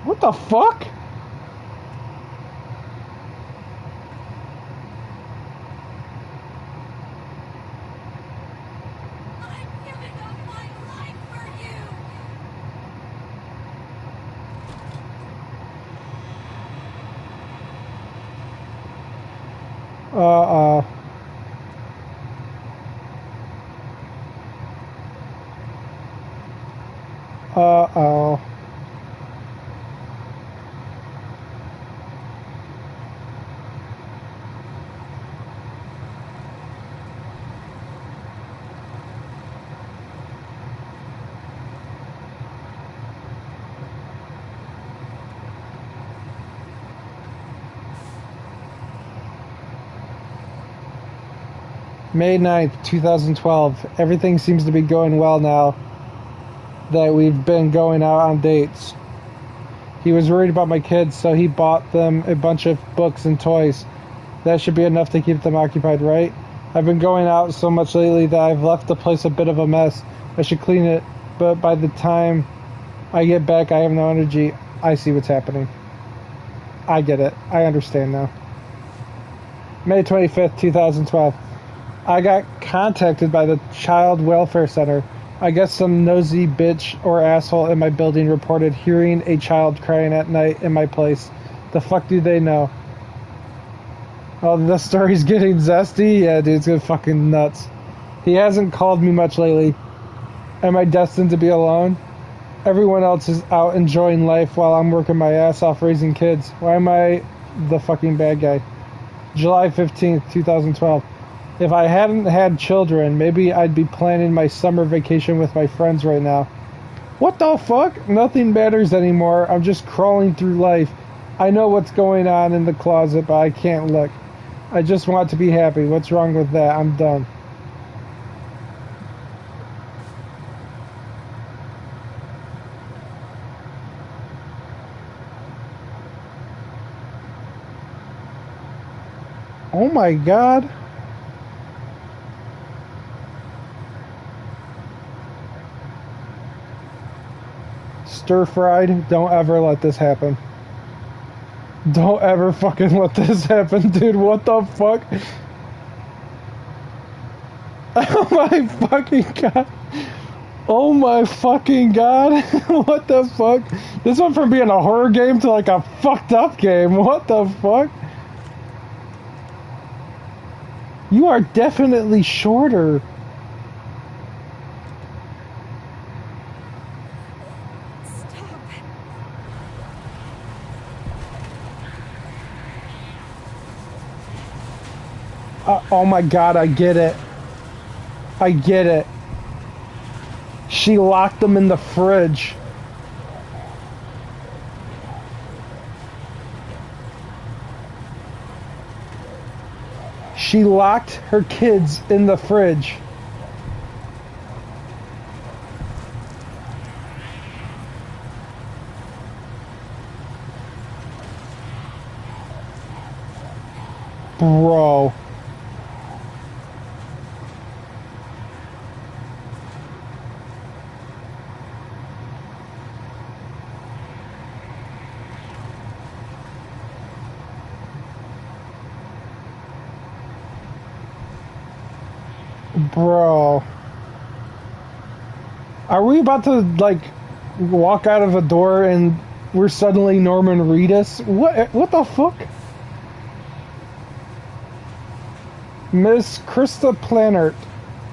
What the fuck? I'm giving up my life for you! Uh-oh. Uh-oh. May 9th, 2012. Everything seems to be going well now that we've been going out on dates. He was worried about my kids, so he bought them a bunch of books and toys. That should be enough to keep them occupied, right? I've been going out so much lately that I've left the place a bit of a mess. I should clean it, but by the time I get back, I have no energy. I see what's happening. I get it. I understand now. May 25th, 2012. I got contacted by the Child Welfare Center. I guess some nosy bitch or asshole in my building reported hearing a child crying at night in my place. The fuck do they know? Oh, the story's getting zesty? Yeah, dude, it's getting fucking nuts. He hasn't called me much lately. Am I destined to be alone? Everyone else is out enjoying life while I'm working my ass off raising kids. Why am I the fucking bad guy? July 15th, 2012. If I hadn't had children, maybe I'd be planning my summer vacation with my friends right now. What the fuck? Nothing matters anymore. I'm just crawling through life. I know what's going on in the closet, but I can't look. I just want to be happy. What's wrong with that? I'm done. Oh my god. Stir-fried. Don't ever let this happen. Don't ever fucking let this happen, dude. What the fuck? Oh my fucking god. Oh my fucking god. What the fuck? This went from being a horror game to like a fucked up game. What the fuck? You are definitely shorter. Stop. Oh my god, I get it. I get it. She locked them in the fridge. She locked her kids in the fridge. Bro. Bro. Are we about to, like, walk out of a door and we're suddenly Norman Reedus? What the fuck? Miss Krista Plannert,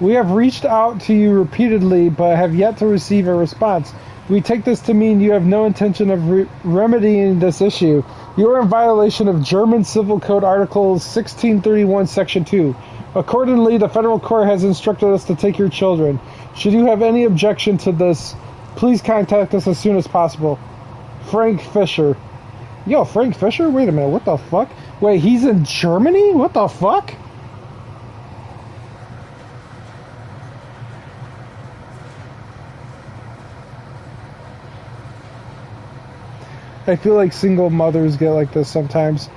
we have reached out to you repeatedly but have yet to receive a response. We take this to mean you have no intention of remedying this issue. You are in violation of German Civil Code Article 1631, Section 2. Accordingly, the federal court has instructed us to take your children. Should you have any objection to this, please contact us as soon as possible. Frank Fisher. Yo, Frank Fisher? Wait a minute, what the fuck? Wait, he's in Germany? What the fuck? I feel like single mothers get like this sometimes.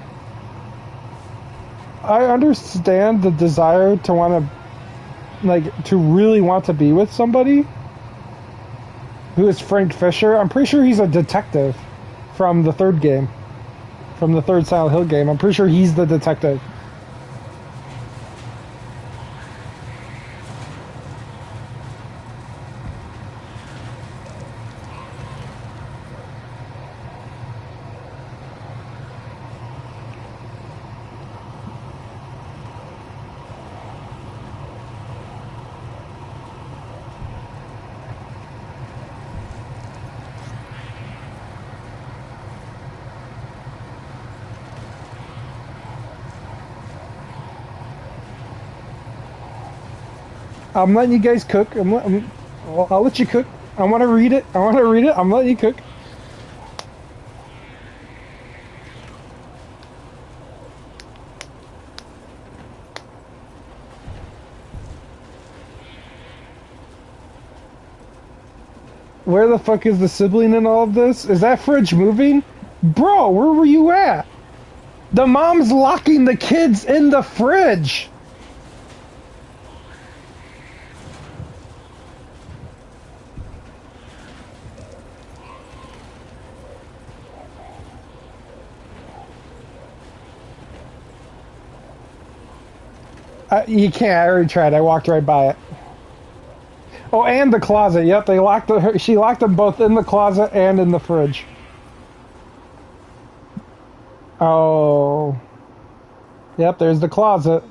I understand the desire to want to, like, to really want to be with somebody who is Frank Fisher. I'm pretty sure he's a detective from the third game, from the third Silent Hill game. I'm pretty sure he's the detective. I'm letting you guys cook. I'll let you cook. I want to read it. I'm letting you cook. Where the fuck is the sibling in all of this? Is that fridge moving? Bro, where were you at? The mom's locking the kids in the fridge. You can't. I already tried. I walked right by it. Oh, and the closet. Yep, they locked she locked them both in the closet and in the fridge. Oh. Yep, there's the closet.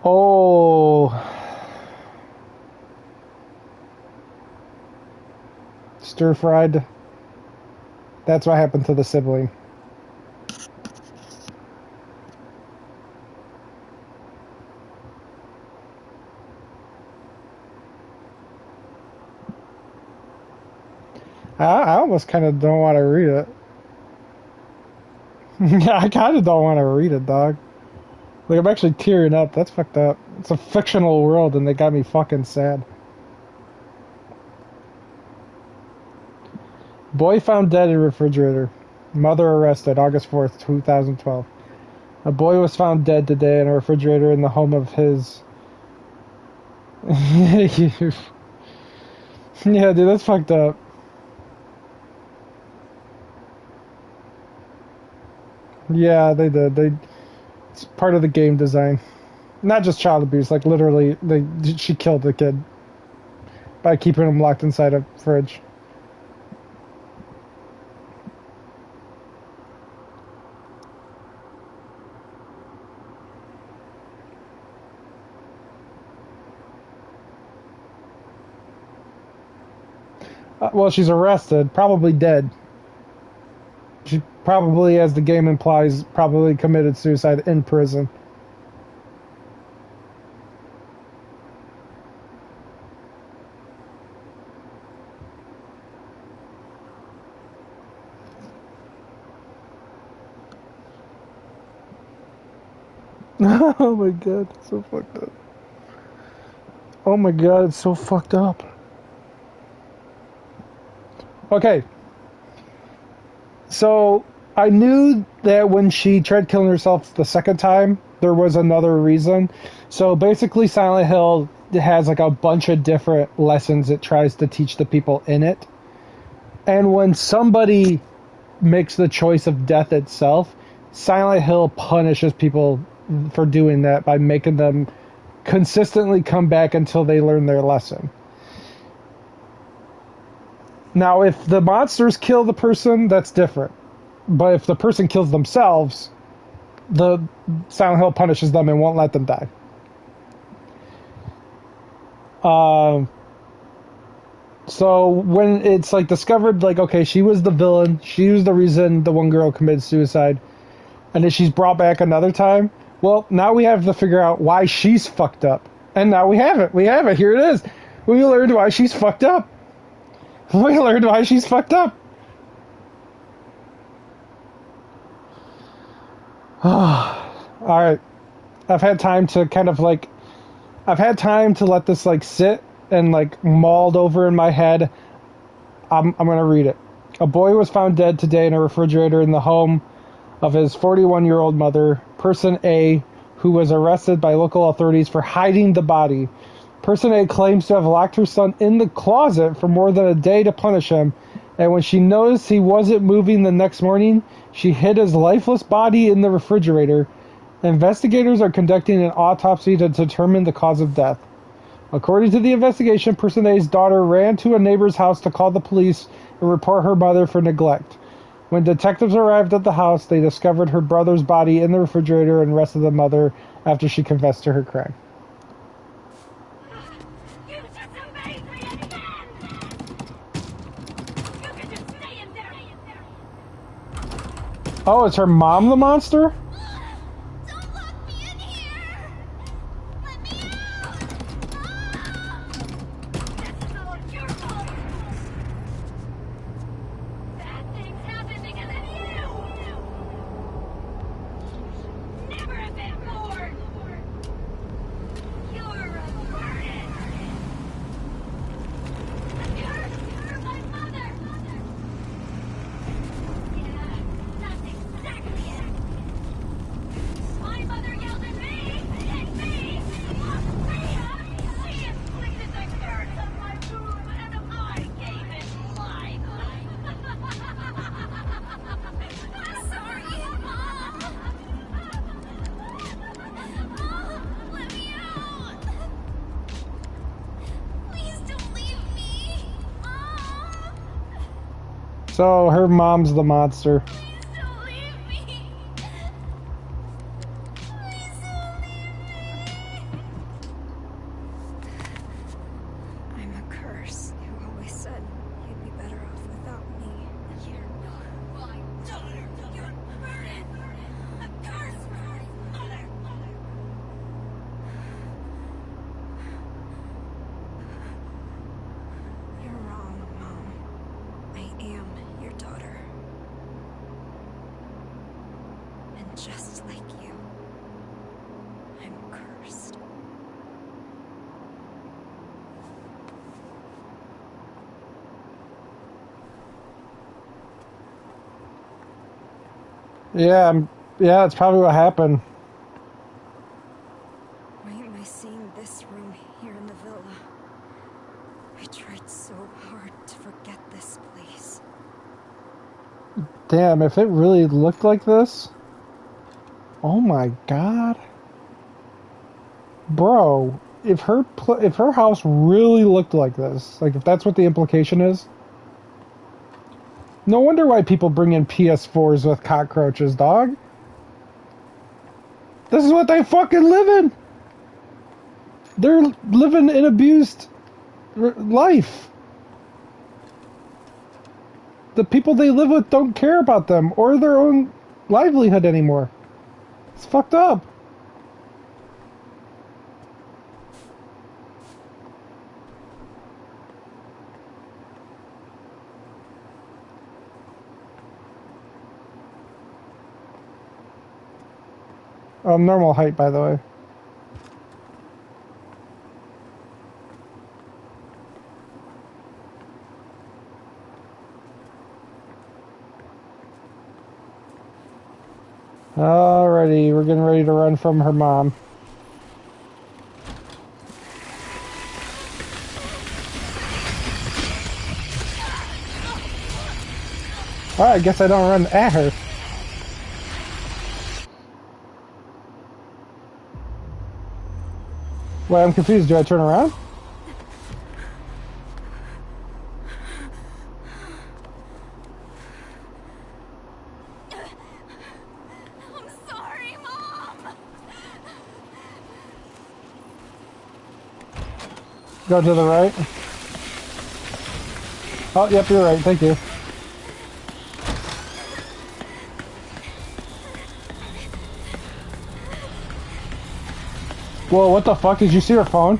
Oh. Stir-fried. That's what happened to the sibling. I almost kind of don't want to read it. Yeah, I kind of don't want to read it, dog. Like, I'm actually tearing up. That's fucked up. It's a fictional world, and they got me fucking sad. Boy found dead in refrigerator. Mother arrested August 4th, 2012. A boy was found dead today in a refrigerator in the home of his... Yeah, dude, that's fucked up. Yeah, they did. It's part of the game design. Not just child abuse, like literally, she killed the kid by keeping him locked inside a fridge. Well, she's arrested, probably dead. She probably, as the game implies, probably committed suicide in prison. Oh my god, it's so fucked up. Oh my god, it's so fucked up. Okay. So, I knew that when she tried killing herself the second time, there was another reason. So basically, Silent Hill has like a bunch of different lessons it tries to teach the people in it. And when somebody makes the choice of death itself, Silent Hill punishes people for doing that by making them consistently come back until they learn their lesson. Now, if the monsters kill the person, that's different. But if the person kills themselves, the Silent Hill punishes them and won't let them die. So when it's like discovered, like, okay, she was the villain, she was the reason the one girl committed suicide, and then she's brought back another time, well, now we have to figure out why she's fucked up. And now we have it. We have it. Here it is. We learned why she's fucked up. We learned why she's fucked up. Alright. I've had time to kind of like... I've had time to let this like sit and like mulled over in my head. I'm going to read it. A boy was found dead today in a refrigerator in the home of his 41-year-old mother, Person A, who was arrested by local authorities for hiding the body. Person A claims to have locked her son in the closet for more than a day to punish him, and when she noticed he wasn't moving the next morning, she hid his lifeless body in the refrigerator. Investigators are conducting an autopsy to determine the cause of death. According to the investigation, Person A's daughter ran to a neighbor's house to call the police and report her mother for neglect. When detectives arrived at the house, they discovered her brother's body in the refrigerator and arrested the mother after she confessed to her crime. You disobeyed me again! You can just stay in there! Oh, is her mom the monster? Don't lock me in here! Let me out! This is all your fault! Bad things happen because of you! Never have been born! You're a burden! You're my mother! Yeah, that's exactly it! My mother yelled at me! And me! Maria! She inflicted the curse on my room, and I gave it life! I'm sorry, Mom! Mom, let me out! Please don't leave me! Mom! So her mom's the monster. Please don't leave me! Please don't leave me! I'm a curse. You always said you'd be better off without me. You're not my daughter! You're a burden! A curse for my mother! You're wrong, Mom. I am your daughter. Yeah, yeah, that's probably what happened. Why am I seeing this room here in the villa? I tried so hard to forget this place. Damn, if it really looked like this. Oh my god. Bro, if her house really looked like this, like if that's what the implication is, no wonder why people bring in PS4s with cockroaches, dog. This is what they fucking live in. They're living an abused life. The people they live with don't care about them or their own livelihood anymore. It's fucked up. Normal height, by the way. Alrighty, we're getting ready to run from her mom. Alright, I guess I don't run at her. Wait, I'm confused. Do I turn around? I'm sorry, Mom. Go to the right. Oh, yep, you're right. Thank you. Whoa, what the fuck? Did you see her phone?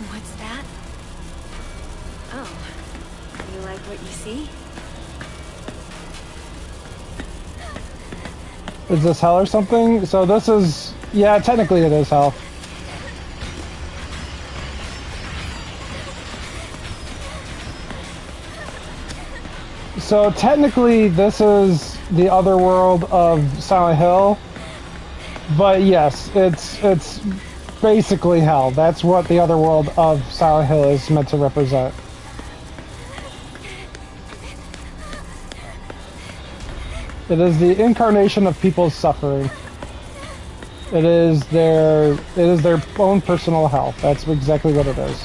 What's that? Oh, you like what you see? Is this hell or something? So this is... Yeah, technically it is hell. So technically this is the other world of Silent Hill. But yes, it's basically hell. That's what the other world of Silent Hill is meant to represent. It is the incarnation of people's suffering. It is their own personal hell. That's exactly what it is.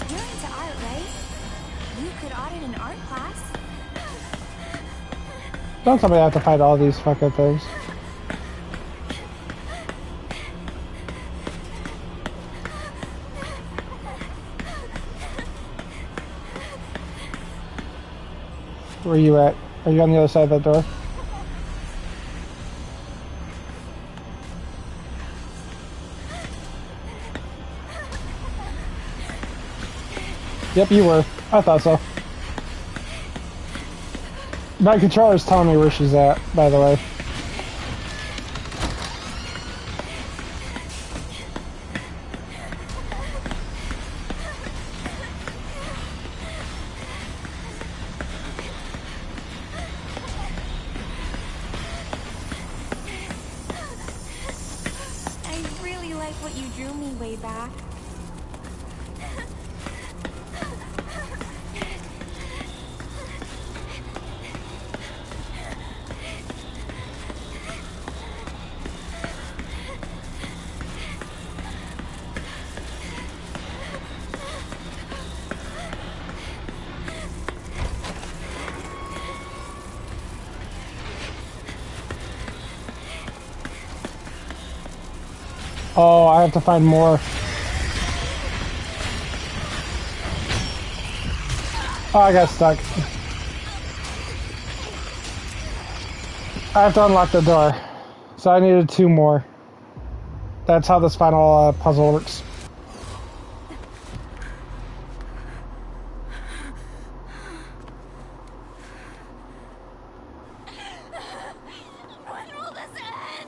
You're into art, right? You could audit an art class. Don't tell me I have to fight all these fucking things. Where are you at? Are you on the other side of that door? Yep, you were. I thought so. My controller's telling me where she's at, by the way. I really like what you drew me way back. Oh, I have to find more. Oh, I got stuck. I have to unlock the door. So I needed 2 more. That's how this final puzzle works. When will this end?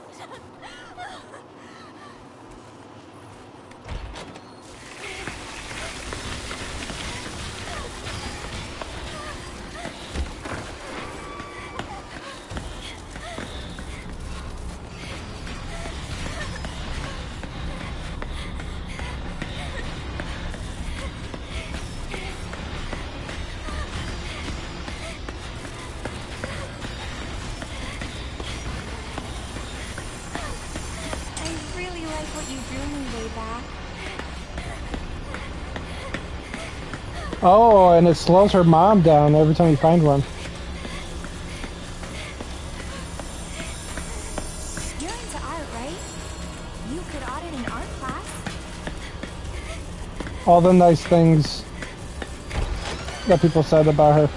I really like what you drew me way back. Oh, and it slows her mom down every time you find one. You're into art, right? You could audit an art class. All the nice things that people said about her.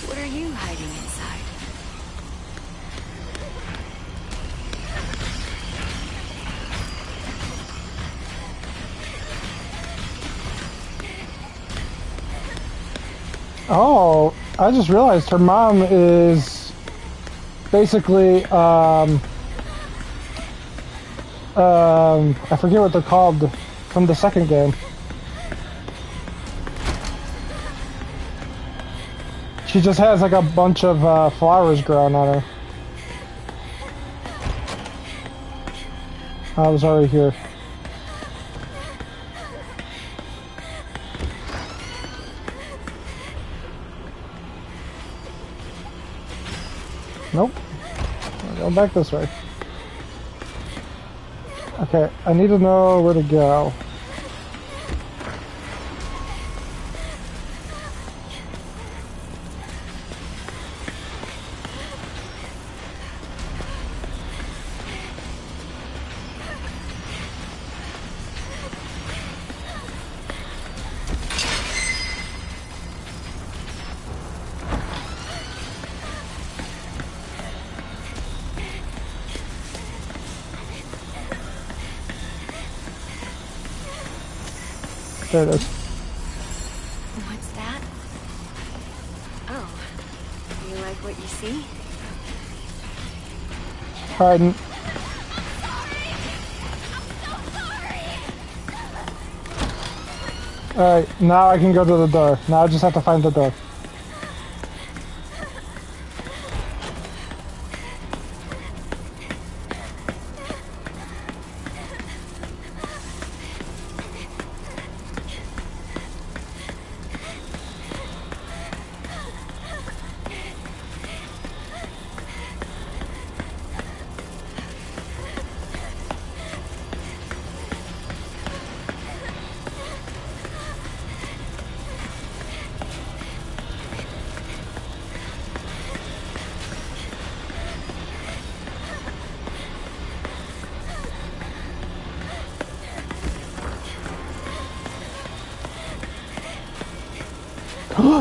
What are you hiding inside? Oh, I just realized her mom is basically, I forget what they're called from the second game. She just has like a bunch of flowers growing on her. I was already here. Nope. We're going back this way. Okay, I need to know where to go. There it is. What's that? Oh, you like what you see? Alright. Alright, now I can go to the door. Now I just have to find the door.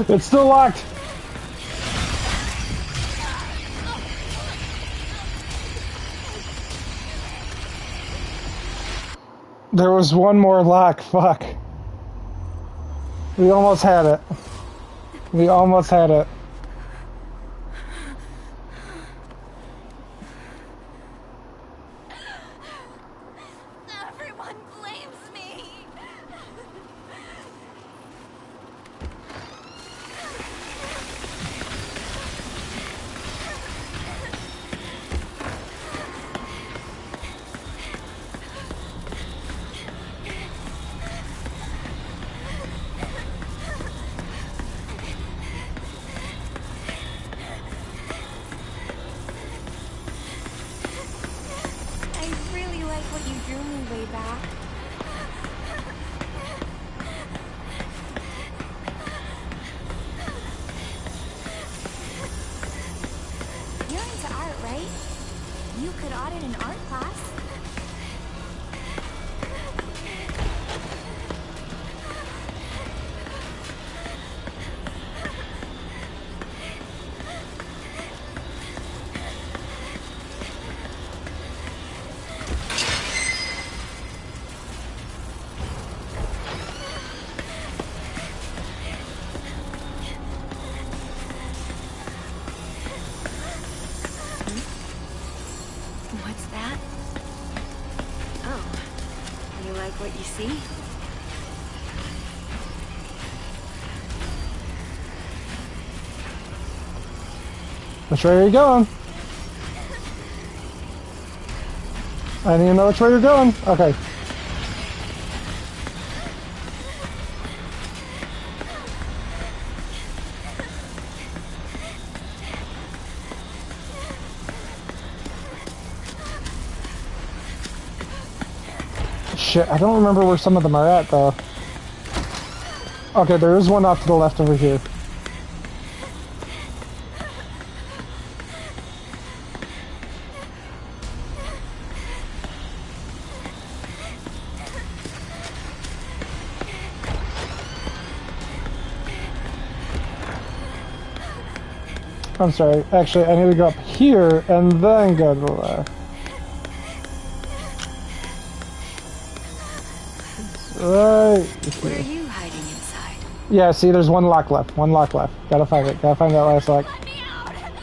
It's still locked! There was one more lock, fuck. We almost had it. We almost had it. Everyone blames me. you drew me way back. You're into art, right? You could audit an art class. What's that? Oh, you like what you see? Which way are you going? I need to know which way you're going. Okay. Shit, I don't remember where some of them are at, though. Okay, there is one off to the left over here. I'm sorry, actually, I need to go up here and then go to the left. Right. What are you hiding inside? Yeah, see, there's one lock left. One lock left. Gotta find it. Gotta find that last lock. Let me out! Mom!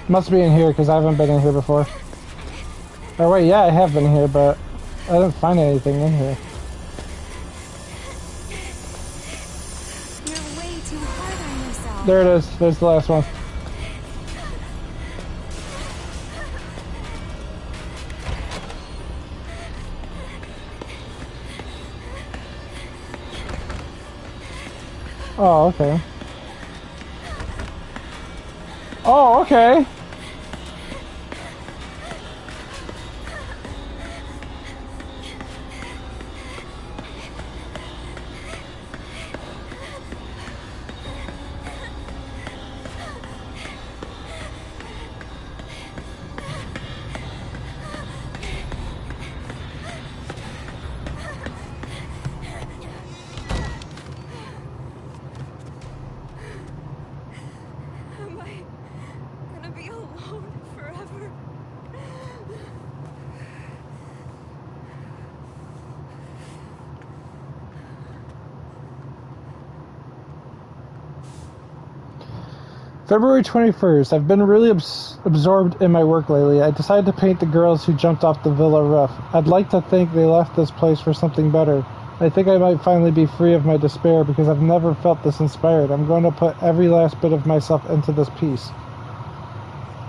Must be in here, because I haven't been in here before. Oh wait, yeah, I have been here, but I didn't find anything in here. You're way too hard on yourself. There it is. There's the last one. Oh, okay. Oh, okay. Am I gonna be alone forever? February 21st. I've been really absorbed in my work lately. I decided to paint the girls who jumped off the villa roof. I'd like to think they left this place for something better. I think I might finally be free of my despair because I've never felt this inspired. I'm going to put every last bit of myself into this piece.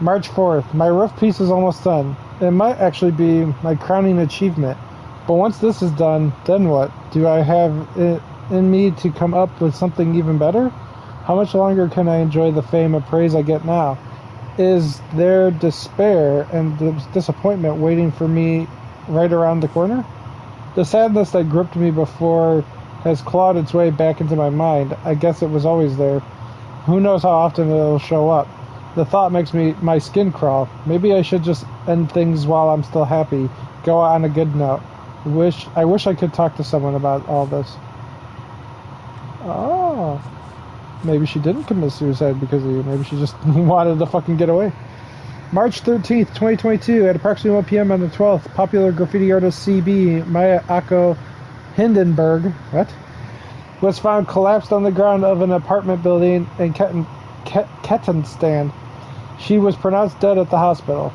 March 4th. My roof piece is almost done. It might actually be my crowning achievement. But once this is done, then what? Do I have it in me to come up with something even better? How much longer can I enjoy the fame and praise I get now? Is there despair and disappointment waiting for me right around the corner? The sadness that gripped me before has clawed its way back into my mind. I guess it was always there. Who knows how often it'll show up. The thought makes my skin crawl. Maybe I should just end things while I'm still happy. Go on a good note. I wish I could talk to someone about all this. Oh. Maybe she didn't commit suicide because of you. Maybe she just wanted to fucking get away. March 13th, 2022, at approximately 1 p.m. on the 12th, popular graffiti artist CB Maya Ako Hindenburg was found collapsed on the ground of an apartment building in Kettenstan. She was pronounced dead at the hospital.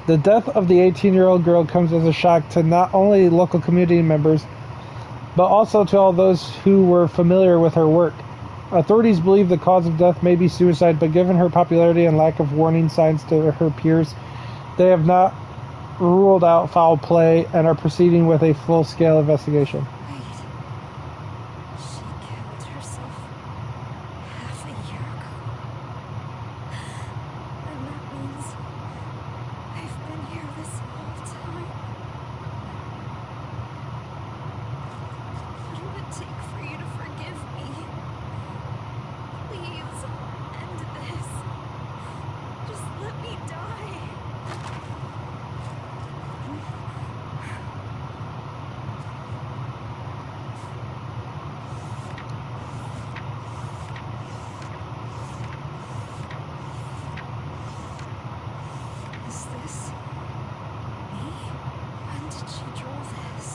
The death of the 18-year-old girl comes as a shock to not only local community members, but also to all those who were familiar with her work. Authorities believe the cause of death may be suicide, but given her popularity and lack of warning signs to her peers, they have not ruled out foul play and are proceeding with a full-scale investigation. Wait. She killed herself half a year ago. And that means I've been here this whole time. What will it take for you to forgive me? Please, end this. Just let me die. Is this me? When did she draw this?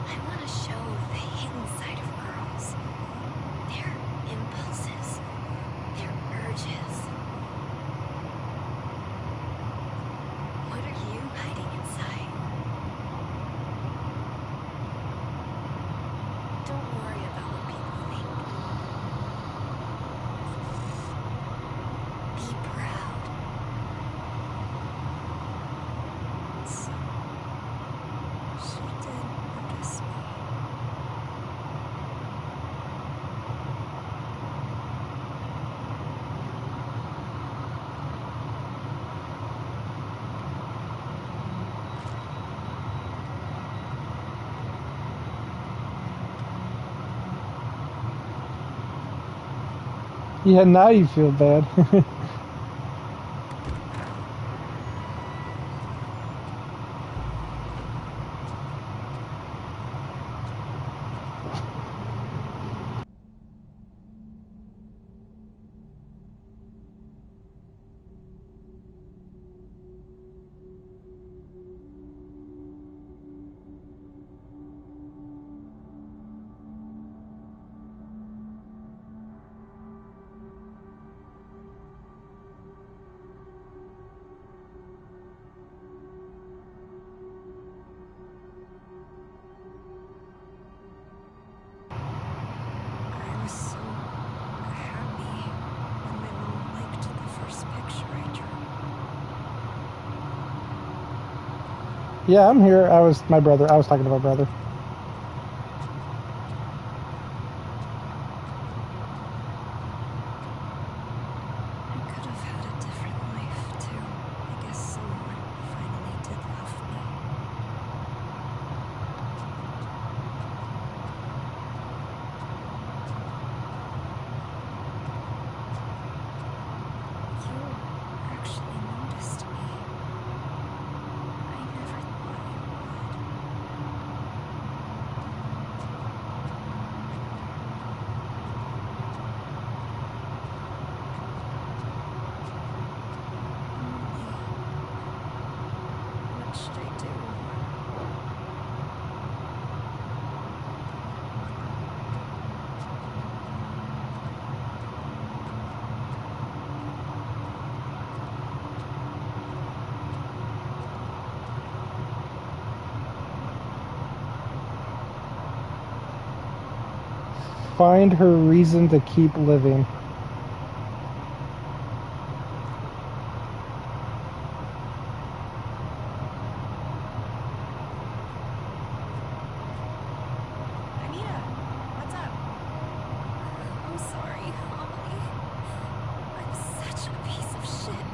I want to show the hidden side of girls. Their impulses, their urges. What are you hiding inside? Don't worry about what people think. Be proud. So, she did notice me. Yeah, now you feel bad. I was so happy when my mom liked the first picture I drew. Yeah, I'm here. I was talking to my brother. I could have had a different life, too. I guess someone finally did love me. You actually noticed me. I never thought you would. What should I do? Find her reason to keep living. Anita, what's up? I'm sorry, Holly. I'm such a piece of shit.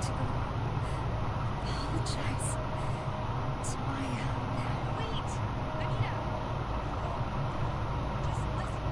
to apologize to Maya. Wait! Anita! Just listen.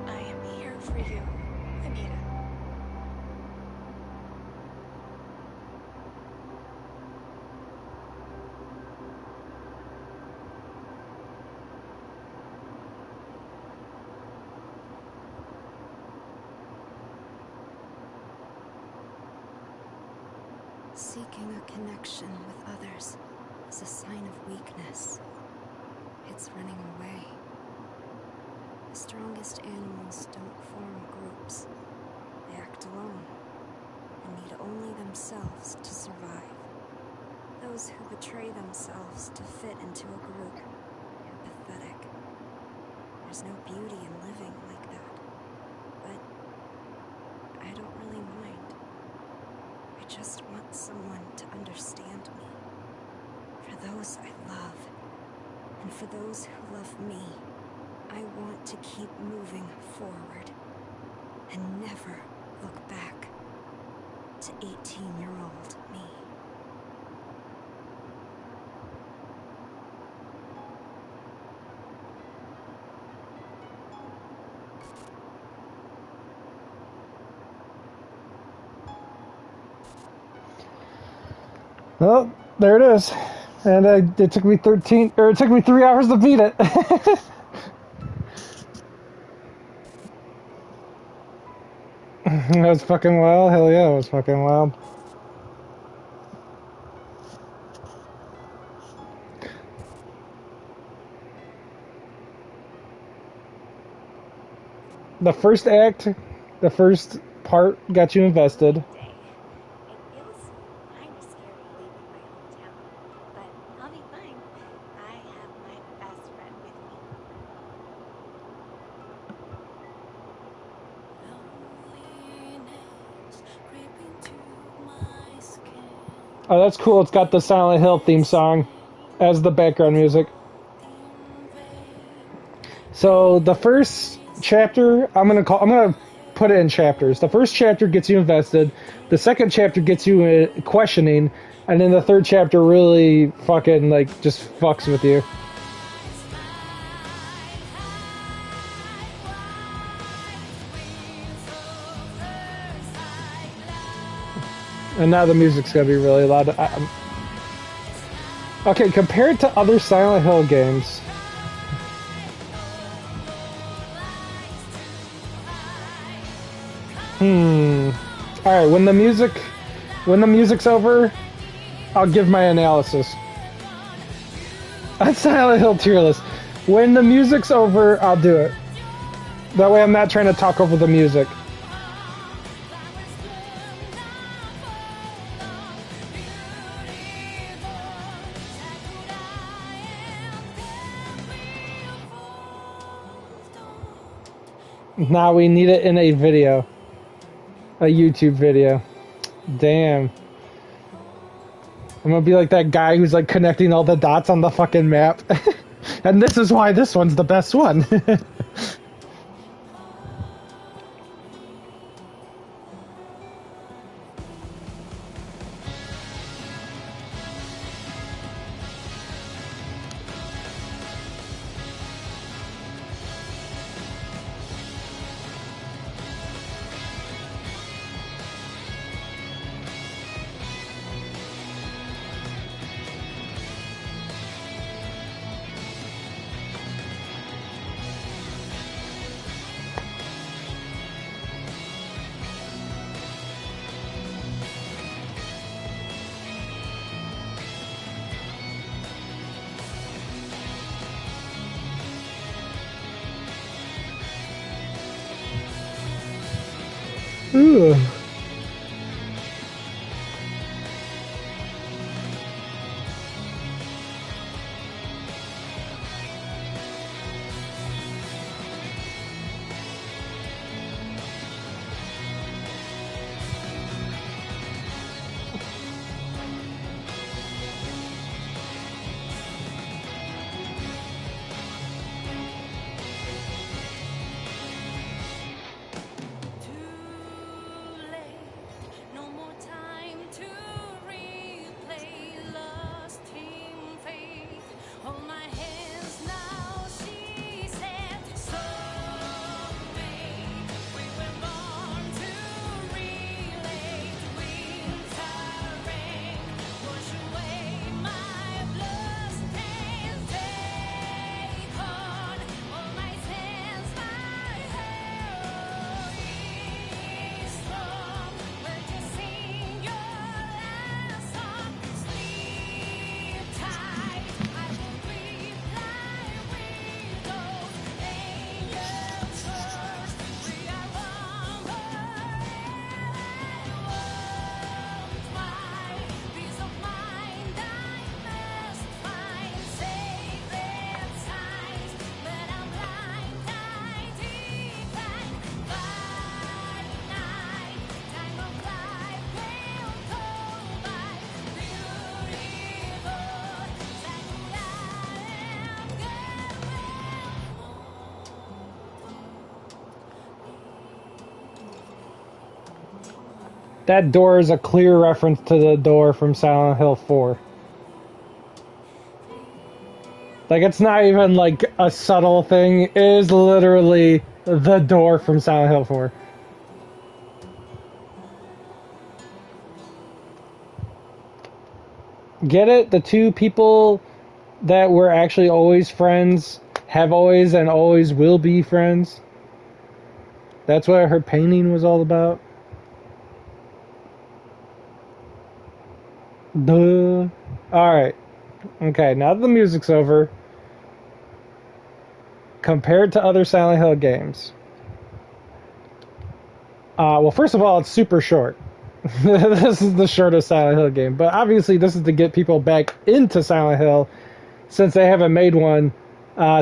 I am here for you, Anita. Seeking a connection with others is a sign of weakness. It's running away. The strongest animals don't form groups. They act alone and need only themselves to survive. Those who betray themselves to fit into a group are pathetic. There's no beauty in living like that. But I don't really mind. I just want someone to understand me. For those I love, and for those who love me, I want to keep moving forward and never look back to 18-year-old me. Well, there it is. And it took me 3 hours to beat it. That was fucking wild. Hell yeah, it was fucking wild. The first act, the first part got you invested. Day. It feels kind of scary leaving my hometown, but I'll be fine. I have my best friend with me. Oh, that's cool. It's got the Silent Hill theme song as the background music. So the first chapter, I'm gonna put it in chapters. The first chapter gets you invested. The second chapter gets you questioning, and then the third chapter really fucking like just fucks with you. And now the music's gonna be really loud. Okay, compared to other Silent Hill games, alright, when the music's over, I'll give my analysis. On Silent Hill tier list. When the music's over, I'll do it. That way I'm not trying to talk over the music. Now we need it in a video. A YouTube video. Damn. I'm gonna be like that guy who's like connecting all the dots on the fucking map. And this is why this one's the best one. Ugh. Too late, no more time to replay lost team faith. Hold my hands now, she said. Soulmate, we were born to relate. Winter rain, wash away my bloodstains. Take on all my sins, my heart is strong. When you sing your last song, sleep tight. I will reply with those angels first. We are one forever. My peace of mind I must find sacred signs, but I'm blind. I decline. By night, time of life will go by. Beautiful, That door is a clear reference to the door from Silent Hill 4. Like, it's not even like a subtle thing. It is literally the door from Silent Hill 4. Get it? The two people that were actually always friends have always and always will be friends. That's what her painting was all about. Duh. Alright. Okay, now that the music's over, compared to other Silent Hill games. Well, first of all, it's super short. This is the shortest Silent Hill game. But obviously, this is to get people back into Silent Hill, since they haven't made one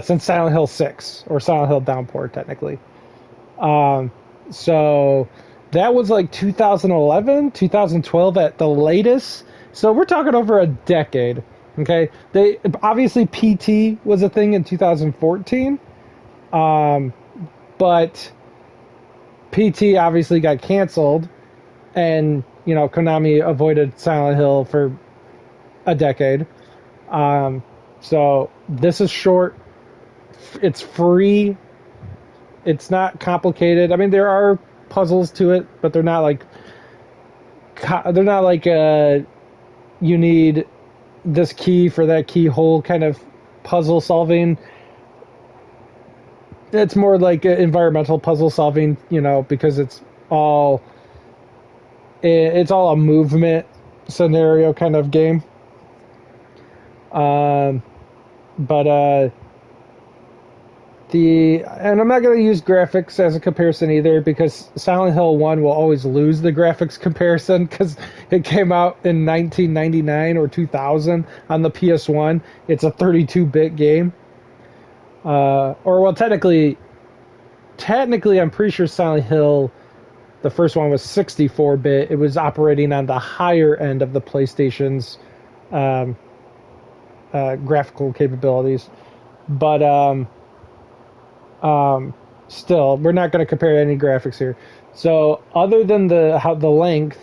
since Silent Hill 6, or Silent Hill Downpour, technically. So that was like 2011, 2012 at the latest. So we're talking over a decade. Okay, they obviously PT was a thing in 2014, but PT obviously got canceled, and you know Konami avoided Silent Hill for a decade. So this is short. It's free. It's not complicated. I mean, there are puzzles to it, but they're not like you need this key for that keyhole kind of puzzle solving. It's more like environmental puzzle solving, you know, because it's all a movement scenario kind of game. And I'm not going to use graphics as a comparison either, because Silent Hill 1 will always lose the graphics comparison because it came out in 1999 or 2000 on the PS1. It's a 32-bit game. Technically, I'm pretty sure Silent Hill, the first one, was 64-bit. It was operating on the higher end of the PlayStation's graphical capabilities. But still, we're not going to compare any graphics here. So, other than the length,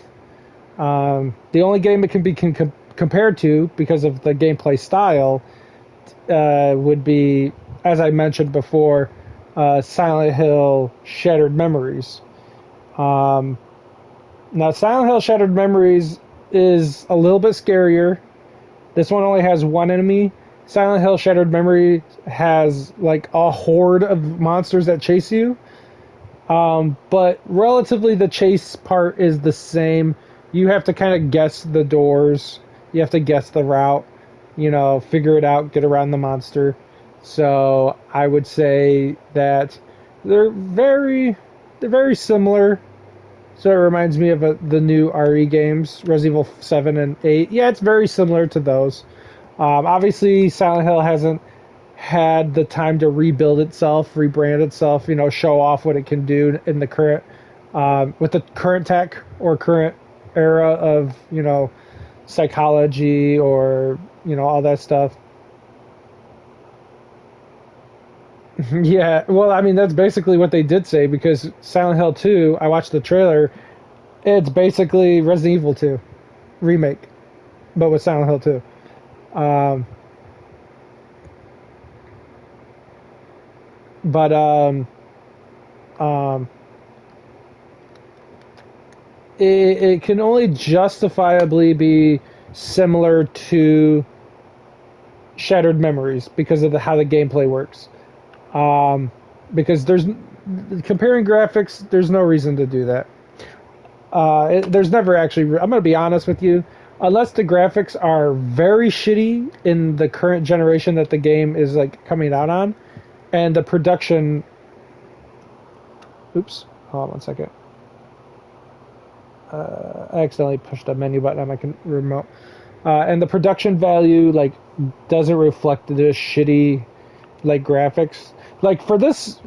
the only game it can be compared to, because of the gameplay style, would be, as I mentioned before, Silent Hill Shattered Memories. Now, Silent Hill Shattered Memories is a little bit scarier. This one only has one enemy. Silent Hill Shattered Memory has like a horde of monsters that chase you. But relatively the chase part is the same. You have to kind of guess the doors. You have to guess the route. You know, figure it out, get around the monster. So I would say that they're very similar. So it reminds me of the new RE games, Resident Evil 7 and 8. Yeah, it's very similar to those. Obviously, Silent Hill hasn't had the time to rebuild itself, rebrand itself, show off what it can do in the current, with the current tech or current era of, psychology or, all that stuff. Yeah, well, I mean, that's basically what they did say because Silent Hill 2, I watched the trailer, it's basically Resident Evil 2 remake, but with Silent Hill 2. But it can only justifiably be similar to Shattered Memories because of how the gameplay works. Because comparing graphics, there's no reason to do that. There's never actually. I'm going to be honest with you. Unless the graphics are very shitty in the current generation that the game is like coming out on, and the production. Oops. Hold on one second. I accidentally pushed a menu button on my remote. And the production value like doesn't reflect the shitty like graphics. Like for this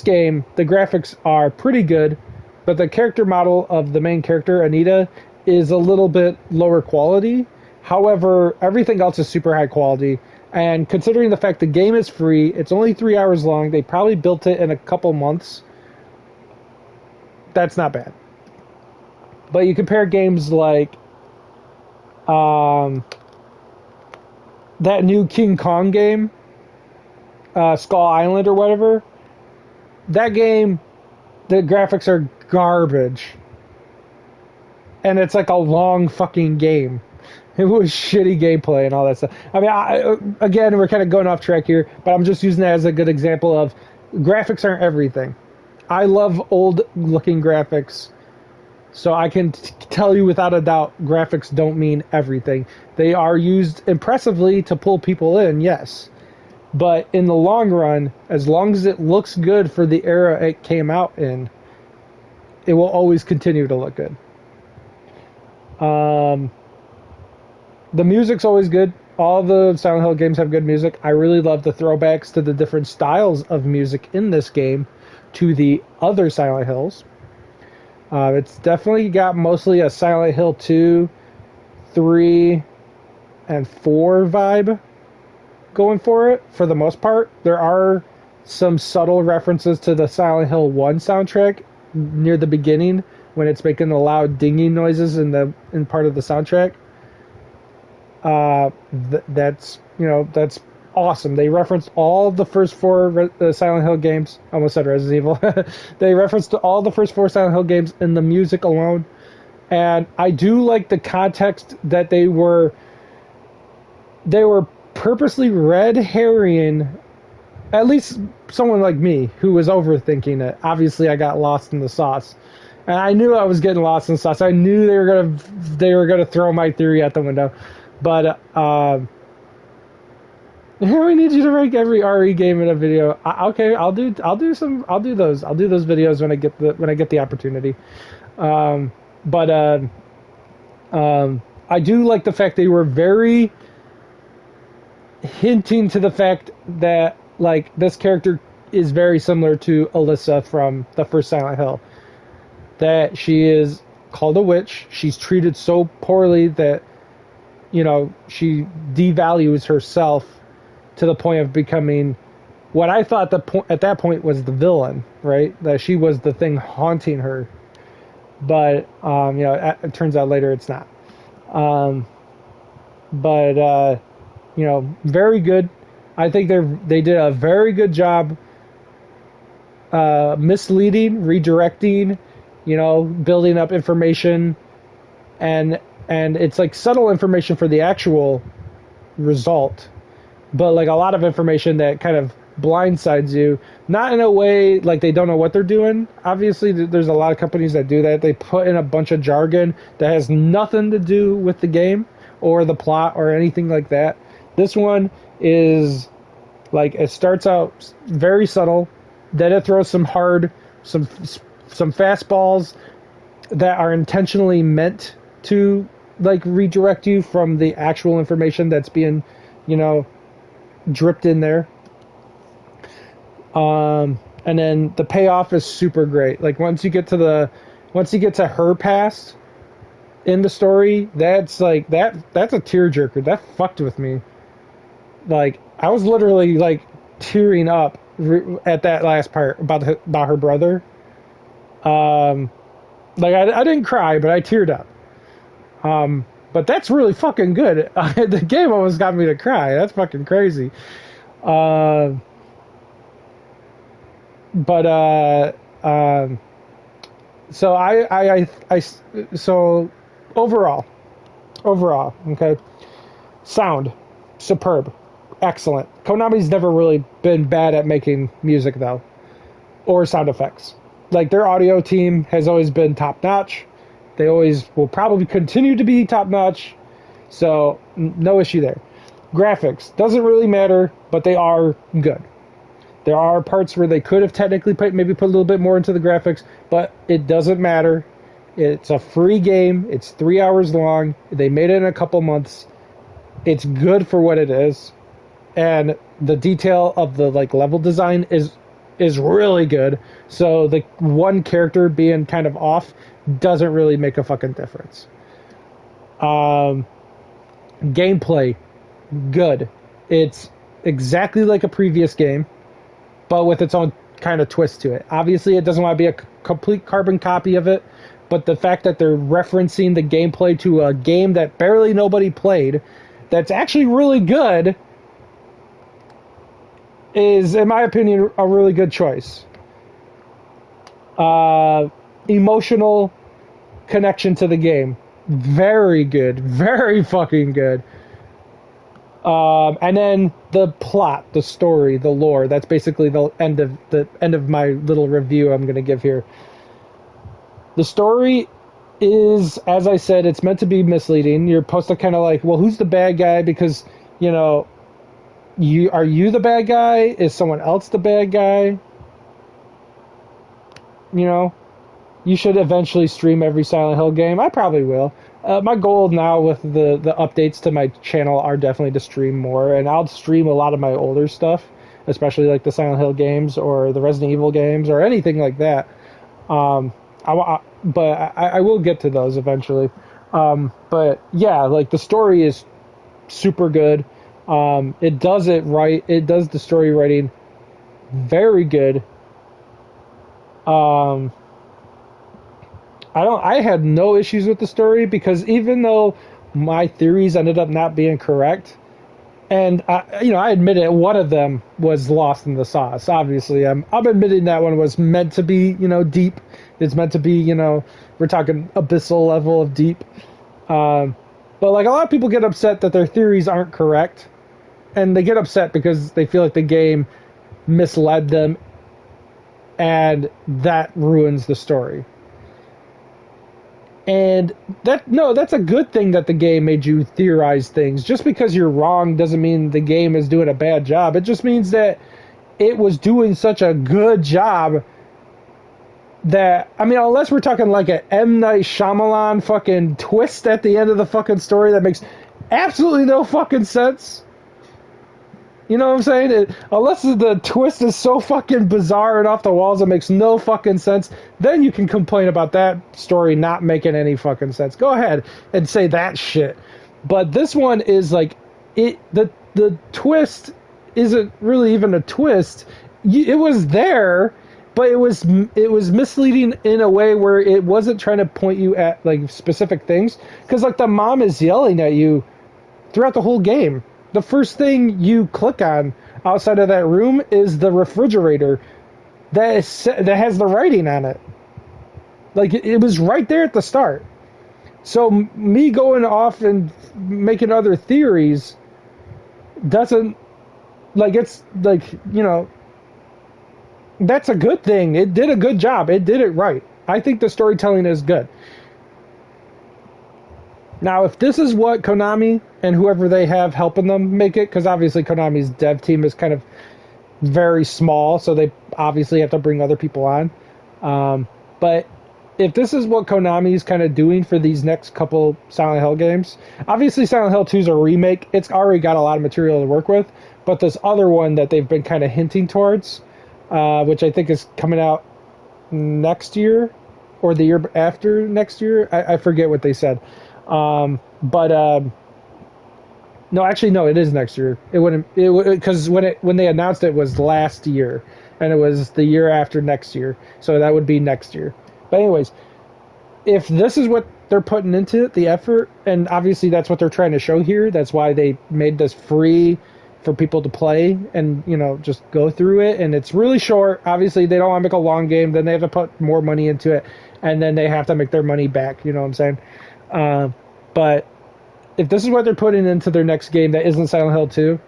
game, the graphics are pretty good, but the character model of the main character, Anita, is a little bit lower quality. However, everything else is super high quality. And considering the fact the game is free, it's only 3 hours long, they probably built it in a couple months. That's not bad. But you compare games like that new King Kong game, Skull Island or whatever, that game, the graphics are garbage. And it's like a long fucking game. It was shitty gameplay and all that stuff. I mean, again, we're kind of going off track here, but I'm just using that as a good example of graphics aren't everything. I love old-looking graphics, so I can tell you without a doubt, graphics don't mean everything. They are used impressively to pull people in, yes. But in the long run, as long as it looks good for the era it came out in, it will always continue to look good. The music's always good. All the Silent Hill games have good music. I really love the throwbacks to the different styles of music in this game to the other Silent Hills. It's definitely got mostly a Silent Hill 2, 3, and 4 vibe going for it, for the most part. There are some subtle references to the Silent Hill 1 soundtrack near the beginning when it's making the loud dinging noises in part of the soundtrack. That's awesome. They referenced all the first 4 Silent Hill games. Almost said Resident Evil. They referenced all the first 4 Silent Hill games in the music alone. And I do like the context that they were purposely red herring, at least someone like me who was overthinking it. Obviously, I got lost in the sauce. And I knew I was getting lost in the sauce. I knew they were gonna throw my theory out the window. But we need you to rank every RE game in a video. Okay, I'll do those videos when I get the opportunity. I do like the fact they were very hinting to the fact that like this character is very similar to Alyssa from the first Silent Hill. That she is called a witch. She's treated so poorly that she devalues herself to the point of becoming what I thought at that point was the villain, right? That she was the thing haunting her. But, it turns out later it's not. Very good. I think they did a very good job misleading, redirecting, building up information, and it's like subtle information for the actual result, but like a lot of information that kind of blindsides you, not in a way like they don't know what they're doing. Obviously, there's a lot of companies that do that. They put in a bunch of jargon that has nothing to do with the game or the plot or anything like that. This one is like, it starts out very subtle, then it throws some fastballs, that are intentionally meant to like redirect you from the actual information that's being, you know, dripped in there. And then the payoff is super great. Like once you get to her past in the story, that's like that's a tearjerker. That fucked with me. Like I was literally like tearing up at that last part about her brother. Like I didn't cry, but I teared up. But that's really fucking good. The game almost got me to cry. That's fucking crazy. So so overall, okay, sound, superb, excellent. Konami's never really been bad at making music though, or sound effects. Like their audio team has always been top notch. They always will probably continue to be top notch. So no issue there. Graphics doesn't really matter, but they are good. There are parts where they could have technically maybe put a little bit more into the graphics, but it doesn't matter. It's a free game. It's 3 hours long. They made it in a couple months. It's good for what it is, and the detail of the like level design is really good. So the one character being kind of off doesn't really make a fucking difference. Gameplay, good. It's exactly like a previous game, but with its own kind of twist to it. Obviously, it doesn't want to be a complete carbon copy of it, but the fact that they're referencing the gameplay to a game that barely nobody played, that's actually really good, is, in my opinion, a really good choice. Emotional connection to the game, very good, very fucking good. And then the plot, the story, the lore. That's basically the end of my little review I'm going to give here. The story is, as I said, it's meant to be misleading. You're supposed to kind of like, well, who's the bad guy? Because, you know, are you the bad guy? Is someone else the bad guy? You know, you should eventually stream every Silent Hill game. I probably will. My goal now with the updates to my channel are definitely to stream more, and I'll stream a lot of my older stuff, especially like the Silent Hill games or the Resident Evil games or anything like that. But I will get to those eventually. But yeah, like the story is super good. It does it right. It does the story writing very good. I had no issues with the story, because even though my theories ended up not being correct, and I admit it, one of them was lost in the sauce. Obviously, I'm admitting that one was meant to be, deep. It's meant to be, we're talking abyssal level of deep. But like a lot of people get upset that their theories aren't correct, and they get upset because they feel like the game misled them, and that ruins the story. And that's a good thing that the game made you theorize things. Just because you're wrong doesn't mean the game is doing a bad job. It just means that it was doing such a good job that, I mean, unless we're talking like an M. Night Shyamalan fucking twist at the end of the fucking story that makes absolutely no fucking sense. You know what I'm saying? Unless the twist is so fucking bizarre and off the walls it makes no fucking sense, then you can complain about that story not making any fucking sense. Go ahead and say that shit. But this one is like, the twist isn't really even a twist. It was there, but it was misleading in a way where it wasn't trying to point you at like specific things. Because like the mom is yelling at you throughout the whole game. The first thing you click on outside of that room is the refrigerator that has the writing on it. Like, it was right there at the start. So me going off and making other theories doesn't, like, it's like, that's a good thing. It did a good job. It did it right. I think the storytelling is good. Now, if this is what Konami and whoever they have helping them make it, because obviously Konami's dev team is kind of very small, so they obviously have to bring other people on. But if this is what Konami's kind of doing for these next couple Silent Hill games, obviously Silent Hill 2 is a remake. It's already got a lot of material to work with, but this other one that they've been kind of hinting towards, which I think is coming out next year or the year after next year. I forget what they said. No, actually, no, it is next year. It wouldn't, because when they announced it was last year, and it was the year after next year, so that would be next year. But anyways, if this is what they're putting into it, the effort, and obviously that's what they're trying to show here. That's why they made this free for people to play and, you know, just go through it. And it's really short. Obviously, they don't want to make a long game. Then they have to put more money into it, and then they have to make their money back. You know what I'm saying? But if this is what they're putting into their next game that isn't Silent Hill 2,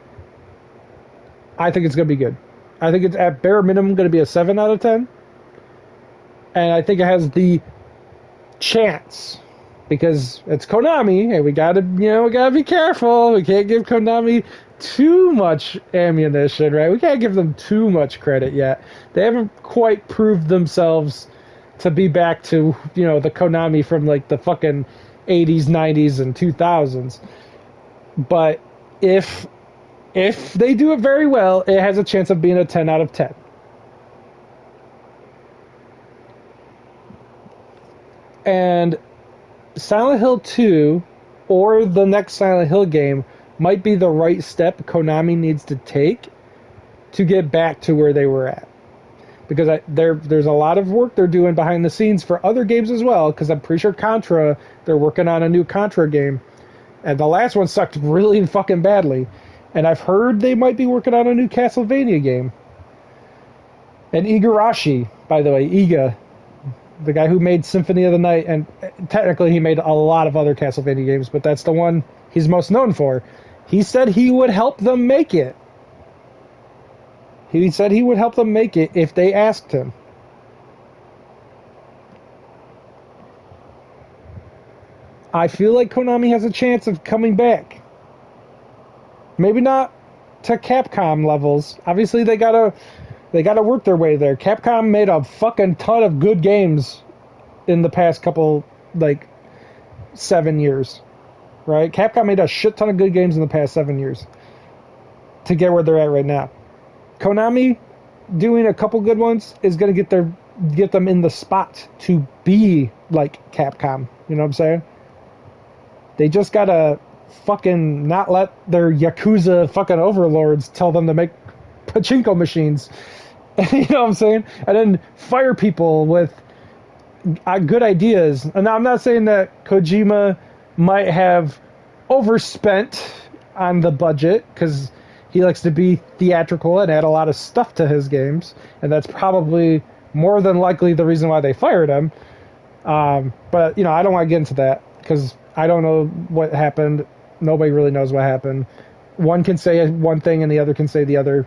I think it's going to be good. I think it's at bare minimum going to be a 7 out of 10. And I think it has the chance, because it's Konami, and we gotta be careful. We can't give Konami too much ammunition, right? We can't give them too much credit yet. They haven't quite proved themselves to be back to, you know, the Konami from like the fucking 80s, 90s, and 2000s. But if they do it very well, it has a chance of being a 10 out of 10. And Silent Hill 2 or the next Silent Hill game might be the right step Konami needs to take to get back to where they were at. Because there's a lot of work they're doing behind the scenes for other games as well, because I'm pretty sure Contra, they're working on a new Contra game. And the last one sucked really fucking badly. And I've heard they might be working on a new Castlevania game. And Igarashi, by the way, Iga, the guy who made Symphony of the Night, and technically he made a lot of other Castlevania games, but that's the one he's most known for. He said he would help them make it. He said he would help them make it if they asked him. I feel like Konami has a chance of coming back. Maybe not to Capcom levels. Obviously, they gotta work their way there. Capcom made a fucking ton of good games in the past couple, 7 years, right? Capcom made a shit ton of good games in the past 7 years to get where they're at right now. Konami doing a couple good ones is going to get them in the spot to be like Capcom. You know what I'm saying? They just got to fucking not let their Yakuza fucking overlords tell them to make pachinko machines. You know what I'm saying? And then fire people with good ideas. And now I'm not saying that Kojima might have overspent on the budget, because he likes to be theatrical and add a lot of stuff to his games, and that's probably more than likely the reason why they fired him. But, you know, I don't want to get into that, because I don't know what happened. Nobody really knows what happened. One can say one thing and the other can say the other.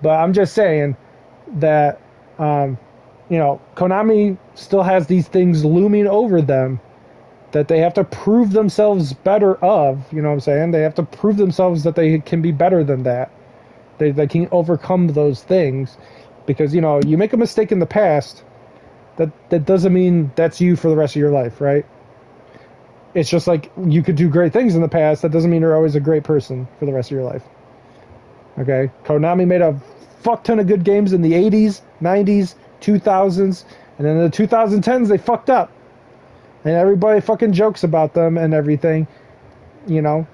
But I'm just saying that, you know, Konami still has these things looming over them that they have to prove themselves better of. You know what I'm saying? They have to prove themselves that they can be better than that. They can overcome those things. Because, you know, you make a mistake in the past, that doesn't mean that's you for the rest of your life, right? It's just like you could do great things in the past. That doesn't mean you're always a great person for the rest of your life. Okay? Konami made a fuck ton of good games in the 80s, 90s, 2000s, and then in the 2010s they fucked up. And everybody fucking jokes about them and everything, you know?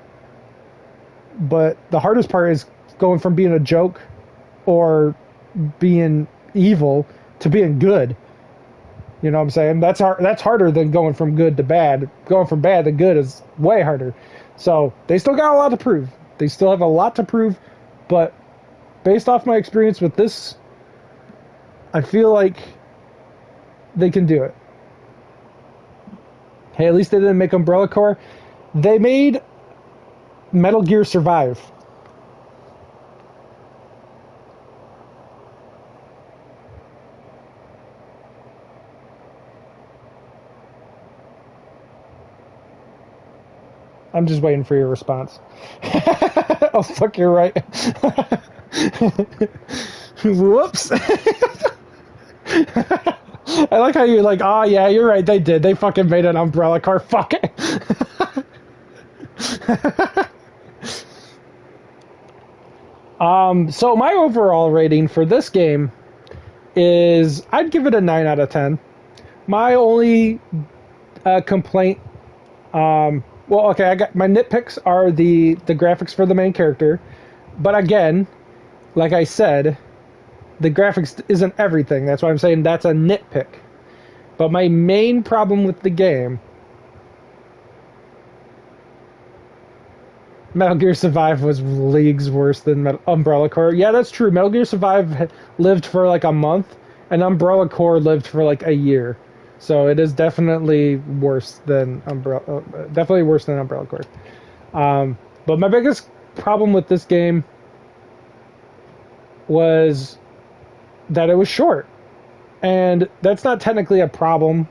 But the hardest part is going from being a joke or being evil to being good. You know what I'm saying? That's harder than going from good to bad. Going from bad to good is way harder. So they still got a lot to prove. They still have a lot to prove. But based off my experience with this, I feel like they can do it. Hey, at least they didn't make Umbrella Corps. They made Metal Gear Survive. I'm just waiting for your response. Oh, fuck, you're right. Whoops. I like how you're like, oh yeah, you're right, they did. They fucking made an umbrella car. Fuck it. So my overall rating for this game is I'd give it a 9 out of 10. My only complaint, well, okay, I got my nitpicks are the graphics for the main character, but again, like I said, the graphics isn't everything. That's why I'm saying that's a nitpick. But my main problem with the game, Metal Gear Survive was leagues worse than Umbrella Corps. Yeah, that's true. Metal Gear Survive lived for like a month, and Umbrella Corps lived for like a year. So it is definitely worse than Umbrella Corps. But my biggest problem with this game was that it was short. And that's not technically a problem.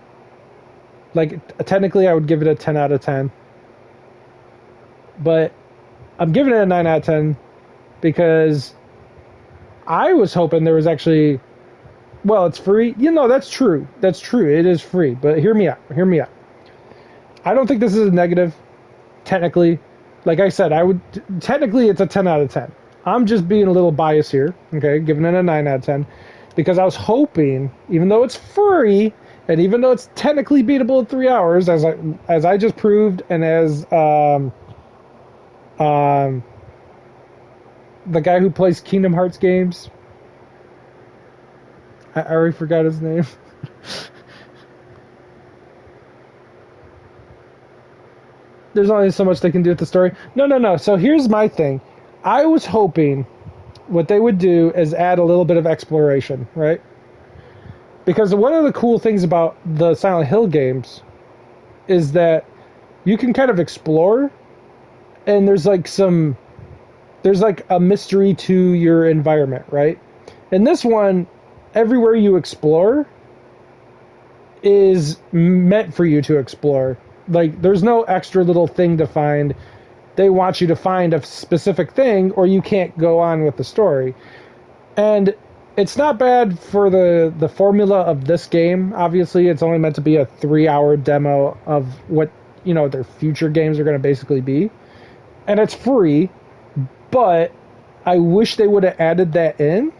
Like, technically I would give it a 10 out of 10. But I'm giving it a 9 out of 10 because I was hoping there was actually... Well, it's free. You know, that's true. That's true. It is free. But hear me out. Hear me out. I don't think this is a negative, technically. Like I said, technically it's a 10 out of 10. I'm just being a little biased here, okay, giving it a 9 out of 10, because I was hoping, even though it's free, and even though it's technically beatable in 3 hours, as I just proved, and as the guy who plays Kingdom Hearts games, I already forgot his name. There's only so much they can do with the story. No. So here's my thing. I was hoping what they would do is add a little bit of exploration, right? Because one of the cool things about the Silent Hill games is that you can kind of explore, and there's like a mystery to your environment, right? In this one, everywhere you explore is meant for you to explore. Like, there's no extra little thing to find. They want you to find a specific thing, or you can't go on with the story. And it's not bad for the formula of this game. Obviously, it's only meant to be a 3-hour demo of what, you know, their future games are going to basically be. And it's free, but I wish they would have added that in,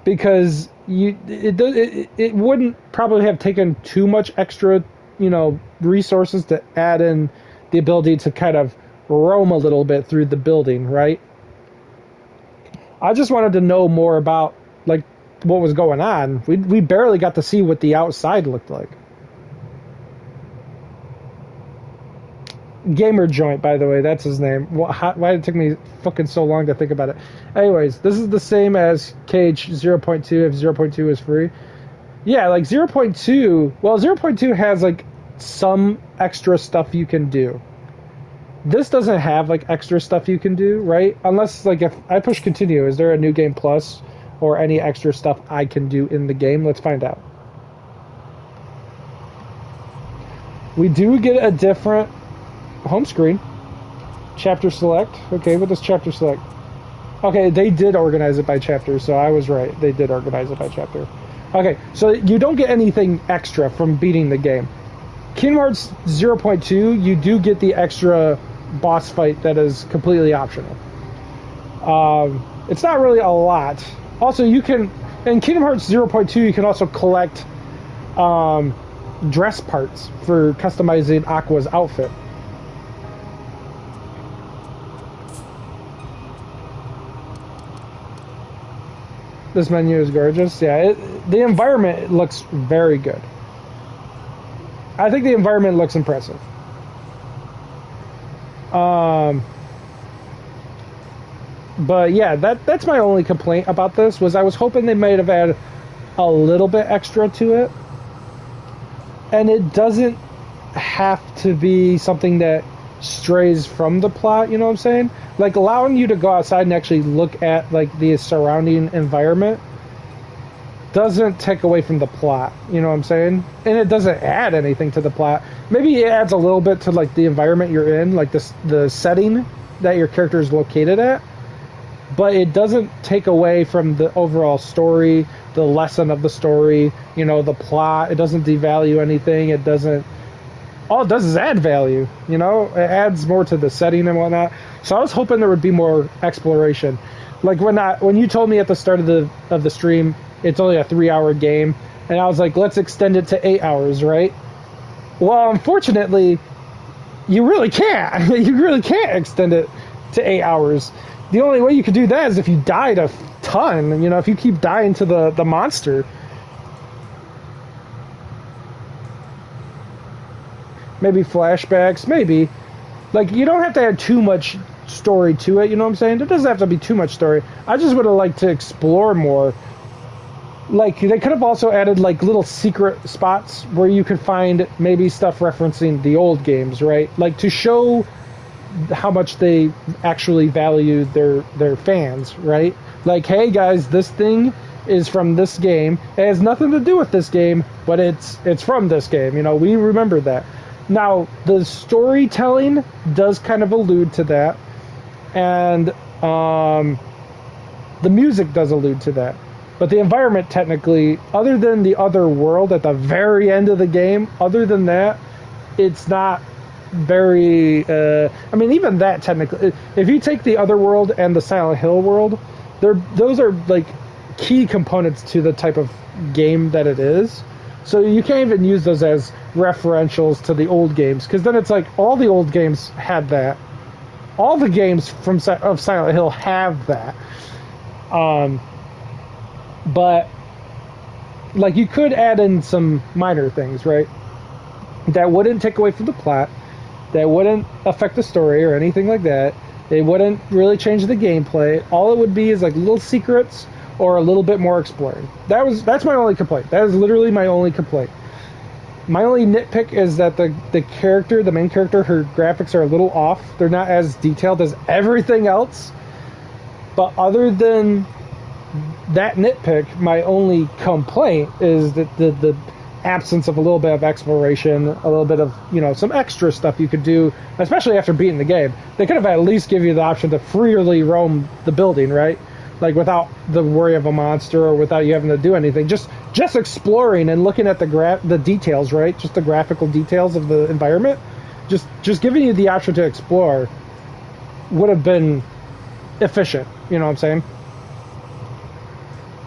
because it wouldn't probably have taken too much extra, you know, resources to add in the ability to kind of roam a little bit through the building, right? I just wanted to know more about, like, what was going on. We barely got to see what the outside looked like. Gamer Joint, by the way, that's his name. Why did it take me fucking so long to think about it? Anyways, this is the same as Cage 0.2, if 0.2 is free. Yeah, like 0.2, well, 0.2 has, like, some extra stuff you can do. This doesn't have, like, extra stuff you can do, right? Unless, like, if I push continue, is there a New Game Plus or any extra stuff I can do in the game? Let's find out. We do get a different home screen. Chapter select. Okay, what does chapter select? Okay, they did organize it by chapter, so I was right. They did organize it by chapter. Okay, so you don't get anything extra from beating the game. Kingdom Hearts 0.2, you do get the extra boss fight that is completely optional. It's not really a lot. Also, you can, in Kingdom Hearts 0.2, you can also collect dress parts for customizing Aqua's outfit. This menu is gorgeous. Yeah, the environment looks very good. I think the environment looks impressive. But yeah, that's my only complaint about this, was I was hoping they might have added a little bit extra to it. And it doesn't have to be something that strays from the plot, you know what I'm saying? Like, allowing you to go outside and actually look at, like, the surrounding environment doesn't take away from the plot, you know what I'm saying? And it doesn't add anything to the plot. Maybe it adds a little bit to, like, the environment you're in, like the setting that your character is located at, but it doesn't take away from the overall story, the lesson of the story, you know, the plot. It doesn't devalue anything. It doesn't. All it does is add value. You know, it adds more to the setting and whatnot. So I was hoping there would be more exploration. Like when you told me at the start of the stream, it's only a 3-hour game, and I was like, let's extend it to 8 hours, right? Well, unfortunately, you really can't. You really can't extend it to 8 hours. The only way you could do that is if you died a ton. You know, if you keep dying to the monster. Maybe flashbacks, maybe. Like, you don't have to add too much story to it, you know what I'm saying? There doesn't have to be too much story. I just would have liked to explore more. Like, they could have also added, like, little secret spots where you could find maybe stuff referencing the old games, right? Like, to show how much they actually value their fans, right? Like, hey, guys, this thing is from this game. It has nothing to do with this game, but it's from this game. You know, we remember that. Now, the storytelling does kind of allude to that, and the music does allude to that. But the environment, technically, other than the other world at the very end of the game, other than that, it's not very... I mean, even that, technically, if you take the other world and the Silent Hill world, those are, like, key components to the type of game that it is. So you can't even use those as referentials to the old games, because then it's like all the old games had that. All the games of Silent Hill have that. But like, you could add in some minor things, right? That wouldn't take away from the plot. That wouldn't affect the story or anything like that. It wouldn't really change the gameplay. All it would be is like little secrets or a little bit more exploring. That's my only complaint. That is literally my only complaint. My only nitpick is that the main character, her graphics are a little off. They're not as detailed as everything else. But other than that nitpick, my only complaint is that the absence of a little bit of exploration, a little bit of, you know, some extra stuff you could do, especially after beating the game. They could have at least give you the option to freely roam the building, right? Like, without the worry of a monster or without you having to do anything. Just exploring and looking at the details, right? Just the graphical details of the environment. Just giving you the option to explore would have been efficient, you know what I'm saying?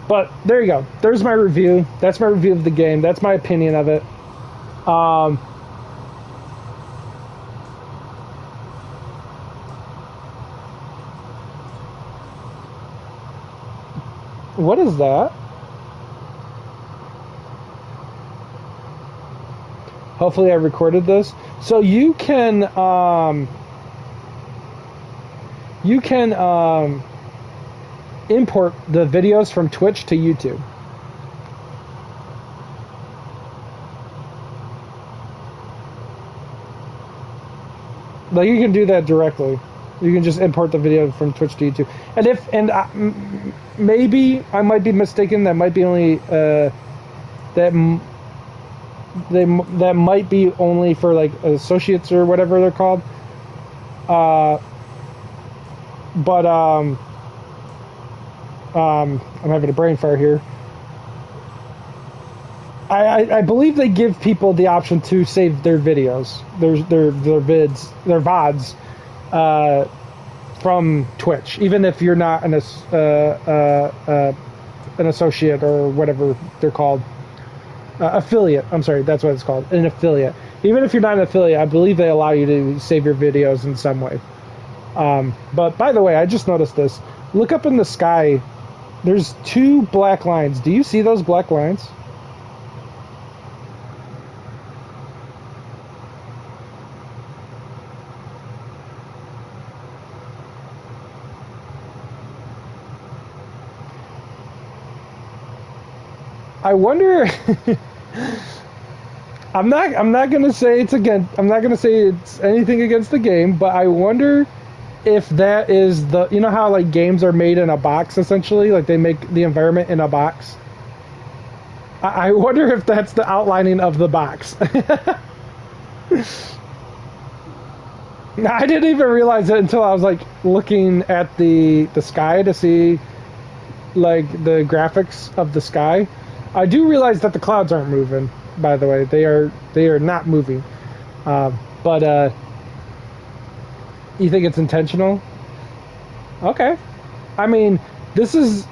But there you go. There's my review. That's my review of the game. That's my opinion of it. What is that? Hopefully I recorded this. So you can import the videos from Twitch to YouTube. Like, you can do that directly. You can just import the video from Twitch to YouTube. Maybe I might be mistaken. That might be only that might be only for, like, associates or whatever they're called. But I'm having a brain fire here. I believe they give people the option to save their videos, their vids, their VODs, from Twitch, even if you're not an associate or whatever they're called, affiliate. I'm sorry, that's what it's called, an affiliate. Even if you're not an affiliate, I believe they allow you to save your videos in some way. But by the way, I just noticed this. Look up in the sky. There's 2 black lines. Do you see those black lines? I wonder. I'm not gonna say it's anything against the game, but I wonder if that is the, you know how, like, games are made in a box, essentially, like they make the environment in a box. I wonder if that's the outlining of the box. I didn't even realize it until I was, like, looking at the sky to see like the graphics of the sky. I do realize that the clouds aren't moving. By the way, they are not moving. But you think it's intentional? Okay. I mean, this is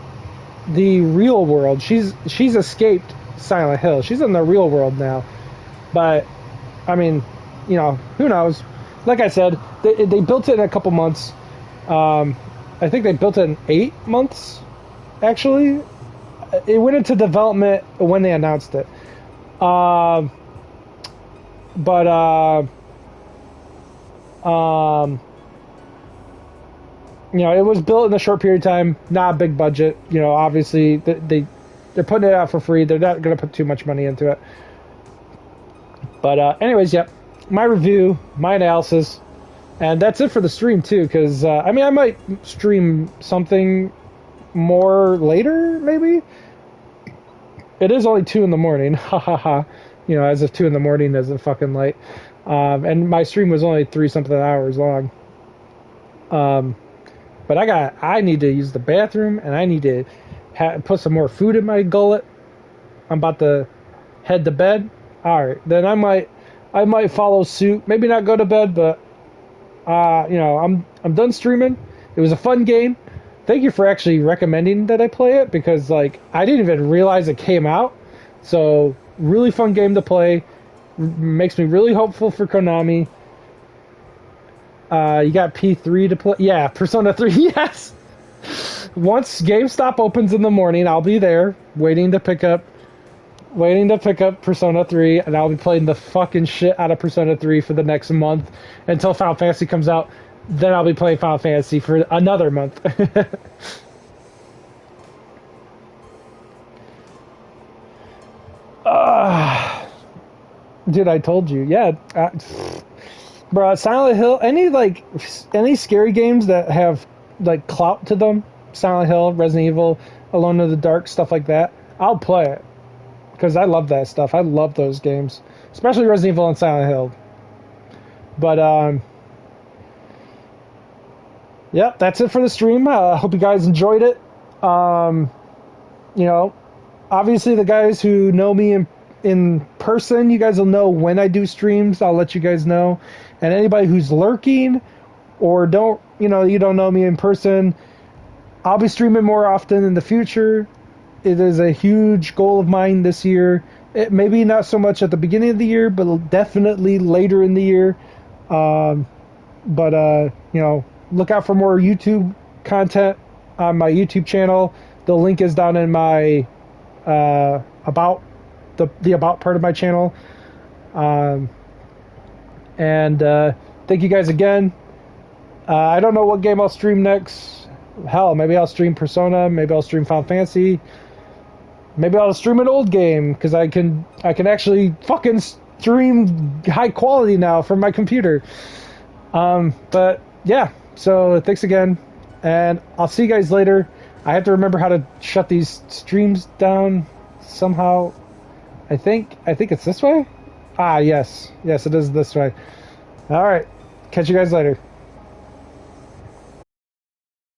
the real world. She's escaped Silent Hill. She's in the real world now. But I mean, you know, who knows? Like I said, they built it in a couple months. I think they built it in 8 months. Actually, it went into development when they announced it. You know, it was built in a short period of time, not a big budget. You know, obviously they're putting it out for free. They're not going to put too much money into it. But anyways, yep, my review, my analysis, and that's it for the stream too. Because I mean, I might stream something more later, maybe. It is only 2 in the morning, ha ha ha. You know, as if 2 in the morning isn't fucking late. And my stream was only 3 something hours long. But I need to use the bathroom, and I need to put some more food in my gullet. I'm about to head to bed. All right, then I might follow suit. Maybe not go to bed, but you know, I'm done streaming. It was a fun game. Thank you for actually recommending that I play it, because like I didn't even realize it came out. So really fun game to play. Makes me really hopeful for Konami. You got P3 to play. Yeah, Persona 3. Yes. Once GameStop opens in the morning, I'll be there waiting to pick up Persona 3, and I'll be playing the fucking shit out of Persona 3 for the next month until Final Fantasy comes out. Then I'll be playing Final Fantasy for another month. Dude, I told you. Yeah. Bro, Silent Hill, any scary games that have like clout to them, Silent Hill, Resident Evil, Alone in the Dark, stuff like that, I'll play it. Because I love that stuff. I love those games. Especially Resident Evil and Silent Hill. But, yep, that's it for the stream. I hope you guys enjoyed it. You know, obviously the guys who know me in person, you guys will know when I do streams. I'll let you guys know. And anybody who's lurking or you don't know me in person, I'll be streaming more often in the future. It is a huge goal of mine this year. It maybe not so much at the beginning of the year, but definitely later in the year. You know, look out for more YouTube content on my YouTube channel. The link is down in my about the about part of my channel. Thank you guys again. I don't know what game I'll stream next. Hell, maybe I'll stream Persona. Maybe I'll stream Final Fantasy. Maybe I'll stream an old game, because I can actually fucking stream high quality now from my computer. But yeah, so thanks again, and I'll see you guys later. I have to remember how to shut these streams down somehow. I think it's this way. Yes, it is this way. All right, catch you guys later.